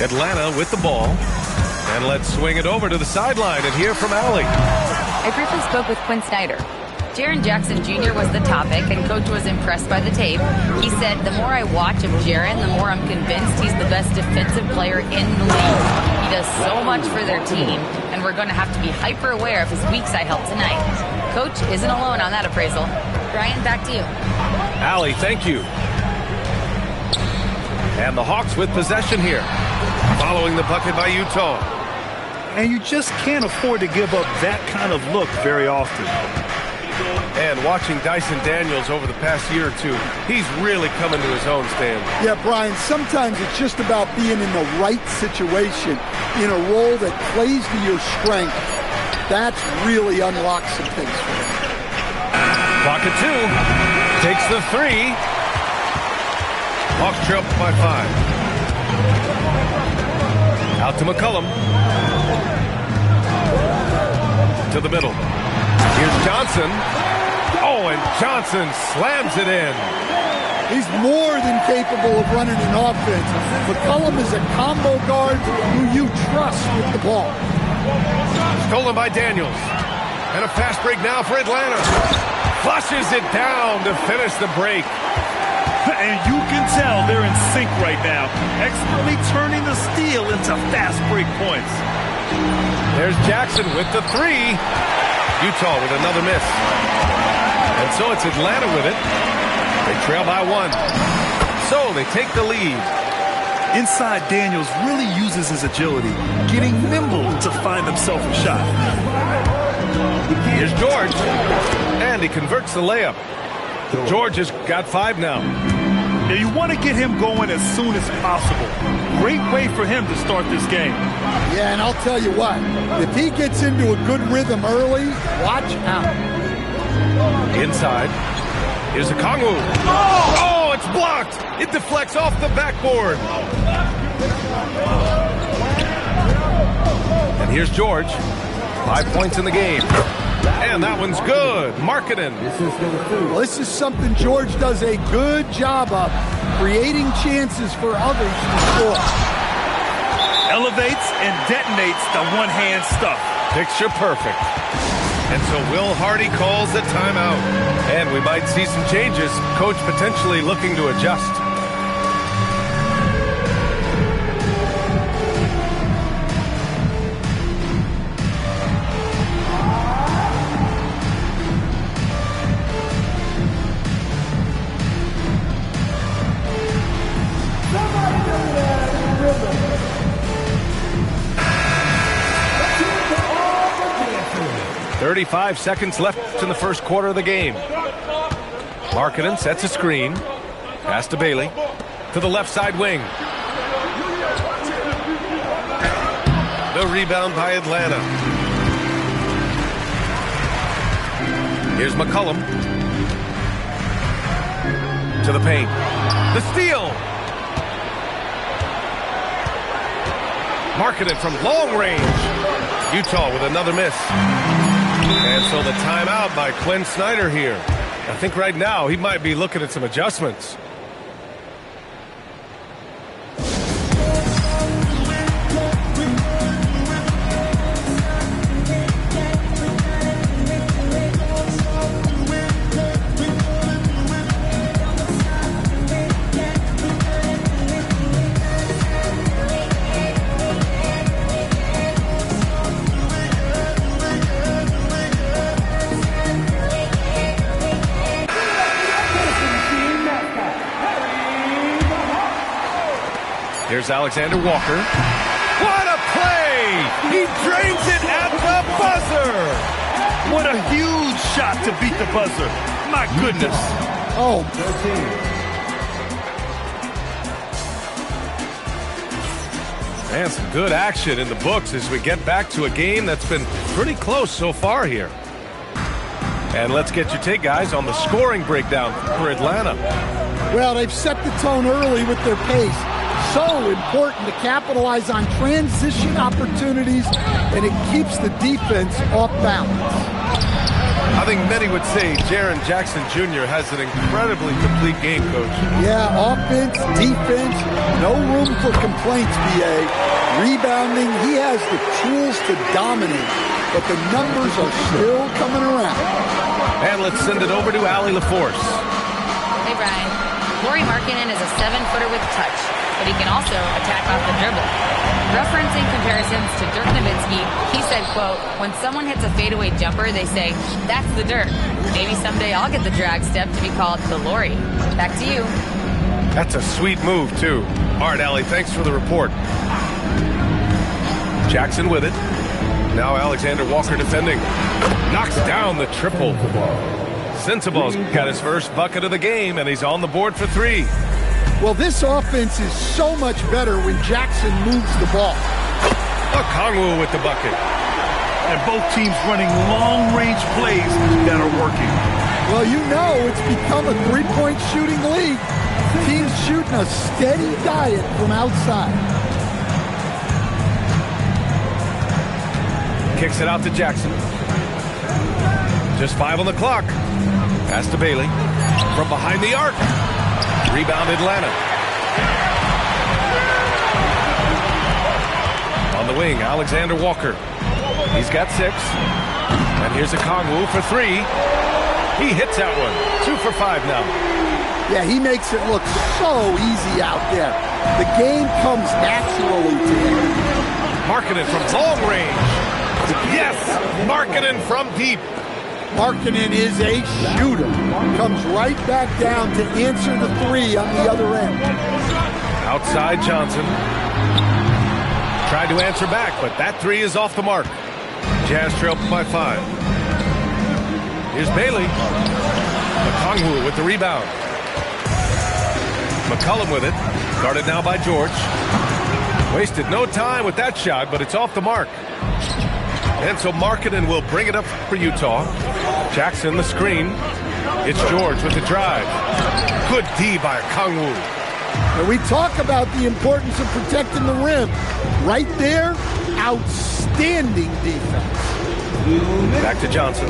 Atlanta with the ball. And let's swing it over to the sideline and hear from Allie. I briefly spoke with Quinn Snyder. Jaren Jackson Jr. was the topic, and Coach was impressed by the tape. He said, the more I watch of Jaren, the more I'm convinced he's the best defensive player in the league. He does so much for their team, and we're going to have to be hyper aware of his weak side help tonight. Coach isn't alone on that appraisal. Brian, back to you. Allie, thank you. And the Hawks with possession here, following the bucket by Utah. And you just can't afford to give up that kind of look very often. And watching Dyson Daniels over the past year or two, he's really coming to his own, Stan. Yeah, Brian, sometimes it's just about being in the right situation, in a role that plays to your strength. That's really unlocks some things for him. Clock at 2. Takes the 3. Hawks trail by 5. Out to McCollum. To the middle. Here's Johnson. Oh, and Johnson slams it in. He's more than capable of running an offense. McCollum is a combo guard who you trust with the ball. Stolen by Daniels. And a fast break now for Atlanta. Flushes it down to finish the break. And you can tell they're in sync right now, expertly turning the steal into fast break points. There's Jackson with the 3. Utah with another miss. And so it's Atlanta with it. They trail by 1. So they take the lead. Inside, Daniels really uses his agility, getting nimble to find himself a shot. Here's George. And he converts the layup. George has got 5 now. Now, you want to get him going as soon as possible. Great way for him to start this game. Yeah, and I'll tell you what, if he gets into a good rhythm early, watch out. Inside. Here's a Kongwu. Oh, it's blocked. It deflects off the backboard. And here's George. 5 points in the game. And that one's good. Markkanen. Well, this is something George does a good job of, creating chances for others to score. Elevates and detonates the one-hand stuff. Picture perfect. And so Will Hardy calls the timeout. And we might see some changes. Coach potentially looking to adjust. .35 seconds left in the first quarter of the game. Markkanen sets a screen. Pass to Bailey. To the left side wing. The rebound by Atlanta. Here's McCollum. To the paint. The steal. Markkanen from long range. Utah with another miss. And so the timeout by Quinn Snyder here. I think right now he might be looking at some adjustments. Here's Alexander Walker. What a play! He drains it at the buzzer! What a huge shot to beat the buzzer. My goodness. Oh. And some good action in the books as we get back to a game that's been pretty close so far here. And let's get your take, guys, on the scoring breakdown for Atlanta. Well, they've set the tone early with their pace. So important to capitalize on transition opportunities, and it keeps the defense off balance. I think many would say Jaren Jackson Jr. has an incredibly complete game, Coach. Yeah, offense, defense, no room for complaints, BA. Rebounding, he has the tools to dominate, but the numbers are still coming around. And let's send it over to Allie LaForce. Hey, Brian. Lauri Markkanen is a 7-footer with touch, but he can also attack off the dribble. Referencing comparisons to Dirk Nowitzki, he said, quote, when someone hits a fadeaway jumper, they say, that's the Dirk. Maybe someday I'll get the drag step to be called the Lauri. Back to you. That's a sweet move, too. All right, Allie, thanks for the report. Jackson with it. Now Alexander Walker defending. Knocks down the triple. Sensabaugh's got his first bucket of the game, and he's on the board for 3. Well, this offense is so much better when Jackson moves the ball. Kongwu with the bucket. And both teams running long-range plays that are working. Well, you know it's become a three-point shooting league. Teams shooting a steady diet from outside. Kicks it out to Jackson. Just 5 on the clock. Pass to Bailey. From behind the arc. Rebound Atlanta. On the wing, Alexander Walker. He's got 6. And here's a Kongwu for 3. He hits that one. 2 for 5 now. Yeah, he makes it look so easy out there. The game comes naturally to him. Markkanen from long range. Yes, Markkanen from deep. Markkanen is a shooter. Comes right back down to answer the 3 on the other end. Outside Johnson. Tried to answer back, but that 3 is off the mark. Jazz trail by 5. Here's Bailey. Kongwu with the rebound. McCollum with it. Guarded now by George. Wasted no time with that shot, but it's off the mark. And so Markkanen will bring it up for Utah. Jackson the screen. It's George with the drive. Good D by Kangwoo. And we talk about the importance of protecting the rim. Right there, outstanding defense. Back to Johnson.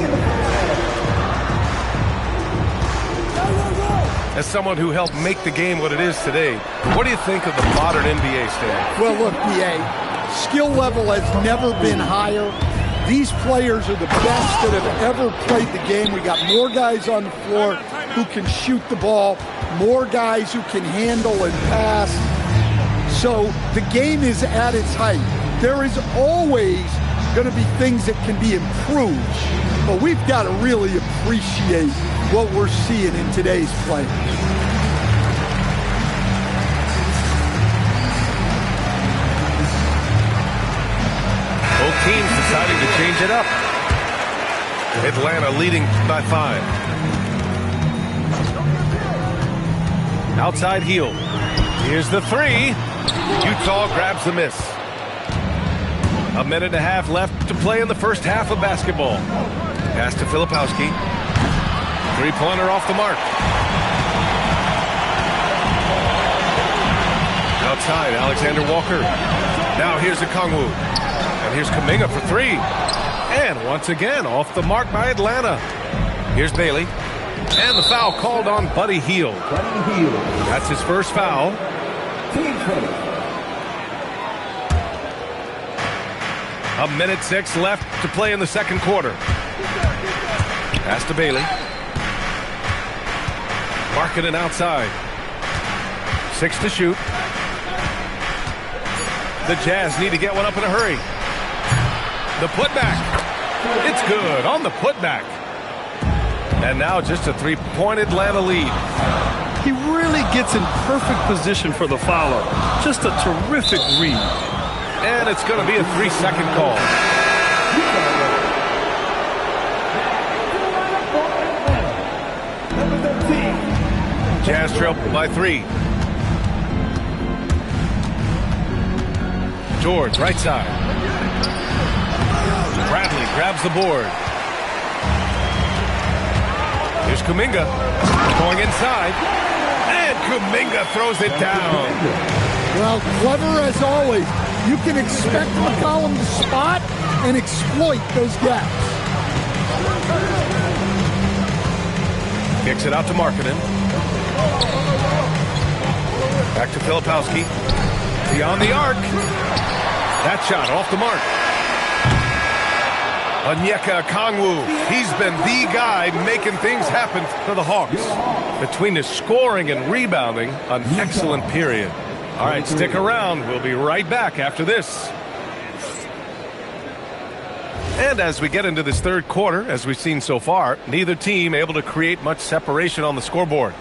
As someone who helped make the game what it is today, what do you think of the modern NBA, Stan? Well, look, BA, skill level has never been higher. These players are the best that have ever played the game. We got more guys on the floor who can shoot the ball, more guys who can handle and pass. So the game is at its height. There is always going to be things that can be improved, but we've got to really appreciate what we're seeing in today's play. Both teams deciding to change it up. Atlanta leading by 5. Outside heel. Here's the 3. Utah grabs the miss. A minute and a half left to play in the first half of basketball. Pass to Filipowski. Three-pointer off the mark. Outside, Alexander Walker. Now here's Okongwu. And here's Kuminga for 3. And once again, off the mark by Atlanta. Here's Bailey. And the foul called on Buddy Hield. That's his first foul. A minute 6 left to play in the second quarter. Pass to Bailey. Markkanen outside. 6 to shoot. The Jazz need to get one up in a hurry. The putback. It's good on the putback. And now just a 3-point Atlanta lead. He really gets in perfect position for the follow. Just a terrific read. And it's going to be a 3-second call. Jazz trail by 3. George, right side. Bradley grabs the board. Here's Kuminga going inside. And Kuminga throws it down. Well, clever as always. You can expect McCollum to spot and exploit those gaps. Kicks it out to Markkanen. Back to Filipowski. Beyond the arc. That shot off the mark. Onyeka Okongwu. He's been the guy making things happen for the Hawks. Between his scoring and rebounding, an excellent period. All right, stick around. We'll be right back after this. And as we get into this third quarter, as we've seen so far, neither team able to create much separation on the scoreboard.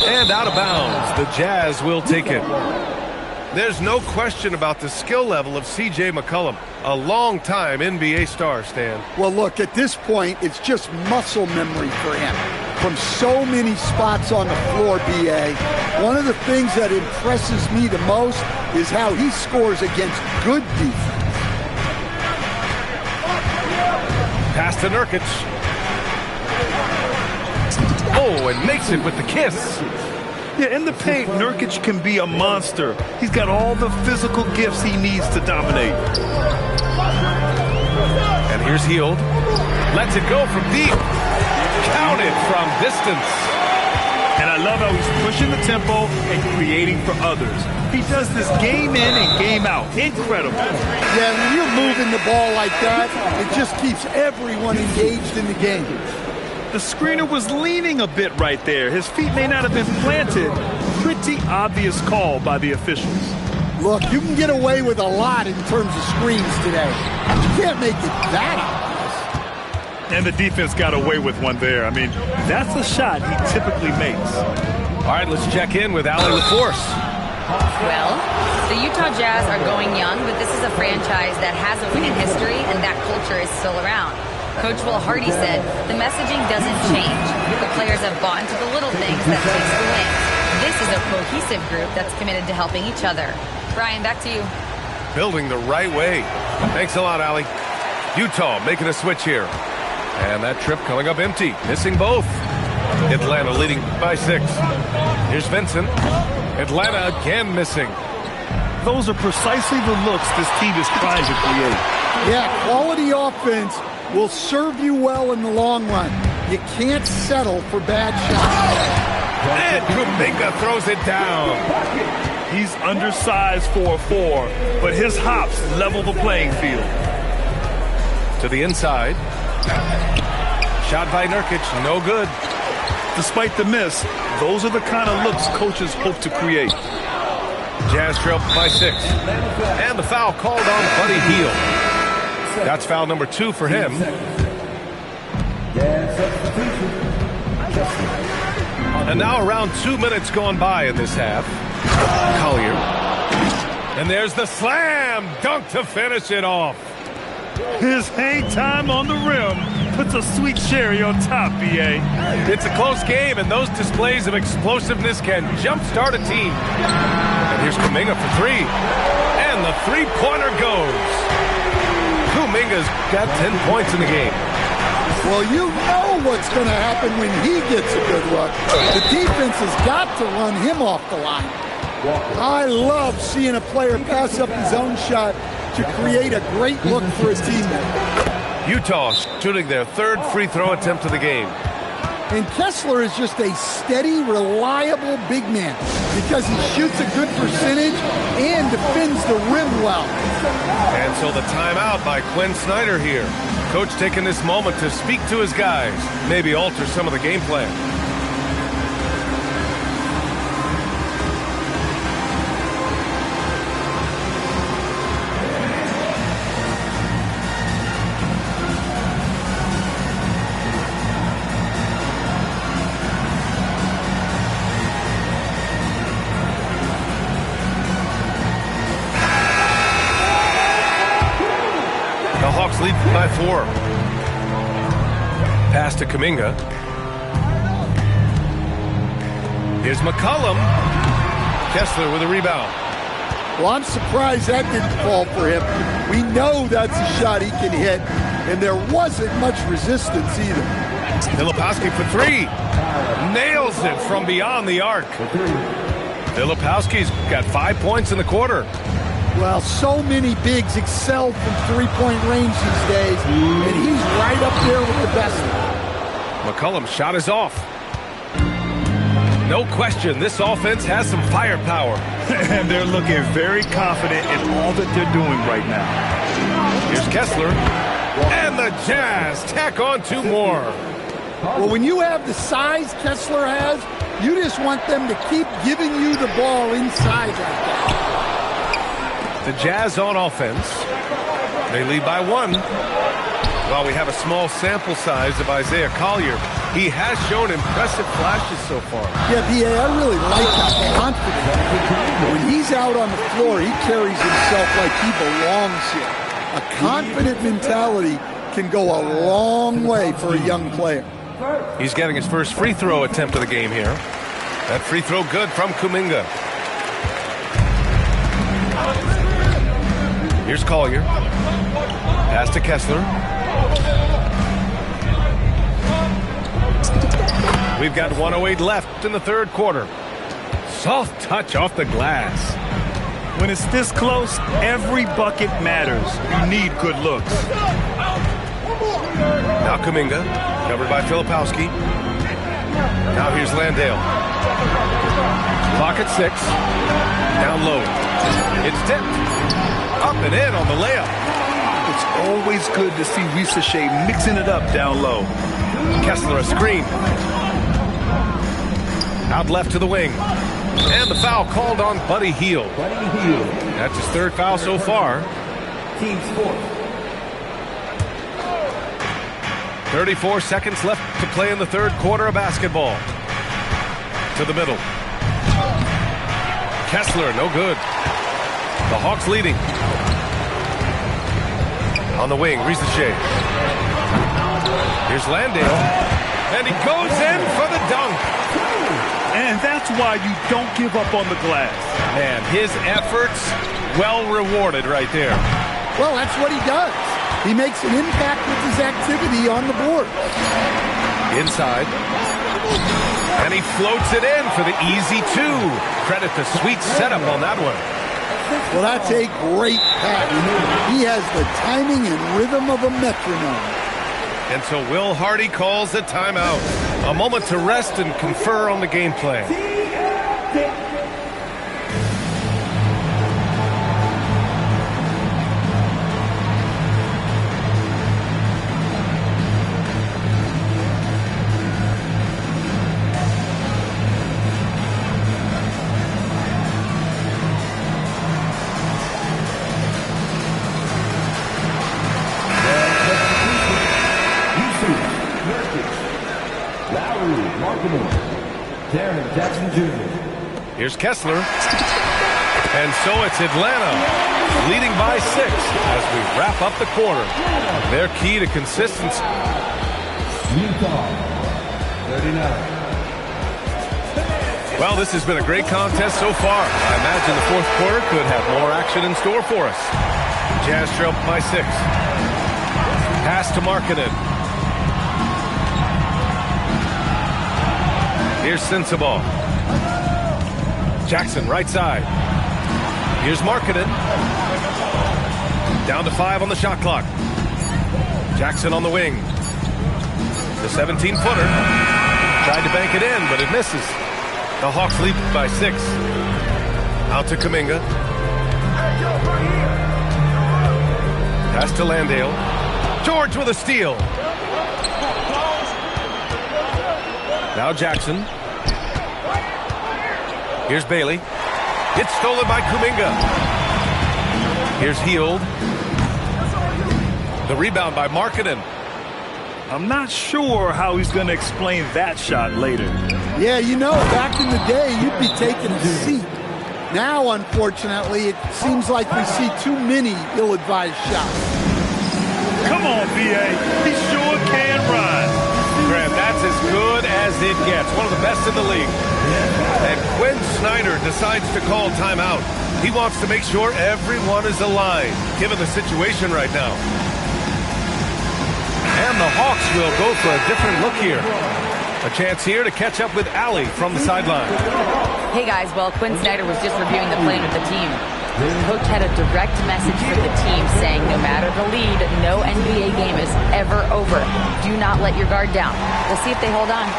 And out of bounds, the Jazz will take it. There's no question about the skill level of C.J. McCollum, a long-time NBA star, Stan. Well, look, at this point, it's just muscle memory for him. From so many spots on the floor, B.A., one of the things that impresses me the most is how he scores against good defense. Pass to Nurkic. Oh, and makes it with the kiss. Yeah, in the paint, Nurkic can be a monster. He's got all the physical gifts he needs to dominate. And here's Hield. Lets it go from deep. Counted from distance. And I love how he's pushing the tempo and creating for others. He does this game in and game out. Incredible. Yeah, when you're moving the ball like that, it just keeps everyone engaged in the game. The screener was leaning a bit right there. His feet may not have been planted. Pretty obvious call by the officials. Look, you can get away with a lot in terms of screens today. You can't make it that obvious. And the defense got away with one there. I mean, that's the shot he typically makes. All right, let's check in with Allie LaForce. Well, the Utah Jazz are going young, but this is a franchise that has a winning history, and that culture is still around. Coach Will Hardy said the messaging doesn't change. The players have bought into the little things that takes the win. This is a cohesive group that's committed to helping each other. Brian, back to you. Building the right way. Thanks a lot, Allie. Utah making a switch here. And that trip coming up empty, missing both. Atlanta leading by 6. Here's Vincent. Atlanta again missing. Those are precisely the looks this team is trying to create. Yeah, quality offense will serve you well in the long run. You can't settle for bad shots. And Kuminga throws it down. He's undersized for a 4, but his hops level the playing field. To the inside. Shot by Nurkic, no good. Despite the miss, those are the kind of looks coaches hope to create. Jazz trail by 6. And the foul called on Buddy Hield. That's foul number 2 for him. And now around 2 minutes gone by in this half. Collier. And there's the slam dunk to finish it off. His hang time on the rim puts a sweet cherry on top, B.A. It's a close game, and those displays of explosiveness can jumpstart a team. And here's Kuminga for 3. And the three-pointer goes. Kuminga's got 10 points in the game. Well, you know what's going to happen when he gets a good look. The defense has got to run him off the line. I love seeing a player pass up his own shot to create a great look for his teammate. Utah shooting their 3rd free throw attempt of the game. And Kessler is just a steady, reliable big man because he shoots a good percentage and defends the rim well. And so the timeout by Quinn Snyder here. Coach taking this moment to speak to his guys, maybe alter some of the game plan. Lead by 4. Pass to Kuminga. Here's McCollum. Kessler with a rebound. Well, I'm surprised that didn't fall for him. We know that's a shot he can hit, and there wasn't much resistance either. Filipowski for 3. Nails it from beyond the arc. Filipowski's got 5 points in the quarter. Well, so many bigs excel from three-point range these days, and he's right up there with the best. McCollum's shot is off. No question, this offense has some firepower. And they're looking very confident in all that they're doing right now. Here's Kessler. And the Jazz tack on 2 more. Well, when you have the size Kessler has, you just want them to keep giving you the ball inside like that. The Jazz on offense. They lead by 1. While we have a small sample size of Isaiah Collier, he has shown impressive flashes so far. Yeah, B.A., I really like how confident he is. When he's out on the floor, he carries himself like he belongs here. A confident mentality can go a long way for a young player. He's getting his first free throw attempt of the game here. That free throw good from Kuminga. Here's Collier. Pass to Kessler. We've got 1:08 left in the 3rd quarter. Soft touch off the glass. When it's this close, every bucket matters. You need good looks. Now Kuminga, covered by Filipowski. Now here's Landale. Clock at 6. Down low. It's tipped. Up and in on the layup. It's always good to see Risa Shea mixing it up down low. Kessler a screen. Out left to the wing. And the foul called on Buddy Hield. That's his 3rd foul so far. Team's 4th. 34 seconds left to play in the 3rd quarter of basketball. To the middle. Kessler, no good. The Hawks leading. On the wing, Risa Shea. Here's Landale. And he goes in for the dunk. And that's why you don't give up on the glass. Man, his efforts well rewarded right there. Well, that's what he does. He makes an impact with his activity on the board. Inside. And he floats it in for the easy two. Credit the sweet setup on that one. Well, that's a great pass. He has the timing and rhythm of a metronome. And so Will Hardy calls a timeout. A moment to rest and confer on the game plan. Here's Kessler. And so it's Atlanta leading by 6 as we wrap up the quarter. Their key to consistency. Utah, 39. Well, this has been a great contest so far. I imagine the fourth quarter could have more action in store for us. Jazz trail by 6. Pass to Markkanen. Here's Sensabaugh. Jackson, right side. Here's Markkanen. Down to 5 on the shot clock. Jackson on the wing. The 17-footer. Tried to bank it in, but it misses. The Hawks lead by 6. Out to Kuminga. Pass to Landale. George with a steal. Now Jackson. Here's Bailey. It's stolen by Kuminga. Here's Hield. The rebound by Markkanen. I'm not sure how he's going to explain that shot later. Yeah, you know, back in the day, you'd be taking a seat. Now, unfortunately, it seems like we see too many ill-advised shots. Come on, VA. He sure can run. Grant, that's as good as it gets. One of the best in the league. And Quinn Snyder decides to call timeout. He wants to make sure everyone is aligned, given the situation right now. And the Hawks will go for a different look here. A chance here to catch up with Allie from the sideline. Hey guys, well, Quinn Snyder was just reviewing the plan with the team. Coach had a direct message for the team saying no matter the lead, no NBA game is ever over. Do not let your guard down. We'll see if they hold on.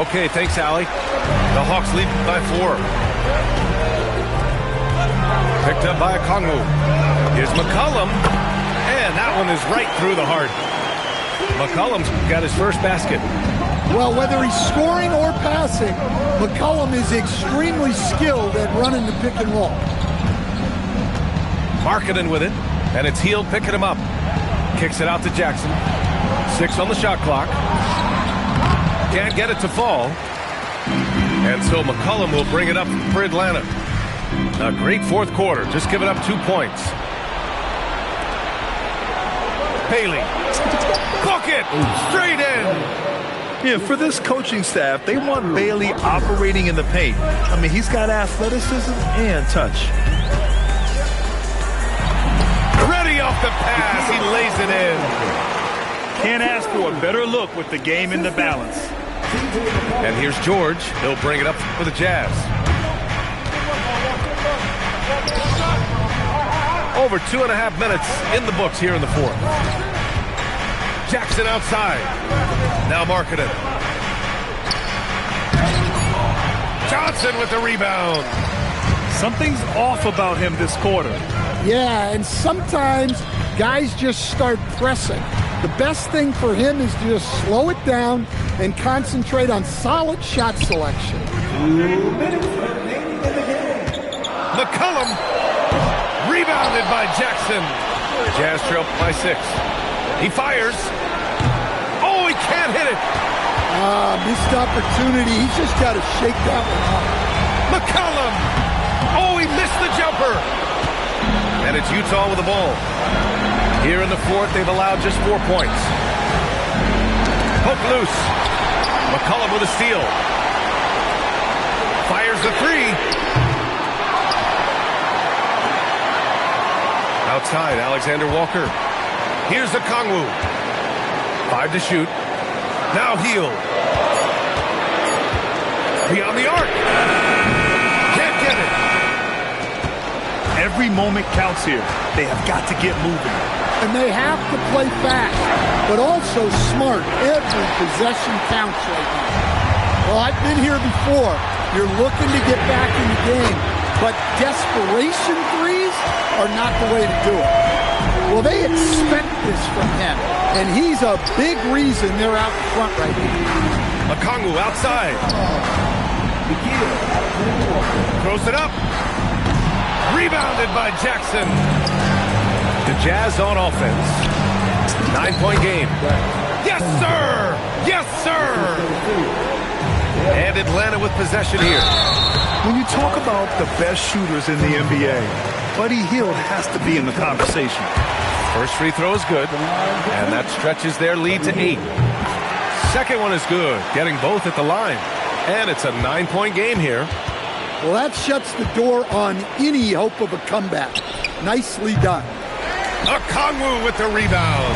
Okay, thanks, Allie. The Hawks lead by 4. Picked up by Okongwu. Here's McCollum. And that one is right through the heart. McCollum's got his first basket. Well, whether he's scoring or passing, McCollum is extremely skilled at running the pick and roll. Markkanen with it, and it's Hield picking him up. Kicks it out to Jackson. 6 on the shot clock. Can't get it to fall. And so McCollum will bring it up for Atlanta. A great fourth quarter, just giving up 2 points. Bailey. Bucket! Straight in! Yeah, for this coaching staff, they want Bailey operating in the paint. I mean, he's got athleticism and touch. Ready off the pass. He lays it in. Can't ask for a better look with the game in the balance. And here's George. He'll bring it up for the Jazz. Over 2.5 minutes in the books here in the fourth. Jackson outside. Now Markkanen. Johnson with the rebound. Something's off about him this quarter. Yeah, and sometimes guys just start pressing. The best thing for him is to just slow it down and concentrate on solid shot selection. 2 minutes remaining in the game. McCollum rebounded by Jackson. Jazz trail by 6. He fires. Oh, he can't hit it. Missed opportunity. He's just got to shake that one off. McCollum. Oh, he missed the jumper. And it's Utah with the ball. Here in the fourth, they've allowed just 4 points. Hook loose. McCollum with a steal. Fires the three. Outside, Alexander Walker. Here's the Kongwu. 5 to shoot. Now Heel. Beyond the arc. Can't get it. Every moment counts here. They have got to get moving. And they have to play fast, but also smart. Every possession counts right now. Well, I've been here before. You're looking to get back in the game, but desperation threes are not the way to do it. Well, they expect this from him, and he's a big reason they're out in front right now. Okongwu outside. Throws it up. Rebounded by Jackson. The Jazz on offense. 9-point game. Yes, sir! Yes, sir! And Atlanta with possession here. When you talk about the best shooters in the NBA, Buddy Hield has to be in the conversation. First free throw is good, and that stretches their lead to 8. Second one is good, getting both at the line. And it's a 9-point game here. Well, that shuts the door on any hope of a comeback. Nicely done. Okongwu with the rebound.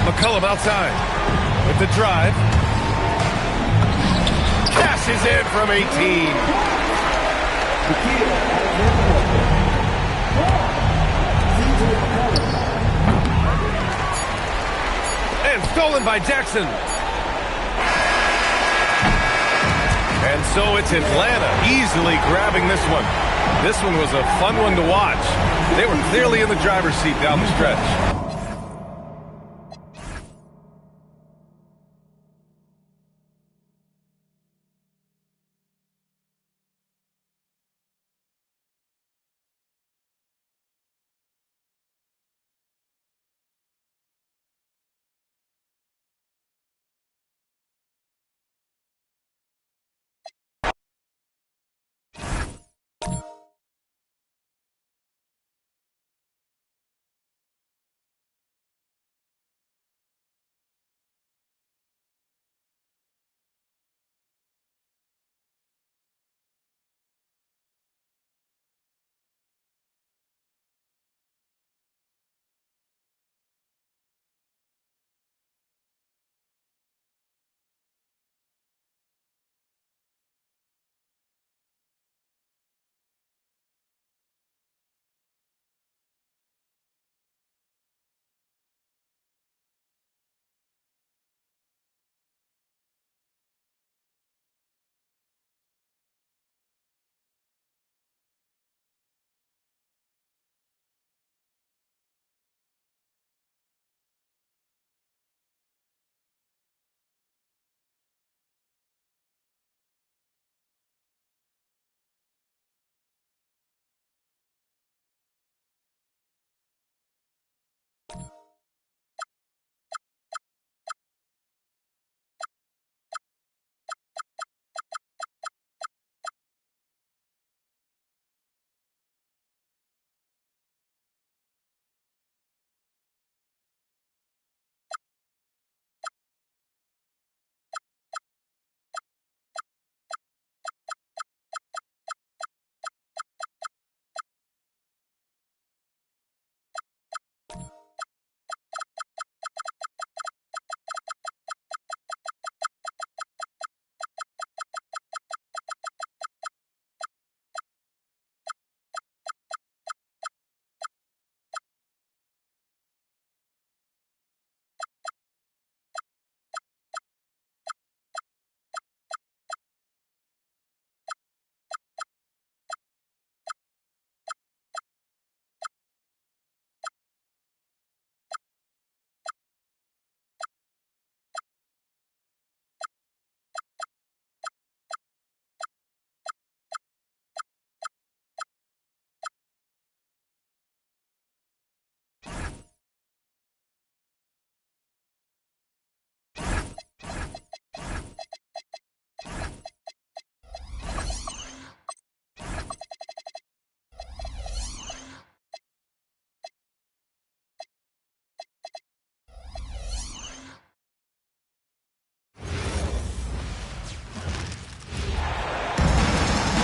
McCollum outside with the drive. Cashes in from 18. And stolen by Jackson. And so it's Atlanta easily grabbing this one. This one was a fun one to watch. They were clearly in the driver's seat down the stretch.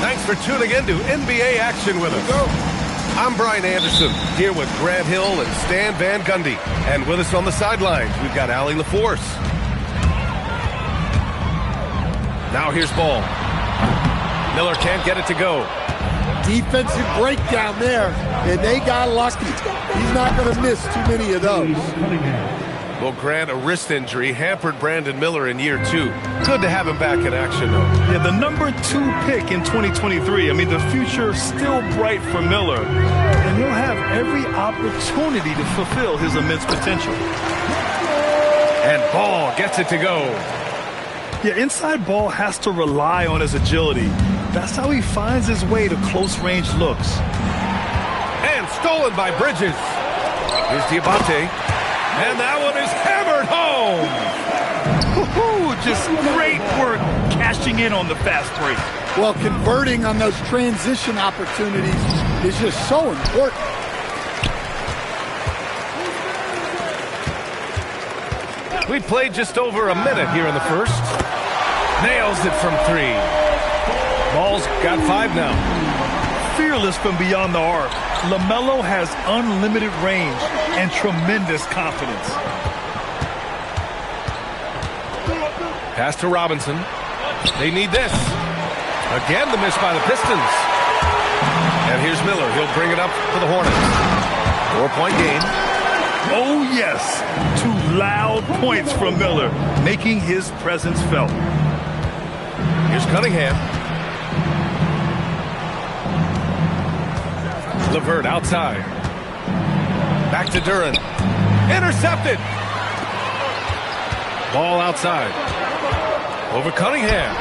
Thanks for tuning in to NBA Action with us. I'm Brian Anderson, here with Grant Hill and Stan Van Gundy. And with us on the sidelines, we've got Allie LaForce. Now here's ball. Miller can't get it to go. Defensive breakdown there, and they got lucky. He's not going to miss too many of those. Well, Grant, a wrist injury hampered Brandon Miller in year 2. Good to have him back in action, though. Yeah, the number 2 pick in 2023. I mean, the future still bright for Miller, and he'll have every opportunity to fulfill his immense potential. And Ball gets it to go. Yeah, inside Ball has to rely on his agility. That's how he finds his way to close-range looks. And stolen by Bridges. Here's Diabate. And that one is hammered home. Just great work cashing in on the fast break. Well, converting on those transition opportunities is just so important. We played just over a minute here in the first. Nails it from 3. Ball's got 5 now. Fearless from beyond the arc, LaMelo has unlimited range and tremendous confidence. Pass to Robinson. They need this. Again, the miss by the Pistons. And here's Miller. He'll bring it up for the Hornets. 4-point game. Oh, yes. 2 loud points from Miller, making his presence felt. Here's Cunningham. LeVert outside. Back to Duren. Intercepted. Ball outside. Over Cunningham.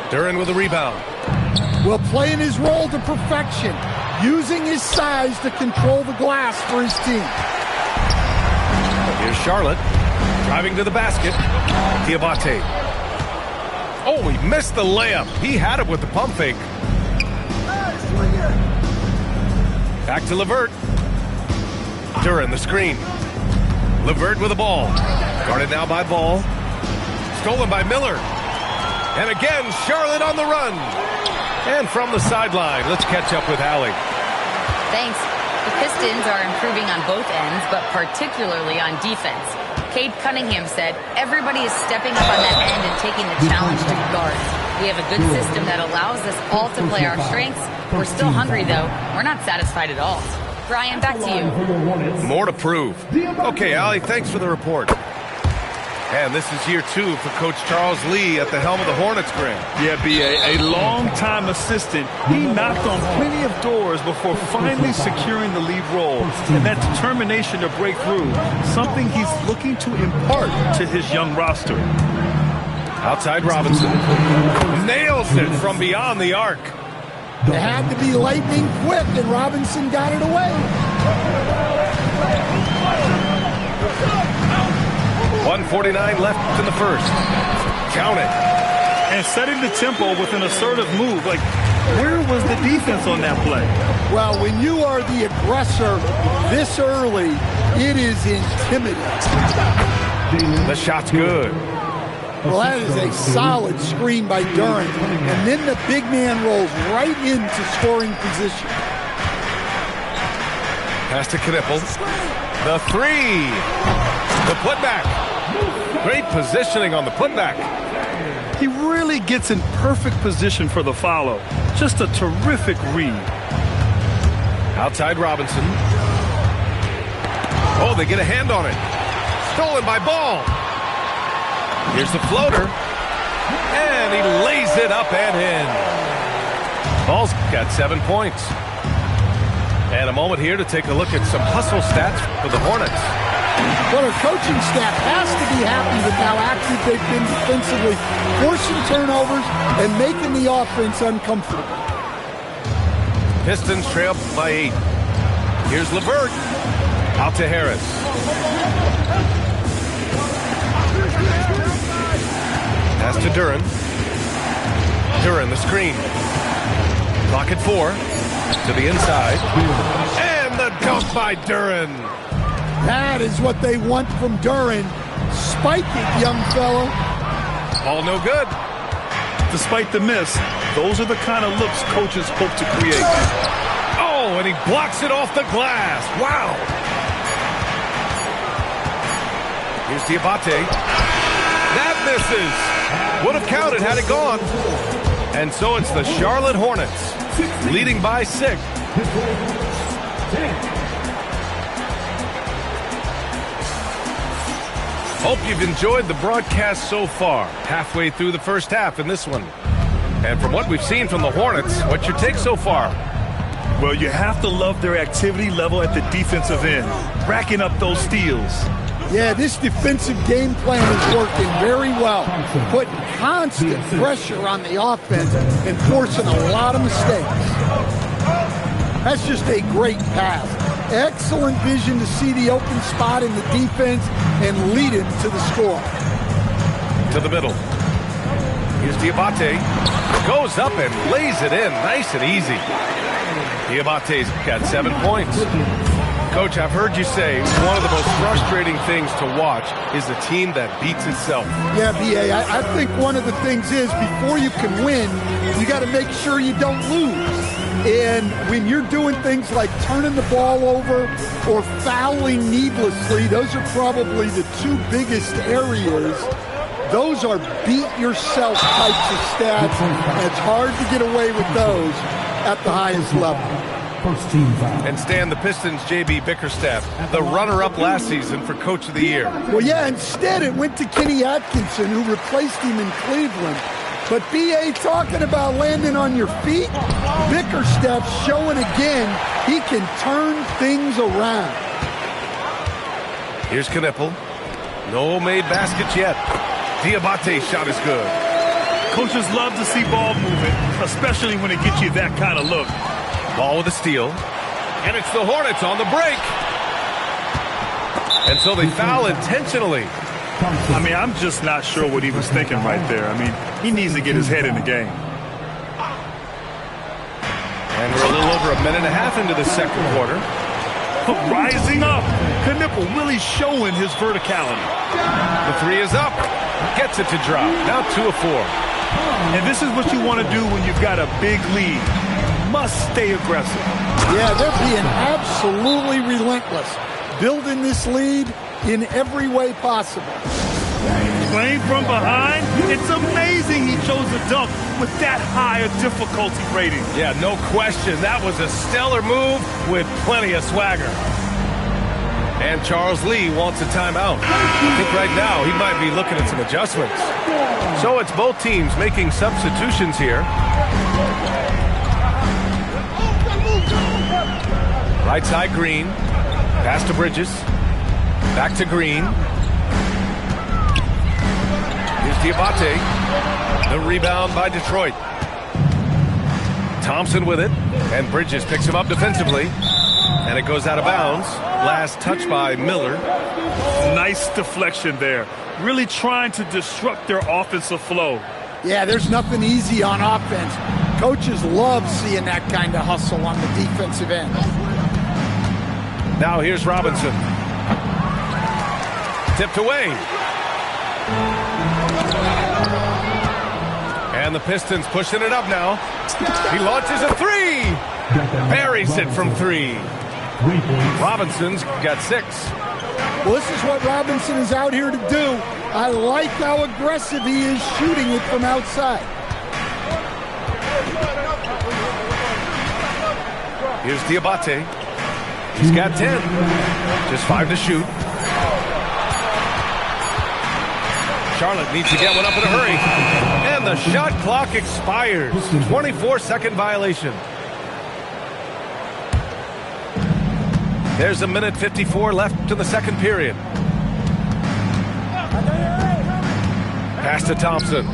Duren with a rebound. Well, playing his role to perfection. Using his size to control the glass for his team. Here's Charlotte. Driving to the basket. Diabate. Oh, he missed the layup. He had it with the pump fake. Back to LeVert. Duren the screen. LeVert with the ball. Guarded now by Ball. Stolen by Miller. And again, Charlotte on the run. And from the sideline, let's catch up with Allie. Thanks. The Pistons are improving on both ends, but particularly on defense. Cade Cunningham said, everybody is stepping up on that end and taking the challenge to guard. We have a good system that allows us all to play our strengths. We're still hungry, though. We're not satisfied at all. Brian, back to you. More to prove. Okay, Allie, thanks for the report. And this is year 2 for Coach Charles Lee at the helm of the Hornets, Grant. Yeah, B.A., a long-time assistant. He knocked on plenty of doors before finally securing the lead role. And that determination to break through, something he's looking to impart to his young roster. Outside Robinson. Nails it from beyond the arc. It had to be lightning quick, and Robinson got it away. 1:49 left in the first. Count it. And setting the tempo with an assertive move. Like, where was the defense on that play? Well, when you are the aggressor this early, it is intimidating. The shot's good. Well, that is a solid screen by Duren. And then the big man rolls right into scoring position. Pass to Knipple. The 3. The putback. Great positioning on the putback. He really gets in perfect position for the follow. Just a terrific read. Outside Robinson. Oh, they get a hand on it. Stolen by Ball. Here's the floater. And he lays it up and in. Ball's got 7 points. And a moment here to take a look at some hustle stats for the Hornets. Well, our coaching staff has to be happy with how active they've been defensively, forcing turnovers and making the offense uncomfortable. Pistons trail by 8. Here's LeVert. Out to Harris. Pass to Duren. Duren, the screen. Clock at 4. To the inside. And the dunk by Duren. That is what they want from Duren. Spike it, young fellow. All no good. Despite the miss, those are the kind of looks coaches hope to create. Oh, and he blocks it off the glass. Wow. Here's Diabate. That misses. Would have counted had it gone. And so it's the Charlotte Hornets leading by 6. Hope you've enjoyed the broadcast so far. Halfway through the first half in this one. And from what we've seen from the Hornets, what's your take so far? Well, you have to love their activity level at the defensive end, racking up those steals. Yeah, this defensive game plan is working very well, putting constant pressure on the offense and forcing a lot of mistakes. That's just a great pass. Excellent vision to see the open spot in the defense and lead him to the score. To the middle. Here's Diabate. Goes up and lays it in. Nice and easy. Diabate's got 7 points. Coach, I've heard you say one of the most frustrating things to watch is a team that beats itself. Yeah, B.A., I think one of the things is before you can win, you got to make sure you don't lose. And when you're doing things like turning the ball over or fouling needlessly, those are probably the 2 biggest areas. Those are beat-yourself types of stats, and it's hard to get away with those at the highest level. And Stan, the Pistons' J.B. Bickerstaff, the runner-up last season for Coach of the Year. Well, yeah, instead it went to Kenny Atkinson, who replaced him in Cleveland. But B.A. talking about landing on your feet, Bickerstaff's showing again he can turn things around. Here's Knipple. No made baskets yet. Diabate's shot is good. Coaches love to see ball movement, especially when it gets you that kind of look. Ball with a steal. And it's the Hornets on the break. And so they foul intentionally. I mean, I'm just not sure what he was thinking right there. I mean, he needs to get his head in the game. And we're a little over a minute and a half into the second quarter. Rising up. Knipple really showing his verticality. The 3 is up. Gets it to drop. Now 2 of 4. And this is what you want to do when you've got a big lead. Must stay aggressive. Yeah, they're being absolutely relentless. Building this lead in every way possible. Playing from behind, it's amazing he chose a dunk with that high a difficulty rating. Yeah, no question. That was a stellar move with plenty of swagger. And Charles Lee wants a timeout. I think right now he might be looking at some adjustments. So it's both teams making substitutions here. Right side, Green. Pass to Bridges. Back to Green. Here's Diabate. The rebound by Detroit. Thompson with it. And Bridges picks him up defensively. And it goes out of bounds. Last touch by Miller. Nice deflection there. Really trying to disrupt their offensive flow. Yeah, there's nothing easy on offense. Coaches love seeing that kind of hustle on the defensive end. Now here's Robinson. Tipped away. And the Pistons pushing it up now. He launches a 3. Buries it from 3. Robinson's got 6. Well, this is what Robinson is out here to do. I like how aggressive he is shooting it from outside. Here's Diabate. He's got 10. Just 5 to shoot. Charlotte needs to get one up in a hurry. And the shot clock expires. 24-second violation. There's a minute 54 left in the second period. Pass to Thompson.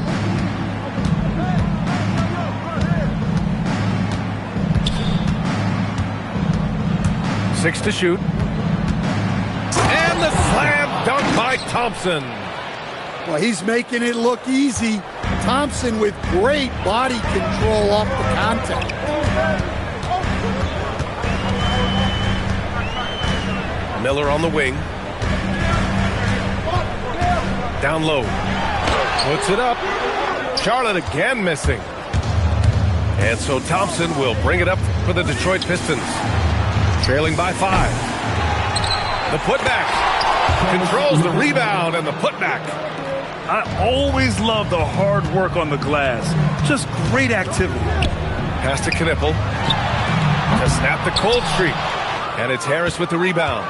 Six to shoot. And the slam dunk by Thompson. Well, he's making it look easy. Thompson with great body control off the contact. Miller on the wing. Down low. Puts it up. Charlotte again missing. And so Thompson will bring it up for the Detroit Pistons. Trailing by 5. The putback. Controls the rebound and the putback. I always love the hard work on the glass. Just great activity. Pass to Knippel. To snap the cold streak. And it's Harris with the rebound.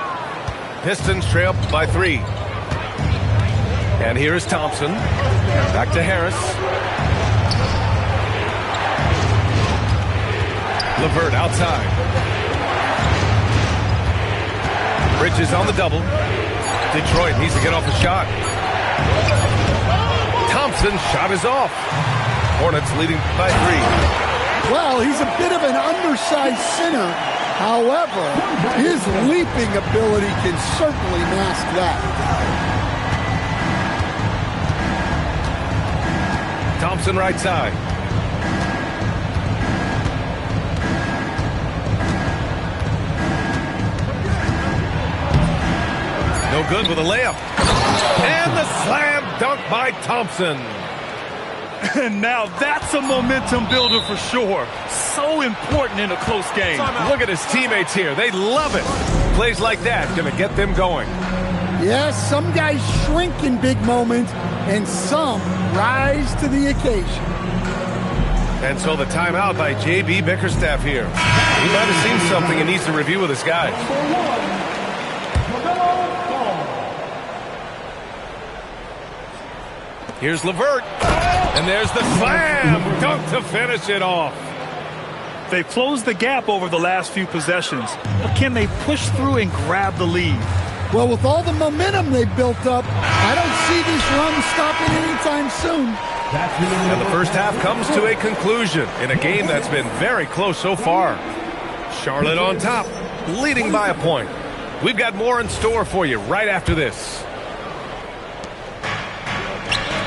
Pistons trail by 3. And here is Thompson. Back to Harris. LeVert outside. Bridges on the double. Detroit needs to get off a shot. Thompson's shot is off. Hornets leading by 3. Well, he's a bit of an undersized center. However, his leaping ability can certainly mask that. Thompson right side. No good with a layup. And the slam dunk by Thompson. And now that's a momentum builder for sure. So important in a close game. Look at his teammates here. They love it. Plays like that going to get them going. Yes, some guys shrink in big moments, and some rise to the occasion. And so the timeout by J.B. Bickerstaff here. He might have seen something and needs to review with his guys. Here's LeVert. And there's the slam dunk to finish it off. They've closed the gap over the last few possessions, but can they push through and grab the lead? Well, with all the momentum they've built up, I don't see this run stopping anytime soon. And the first half comes to a conclusion in a game that's been very close so far. Charlotte on top, leading by a point. We've got more in store for you right after this.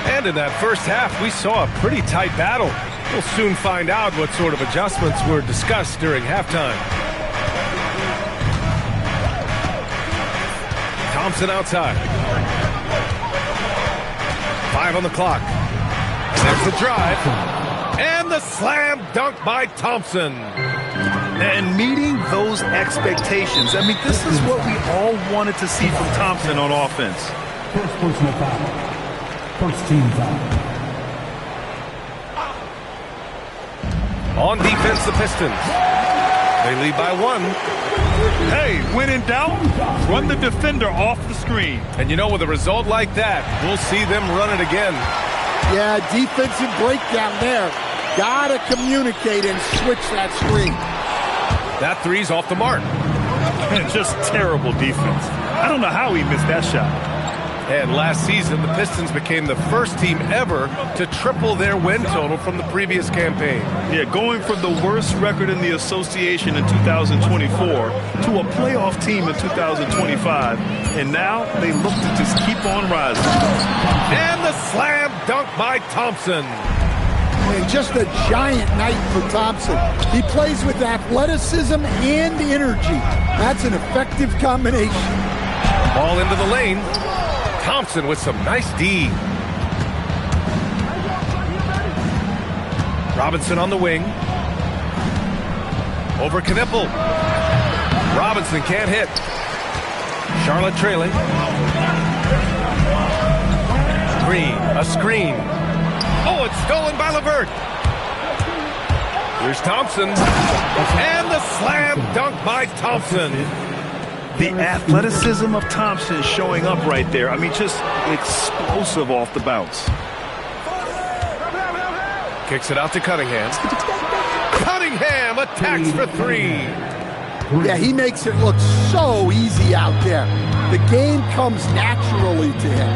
And in that first half, we saw a pretty tight battle. We'll soon find out what sort of adjustments were discussed during halftime. Thompson outside. 5 on the clock. And there's the drive. And the slam dunk by Thompson. And meeting those expectations. I mean, this is what we all wanted to see from Thompson on offense. First personal foul. First team foul. On defense, the Pistons. They lead by 1. Hey, when in doubt, run the defender off the screen. And you know, with a result like that, we'll see them run it again. Yeah, defensive breakdown there. Gotta communicate and switch that screen. That three's off the mark. And just terrible defense. I don't know how he missed that shot. And last season, the Pistons became the first team ever to triple their win total from the previous campaign. Yeah, going from the worst record in the association in 2024 to a playoff team in 2025. And now they look to just keep on rising. And the slam dunk by Thompson. And just a giant night for Thompson. He plays with athleticism and energy. That's an effective combination. Ball into the lane. Thompson with some nice D. Robinson on the wing. Over Knippel. Robinson can't hit. Charlotte trailing. Green, a screen. Oh, it's stolen by LeVert. Here's Thompson. And the slam dunk by Thompson. The athleticism of Thompson is showing up right there. I mean, just explosive off the bounce. Kicks it out to Cunningham. Cunningham attacks for 3. Yeah, he makes it look so easy out there. The game comes naturally to him.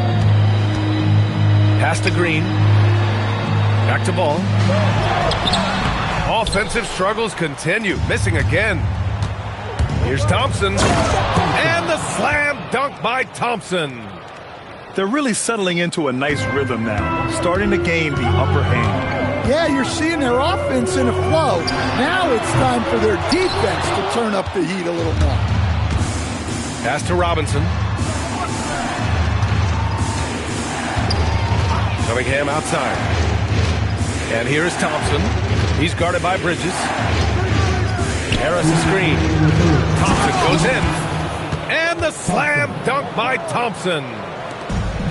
Pass to Green. Back to Ball. Offensive struggles continue. Missing again. Here's Thompson. And the slam dunk by Thompson. They're really settling into a nice rhythm now, starting to gain the upper hand. Yeah, you're seeing their offense in a flow. Now it's time for their defense to turn up the heat a little more. Pass to Robinson. Cunningham outside. And here's Thompson. He's guarded by Bridges. Harris a screen. Thompson goes in. And the slam dunk by Thompson.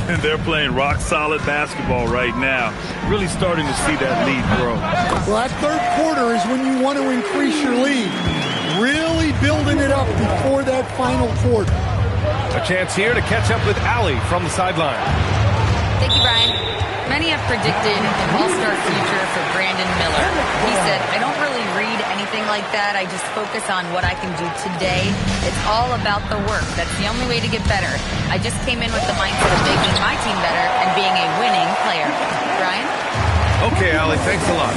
And they're playing rock-solid basketball right now. Really starting to see that lead grow. Well, that third quarter is when you want to increase your lead. Really building it up before that final quarter. A chance here to catch up with Allie from the sideline. Thank you, Brian. Many have predicted an all-star future for Brandon Miller. He said, I don't really read anything like that. I just focus on what I can do today. It's all about the work. That's the only way to get better. I just came in with the mindset of making my team better and being a winning player. Brian? Okay, Allie, thanks a lot.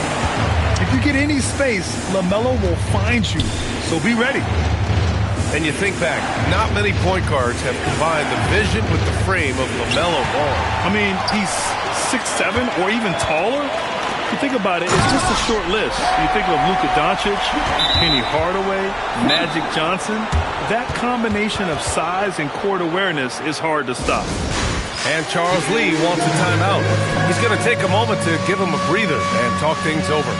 If you get any space, LaMelo will find you. So be ready. And you think back, not many point guards have combined the vision with the frame of LaMelo Ball. I mean, he's 6'7" or even taller. If you think about it, it's just a short list. You think of Luka Doncic, Penny Hardaway, Magic Johnson. That combination of size and court awareness is hard to stop. And Charles Lee wants a timeout. He's going to take a moment to give him a breather and talk things over.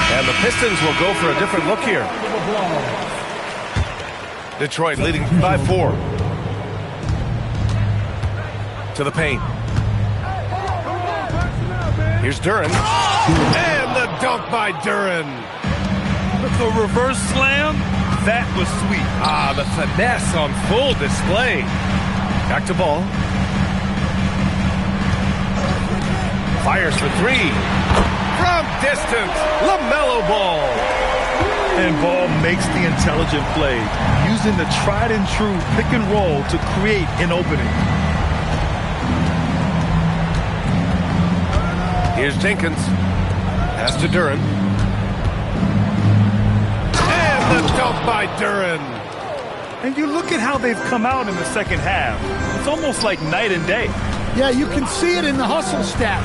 And the Pistons will go for a different look here. Detroit leading by 4. To the paint. Here's Duren. And the dunk by Duren. The reverse slam, that was sweet. Ah, the finesse on full display. Back to Ball. Fires for 3. From distance, LaMelo Ball. And Ball makes the intelligent play, using the tried and true pick and roll to create an opening. Here's Jenkins. Pass to Duren. And the dunk by Duren. And you look at how they've come out in the second half. It's almost like night and day. Yeah, you can see it in the hustle stat.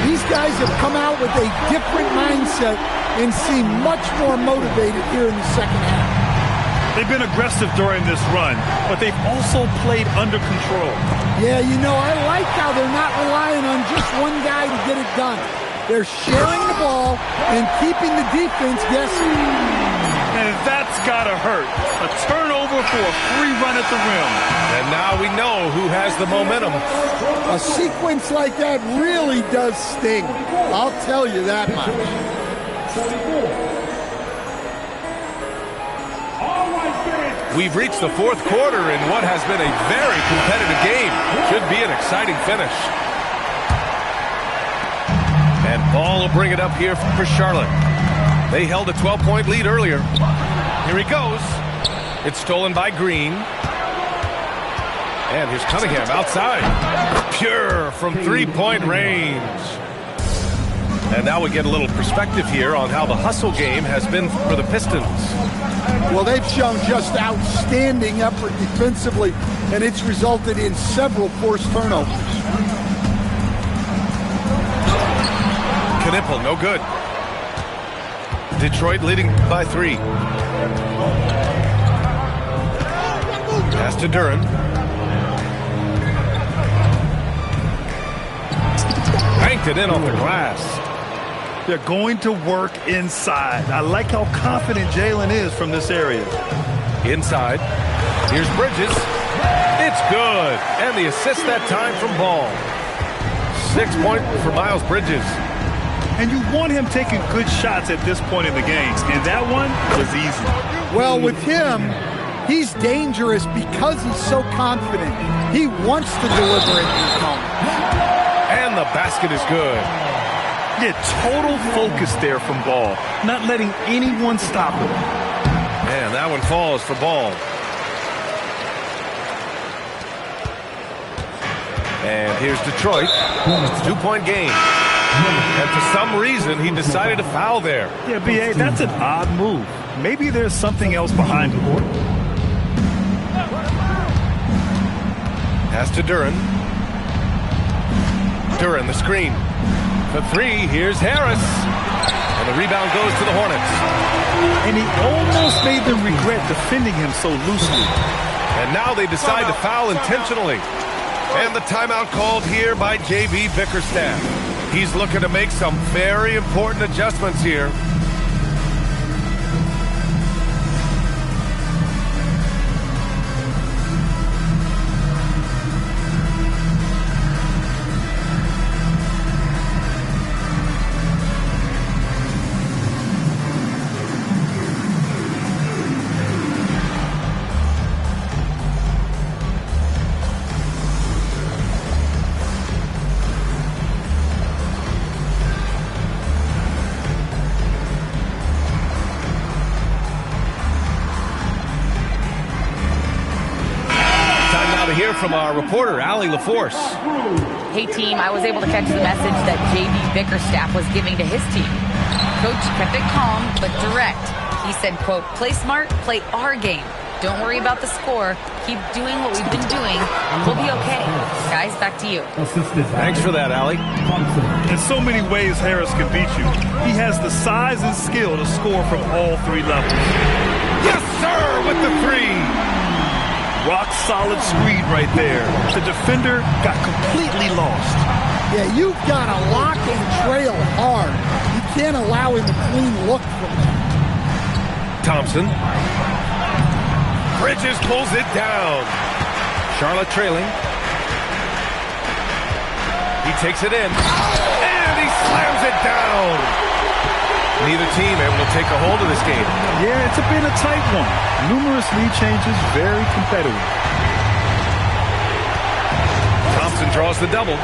These guys have come out with a different mindset and seem much more motivated here in the second half. They've been aggressive during this run, but they've also played under control. Yeah, you know, I like how they're not relying on just one guy to get it done. They're sharing the ball and keeping the defense guessing. And that's gotta hurt. A turnover for a free run at the rim. And now we know who has the momentum. A sequence like that really does sting. I'll tell you that much. We've reached the fourth quarter in what has been a very competitive game. Should be an exciting finish. And Ball will bring it up here for Charlotte. They held a 12-point lead earlier. Here he goes. It's stolen by Green. And here's Cunningham outside. Pure from three-point range. And now we get a little perspective here on how the hustle game has been for the Pistons. Well, they've shown just outstanding effort defensively, and it's resulted in several forced turnovers. Knipple, no good. Detroit leading by 3. Pass to Duren. Banked it in off the glass. They're going to work inside. I like how confident Jalen is from this area. Inside. Here's Bridges. It's good. And the assist that time from Ball. 6 points for Miles Bridges. And you want him taking good shots at this point in the game. And that one was easy. Well, with him, he's dangerous because he's so confident. He wants to deliver in these moments. And the basket is good. Yeah, total focus there from Ball. Not letting anyone stop him. Man, that one falls for Ball. And here's Detroit. 2-point game. And for some reason, he decided to foul there. Yeah, B.A., that's an odd move. Maybe there's something else behind it. Pass to Duran. Duran, the screen. For three, here's Harris. And the rebound goes to the Hornets. And he almost made them regret defending him so loosely. And now they decide to foul intentionally. And the timeout called here by J.B. Bickerstaff. He's looking to make some very important adjustments here. From our reporter, Allie LaForce. Hey, team, I was able to catch the message that J.B. Bickerstaff was giving to his team. Coach kept it calm, but direct. He said, quote, play smart, play our game. Don't worry about the score. Keep doing what we've been doing, and we'll be okay. Guys, back to you. Thanks for that, Allie. In so many ways, Harris can beat you. He has the size and skill to score from all three levels. Yes, sir, with the three. Rock solid screen right there. The defender got completely lost. Yeah, you've got to lock and trail hard. You can't allow him a clean look from that. Thompson. Bridges pulls it down. Charlotte trailing. He takes it in. And he slams it down. Neither team able to take a hold of this game. Yeah, it's been a tight one. Numerous lead changes, very competitive. Thompson draws the double.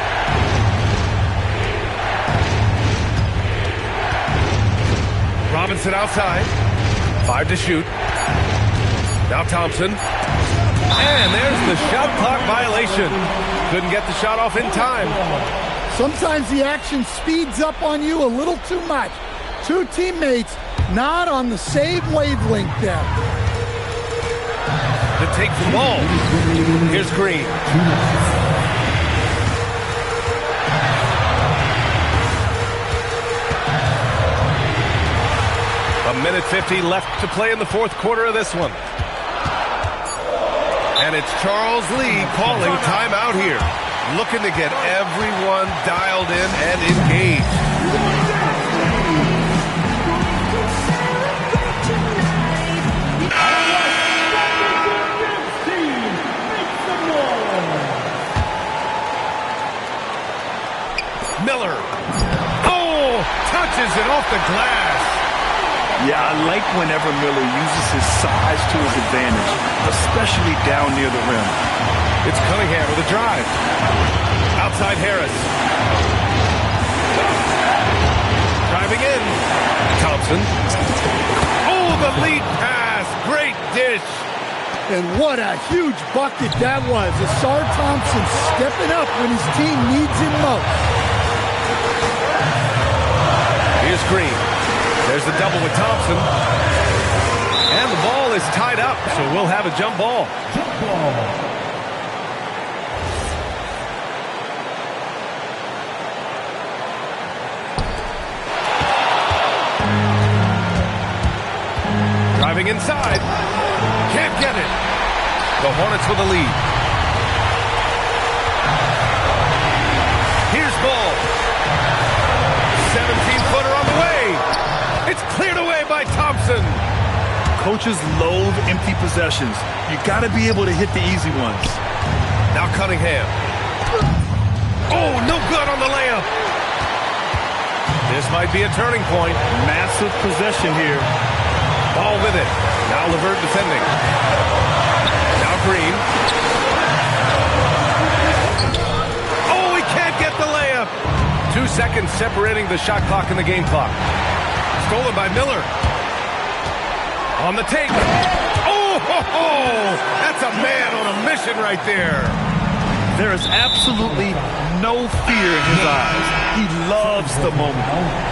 Robinson outside. 5 to shoot. Now Thompson. And there's the shot clock violation. Couldn't get the shot off in time. Sometimes the action speeds up on you a little too much. Two teammates not on the same wavelength there. The take the ball. Here's Green. A minute 50 left to play in the fourth quarter of this one. And it's Charles Lee calling timeout here. Looking to get everyone dialed in and engaged. Miller. Oh, touches it off the glass. Yeah, I like whenever Miller uses his size to his advantage, especially down near the rim. It's Cunningham with a drive. Outside Harris. Driving in. Thompson. Oh, the lead pass. Great dish. And what a huge bucket that was. Asar Thompson stepping up when his team needs him most. Here's Green. There's the double with Thompson. And the ball is tied up, so we'll have a jump ball. Jump ball. Driving inside. Can't get it. The Hornets with the lead. Here's ball. 17-footer on the way. It's cleared away by Thompson. Coaches loathe empty possessions. You got to be able to hit the easy ones. Now Cunningham. Oh, no good on the layup. This might be a turning point. Massive possession here. Ball with it. Now LeVert defending. Now Green. Oh, he can't get the layup. 2 seconds separating the shot clock and the game clock. Stolen by Miller. On the take. Oh, ho, ho. That's a man on a mission right there. There is absolutely no fear in his eyes. He loves the moment.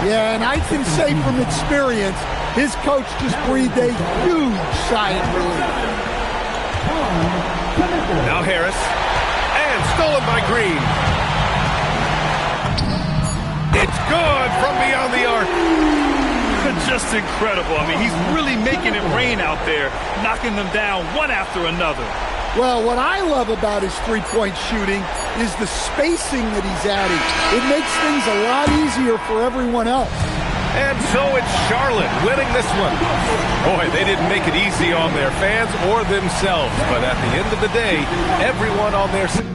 Yeah, and I can say from experience, his coach just breathed a huge sigh of relief. Now Harris. And stolen by Green. It's good from beyond the arc. Just incredible. I mean, he's really making it rain out there, knocking them down one after another. Well, what I love about his three-point shooting is the spacing that he's adding. It makes things a lot easier for everyone else. And so it's Charlotte winning this one. Boy, they didn't make it easy on their fans or themselves, but at the end of the day, everyone on their side.